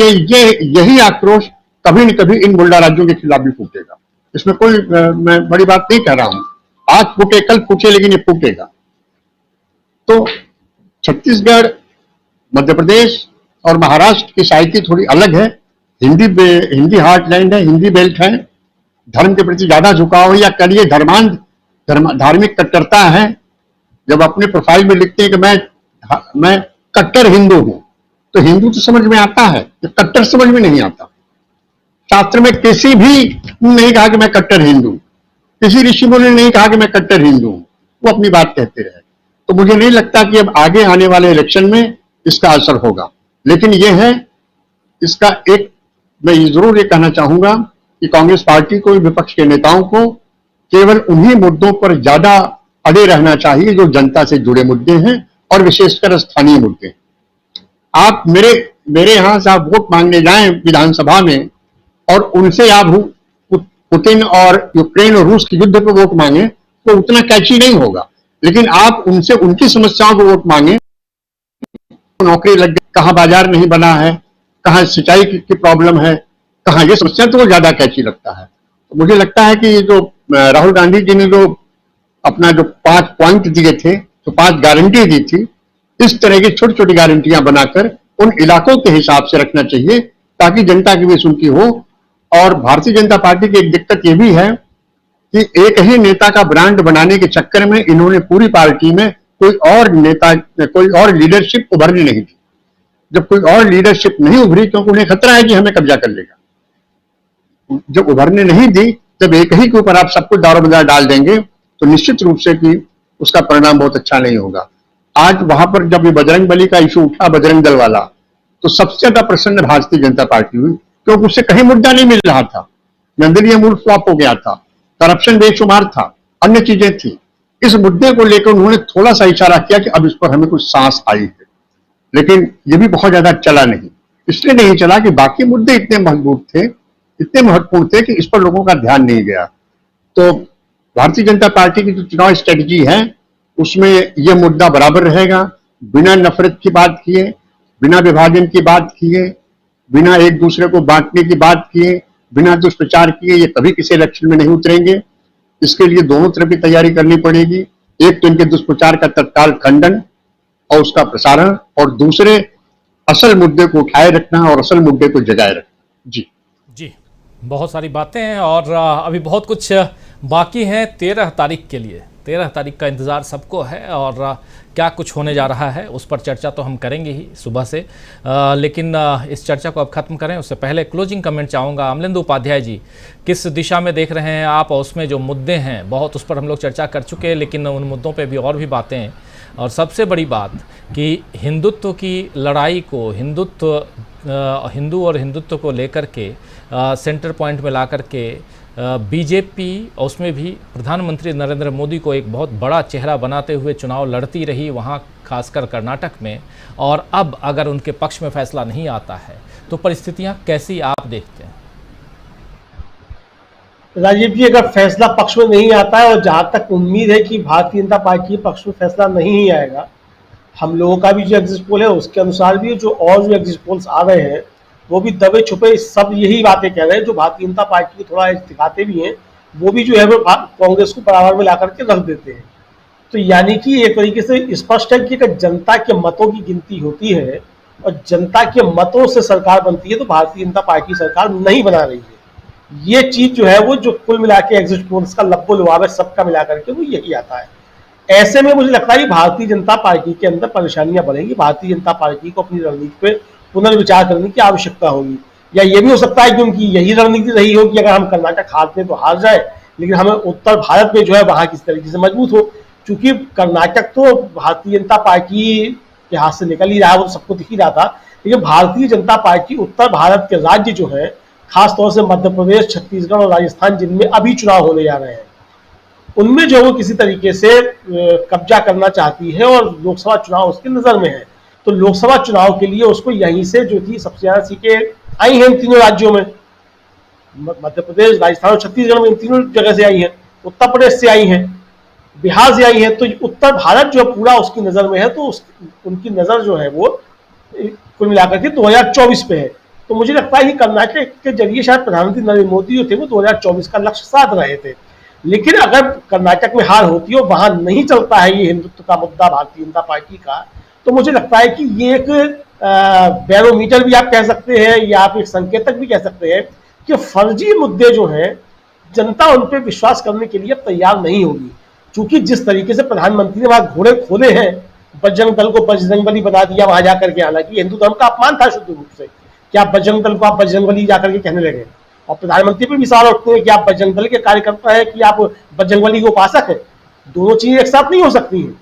यही आक्रोश कभी न कभी इन मुल्ला राज्यों के खिलाफ भी फूटेगा। इसमें कोई मैं बड़ी बात नहीं कह रहा हूं। आज फूटे कल फूटे, लेकिन ये फूटेगा। तो छत्तीसगढ़, मध्य प्रदेश और महाराष्ट्र की साइकी थोड़ी अलग है। हिंदी हार्टलैंड है, हिंदी बेल्ट है, धर्म के प्रति ज्यादा झुकाव है, या करिए धार्मिक कट्टरता है। जब अपने प्रोफाइल में लिखते हैं कि मैं कट्टर हिंदू हूं, तो हिंदू तो समझ में आता है, कट्टर समझ में नहीं आता। शास्त्र में किसी भी नहीं कहा कि मैं कट्टर हिंदू, किसी ऋषि मुनि ने नहीं कहा कि मैं कट्टर हिंदू हूं। वो अपनी बात कहते रहे। तो मुझे नहीं लगता कि अब आगे आने वाले इलेक्शन में इसका असर होगा। लेकिन यह है, इसका एक मैं जरूर ये कहना चाहूंगा कि कांग्रेस पार्टी को, विपक्ष के नेताओं को केवल उन्हीं मुद्दों पर ज्यादा अड़े रहना चाहिए जो जनता से जुड़े मुद्दे हैं और विशेषकर स्थानीय मुद्दे। आप मेरे यहां से आप वोट मांगने जाएं विधानसभा में और उनसे आप पुतिन और यूक्रेन और रूस के युद्ध पर वोट मांगे तो उतना कैची नहीं होगा। लेकिन आप उनसे उनकी समस्याओं को वोट मांगे, नौकरी लग गई, कहाँ बाजार नहीं बना है, कहाँ सिंचाई की प्रॉब्लम है, कहाँ ये समस्या, तो वो ज्यादा कैची लगता है। तो मुझे लगता है कि जो राहुल गांधी जी ने जो अपना जो 5 पॉइंट दिए थे, जो 5 गारंटी दी थी, इस तरह की छोटी छोटी गारंटियां बनाकर उन इलाकों के हिसाब से रखना चाहिए ताकि जनता की भी सुनती हो। और भारतीय जनता पार्टी की एक दिक्कत ये भी है कि एक ही नेता का ब्रांड बनाने के चक्कर में इन्होंने पूरी पार्टी में कोई और लीडरशिप उभरनी नहीं दी। जब कोई और लीडरशिप नहीं उभरी, क्योंकि उन्हें खतरा है कि हमें कब्जा कर लेगा, जब उभरने नहीं दी, जब एक ही के ऊपर आप सबको दारो मदार डाल देंगे तो निश्चित रूप से कि उसका परिणाम बहुत अच्छा नहीं होगा। आज वहां पर जब ये बजरंग बली का इशू उठा, बजरंग दल वाला, तो सबसे ज्यादा प्रसन्न भारतीय जनता पार्टी हुई, क्योंकि उससे कहीं मुद्दा नहीं मिल रहा था। निर्दलीय मूड फ्लॉप हो गया था, करप्शन बेशुमार था, अन्य चीजें थी। इस मुद्दे को लेकर उन्होंने थोड़ा सा इशारा किया कि अब इस पर हमें कुछ सांस आई है, लेकिन ये भी बहुत ज्यादा चला नहीं। इसलिए नहीं चला कि बाकी मुद्दे इतने मजबूत थे, इतने महत्वपूर्ण थे कि इस पर लोगों का ध्यान नहीं गया। तो भारतीय जनता पार्टी की जो चुनाव स्ट्रेटजी है उसमें यह मुद्दा बराबर रहेगा। बिना नफरत की बात किए, बिना विभाजन की बात किए, बिना एक दूसरे को बांटने की बात किए, बिना दुष्प्रचार किए ये कभी किसी इलेक्शन में नहीं उतरेंगे। इसके लिए दोनों तरफ की तैयारी करनी पड़ेगी। एक तो इनके दुष्प्रचार का तत्काल खंडन और उसका प्रसारण, और दूसरे असल मुद्दे को उठाए रखना और असल मुद्दे को जगाए रखना। जी, बहुत सारी बातें हैं और अभी बहुत कुछ बाकी हैं 13 तारीख के लिए। 13 तारीख का इंतज़ार सबको है और क्या कुछ होने जा रहा है उस पर चर्चा तो हम करेंगे ही सुबह से, लेकिन इस चर्चा को अब ख़त्म करें उससे पहले क्लोजिंग कमेंट चाहूँगा। अमलेंदु उपाध्याय जी, किस दिशा में देख रहे हैं आप, और उसमें जो मुद्दे हैं बहुत उस पर हम लोग चर्चा कर चुके हैं, लेकिन उन मुद्दों पर भी और भी बातें हैं। और सबसे बड़ी बात कि हिंदुत्व की लड़ाई को, हिंदू और हिंदुत्व को लेकर के सेंटर पॉइंट में ला कर के बीजेपी, और उसमें भी प्रधानमंत्री नरेंद्र मोदी को एक बहुत बड़ा चेहरा बनाते हुए चुनाव लड़ती रही, वहाँ खासकर कर्नाटक में। और अब अगर उनके पक्ष में फैसला नहीं आता है तो परिस्थितियाँ कैसी आप देखते हैं? राजीव जी, अगर फैसला पक्ष में नहीं आता है, और जहां तक उम्मीद है कि भारतीय जनता पार्टी के पक्ष में फैसला नहीं ही आएगा, हम लोगों का भी जो एग्जिट पोल है उसके अनुसार भी जो और जो एग्जिट पोल्स आ रहे हैं वो भी दबे छुपे सब यही बातें कह रहे हैं, जो भारतीय जनता पार्टी को थोड़ा एज दिखाते भी हैं, वो भी जो है वो कांग्रेस को बराबर में ला करके रख देते हैं। तो यानी कि एक तरीके से स्पष्ट है कि अगर जनता के मतों की गिनती होती है और जनता के मतों से सरकार बनती है, तो भारतीय जनता पार्टी सरकार नहीं बना रही है। ये चीज जो है वो जो कुल मिला के एग्जिट पोल्स का लब्बो लुभाव है सबका मिला करके वो यही आता है। ऐसे में मुझे लगता है कि भारतीय जनता पार्टी के अंदर परेशानियां बढ़ेंगी। भारतीय जनता पार्टी को अपनी रणनीति पे पुनर्विचार करने की आवश्यकता होगी, या ये भी हो सकता है कि उनकी यही रणनीति रही हो कि अगर हम कर्नाटक हारते तो हार जाए, लेकिन हमें उत्तर भारत में जो है वहां किस तरीके से मजबूत हो। क्योंकि कर्नाटक तो भारतीय जनता पार्टी के हाथ से निकल ही रहा है, वो तो सबको दिख ही रहा था, लेकिन भारतीय जनता पार्टी उत्तर भारत के राज्य जो है, खासतौर से मध्य प्रदेश, छत्तीसगढ़ और राजस्थान, जिनमें अभी चुनाव होने जा रहे हैं, उनमें जो वो किसी तरीके से कब्जा करना चाहती है, और लोकसभा चुनाव उसके नजर में है। तो लोकसभा चुनाव के लिए उसको यहीं से जो थी सबसे ज्यादा सीटें आई हैं इन तीनों राज्यों में, मध्य प्रदेश, राजस्थान और छत्तीसगढ़ में, इन तीनों जगह से आई हैं, उत्तर प्रदेश से आई हैं, बिहार से आई है। तो उत्तर भारत जो पूरा उसकी नजर में है, तो उनकी नजर जो है वो कुल मिलाकर के 2024 पे है। तो मुझे लगता है कि कर्नाटक के जरिए शायद प्रधानमंत्री नरेंद्र मोदी जो थे वो 2024 का लक्ष्य साध रहे थे। लेकिन अगर कर्नाटक में हार होती है और वहां नहीं चलता है ये हिंदुत्व का मुद्दा भारतीय जनता पार्टी का, तो मुझे लगता है कि ये एक बैरोमीटर भी आप कह सकते हैं, या आप एक संकेतक भी कह सकते हैं कि फर्जी मुद्दे जो हैं जनता उन पर विश्वास करने के लिए तैयार नहीं होगी। क्योंकि जिस तरीके से प्रधानमंत्री ने वहां घोड़े खोले हैं, बजरंग दल को बजरंगबली बना दिया वहां जाकर के, हालांकि हिंदू धर्म का अपमान था शुद्ध रूप से कि आप बजरंग दल को आप बजरंगबली जाकर के कहने लगे, और प्रधानमंत्री पर भी सवाल उठते हैं कि आप बजरंग दल के कार्यकर्ता है कि आप बजरंगबली के उपासक है। दोनों चीजें एक साथ नहीं हो सकती हैं।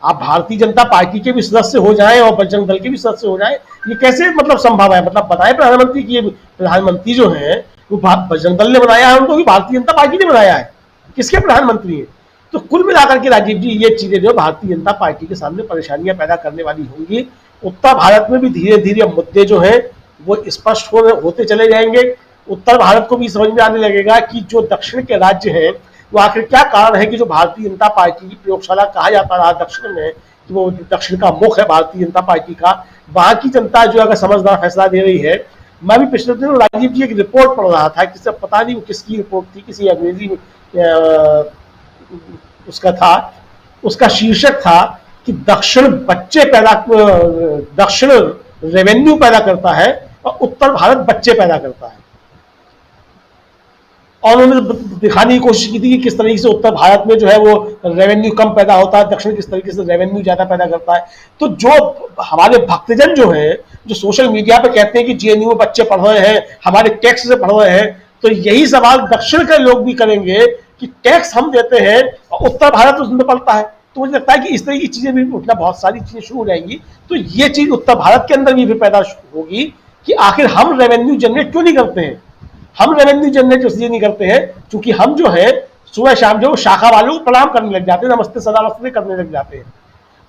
आप भारतीय जनता पार्टी के भी सदस्य हो जाएं और बजरंग दल के भी सदस्य हो जाएं, ये कैसे मतलब संभव है? मतलब बताएं प्रधानमंत्री की, प्रधानमंत्री जो है वो बजरंग दल ने बनाया है उनको, भी भारतीय जनता पार्टी ने बनाया है, किसके प्रधानमंत्री है? तो कुल मिलाकर के राजीव जी ये चीजें जो भारतीय जनता पार्टी के सामने परेशानियां पैदा करने वाली होंगी। उत्तर भारत में भी धीरे धीरे मुद्दे जो हैं वो स्पष्ट होते चले जाएंगे। उत्तर भारत को भी समझ में आने लगेगा कि जो दक्षिण के राज्य हैं वो आखिर क्या कारण है कि जो भारतीय जनता पार्टी की प्रयोगशाला कहा जाता रहा दक्षिण में, कि वो दक्षिण का मुख है भारतीय जनता पार्टी का, वहां की जनता जो अगर समझदार फैसला दे रही है। मैं भी पिछले दिनों राजीव जी एक रिपोर्ट पढ़ रहा था, किसी पता नहीं वो किसकी रिपोर्ट थी, किसी अंग्रेजी उसका था, उसका शीर्षक था कि दक्षिण रेवेन्यू पैदा करता है और उत्तर भारत बच्चे पैदा करता है। और उन्होंने दिखाने की कोशिश की थी कि किस तरीके से उत्तर भारत में जो है वो रेवेन्यू कम पैदा होता है, दक्षिण किस तरीके से रेवेन्यू ज्यादा पैदा करता है। तो जो हमारे भक्तजन जो है, जो सोशल मीडिया पे कहते हैं कि जेएनयू में बच्चे पढ़ रहे हैं, हमारे टैक्स से पढ़ रहे हैं, तो यही सवाल दक्षिण के लोग भी करेंगे कि टैक्स हम देते हैं और उत्तर भारत उसमें पड़ता है। तो मुझे लगता है कि इस तरह की चीजें भी उठना, बहुत सारी चीजें शुरू हो जाएंगी। तो ये चीज उत्तर भारत के अंदर भी फिर पैदा होगी कि आखिर हम रेवेन्यू जनरेट क्यों नहीं करते हैं। हम रेवेन्यू जनरेट इसलिए नहीं करते हैं क्योंकि हम जो है सुबह शाम जो शाखा वालों को प्रणाम करने लग जाते हैं, नमस्ते सदा नमस्ते करने लग जाते हैं।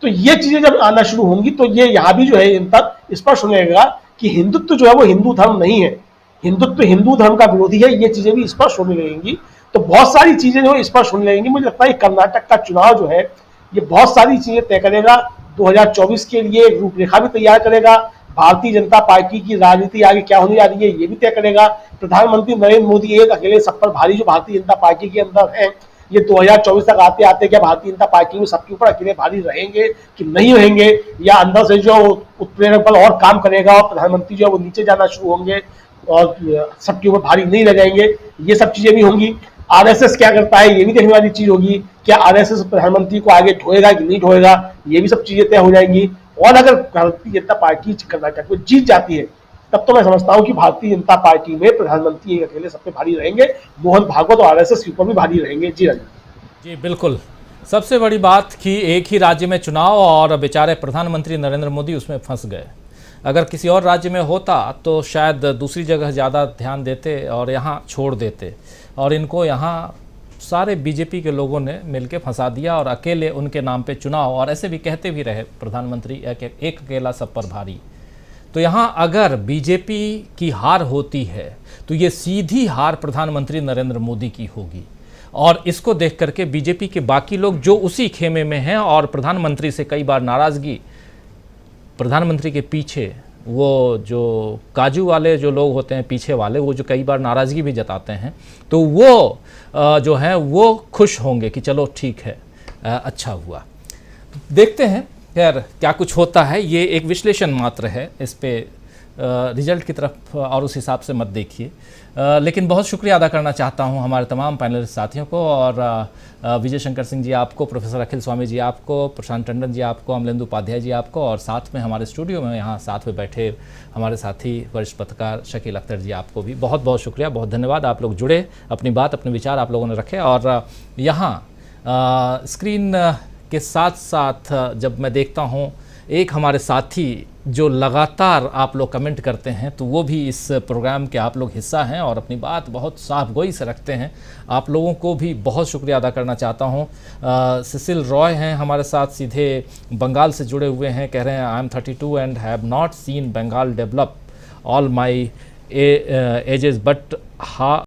तो ये चीजें जब आना शुरू होंगी तो ये यहाँ भी जो है इन तक स्पष्ट होने लगेगा कि हिंदुत्व जो है वो हिंदू धर्म नहीं है, हिंदुत्व हिंदू धर्म का विरोधी है। ये चीजें भी स्पष्ट होने लगेंगी। तो बहुत सारी चीजें जो स्पष्ट होने लगेंगी। मुझे लगता है कर्नाटक का चुनाव जो है ये बहुत सारी चीजें तय करेगा, 2024 के लिए एक रूपरेखा भी तैयार करेगा। भारतीय जनता पार्टी की राजनीति आगे क्या होने जा रही है ये भी तय करेगा। प्रधानमंत्री नरेंद्र मोदी एक अकेले सब पर भारी जो भारतीय जनता पार्टी के अंदर है, ये 2024 तक आते आते क्या भारतीय जनता पार्टी में सबके ऊपर अकेले भारी रहेंगे कि नहीं रहेंगे, या अंदर से जो उत्प्रेरक बल और काम करेगा और प्रधानमंत्री जो है वो नीचे जाना शुरू होंगे और सबके ऊपर भारी नहीं लगाएंगे, ये सब चीजें भी होंगी। आरएसएस क्या करता है ये भी देखने वाली चीज होगी। क्या आरएसएस प्रधानमंत्री को आगे ढोएगा कि नहीं ढोएगा, ये भी सब चीजें तय हो जाएंगी। और अगर भारतीय जनता पार्टी कर्नाटक में जीत जाती है तब तो मैं समझता हूं कि भारतीय जनता पार्टी में प्रधानमंत्री एक अकेले सब पे भारी रहेंगे, मोहन भागवत और आरएसएस के ऊपर भी भारी रहेंगे। जी राजीव जी बिल्कुल। सबसे बड़ी बात कि एक ही राज्य में चुनाव और बेचारे प्रधानमंत्री नरेंद्र मोदी उसमें फंस गए। अगर किसी और राज्य में होता तो शायद दूसरी जगह ज़्यादा ध्यान देते और यहाँ छोड़ देते, और इनको यहाँ सारे बीजेपी के लोगों ने मिलके फंसा दिया और अकेले उनके नाम पे चुनाव, और ऐसे भी कहते भी रहे प्रधानमंत्री एक अकेला सब पर भारी। तो यहाँ अगर बीजेपी की हार होती है तो ये सीधी हार प्रधानमंत्री नरेंद्र मोदी की होगी। और इसको देख करके बीजेपी के बाकी लोग जो उसी खेमे में हैं और प्रधानमंत्री से कई बार नाराज़गी, प्रधानमंत्री के पीछे वो जो काजू वाले जो लोग होते हैं पीछे वाले, वो जो कई बार नाराज़गी भी जताते हैं, तो वो जो है वो खुश होंगे कि चलो ठीक है, अच्छा हुआ। देखते हैं यार क्या कुछ होता है। ये एक विश्लेषण मात्र है, इस पे रिजल्ट की तरफ और उस हिसाब से मत देखिए। लेकिन बहुत शुक्रिया अदा करना चाहता हूं हमारे तमाम पैनलिस्ट साथियों को, और विजय शंकर सिंह जी आपको, प्रोफेसर अखिल स्वामी जी आपको, प्रशांत टंडन जी आपको, अमलेंदु उपाध्याय जी आपको, और साथ में हमारे स्टूडियो में यहाँ साथ में बैठे हमारे साथी वरिष्ठ पत्रकार शकील अख्तर जी आपको भी बहुत बहुत शुक्रिया, बहुत धन्यवाद। आप लोग जुड़े, अपनी बात अपने विचार आप लोगों ने रखे। और यहाँ स्क्रीन के साथ साथ जब मैं देखता हूँ एक हमारे साथी जो लगातार आप लोग कमेंट करते हैं, तो वो भी इस प्रोग्राम के आप लोग हिस्सा हैं और अपनी बात बहुत साफ गोई से रखते हैं। आप लोगों को भी बहुत शुक्रिया अदा करना चाहता हूँ। सिसिल रॉय हैं हमारे साथ, सीधे बंगाल से जुड़े हुए हैं, कह रहे हैं I am 32 and have not seen Bengal develop all my ages but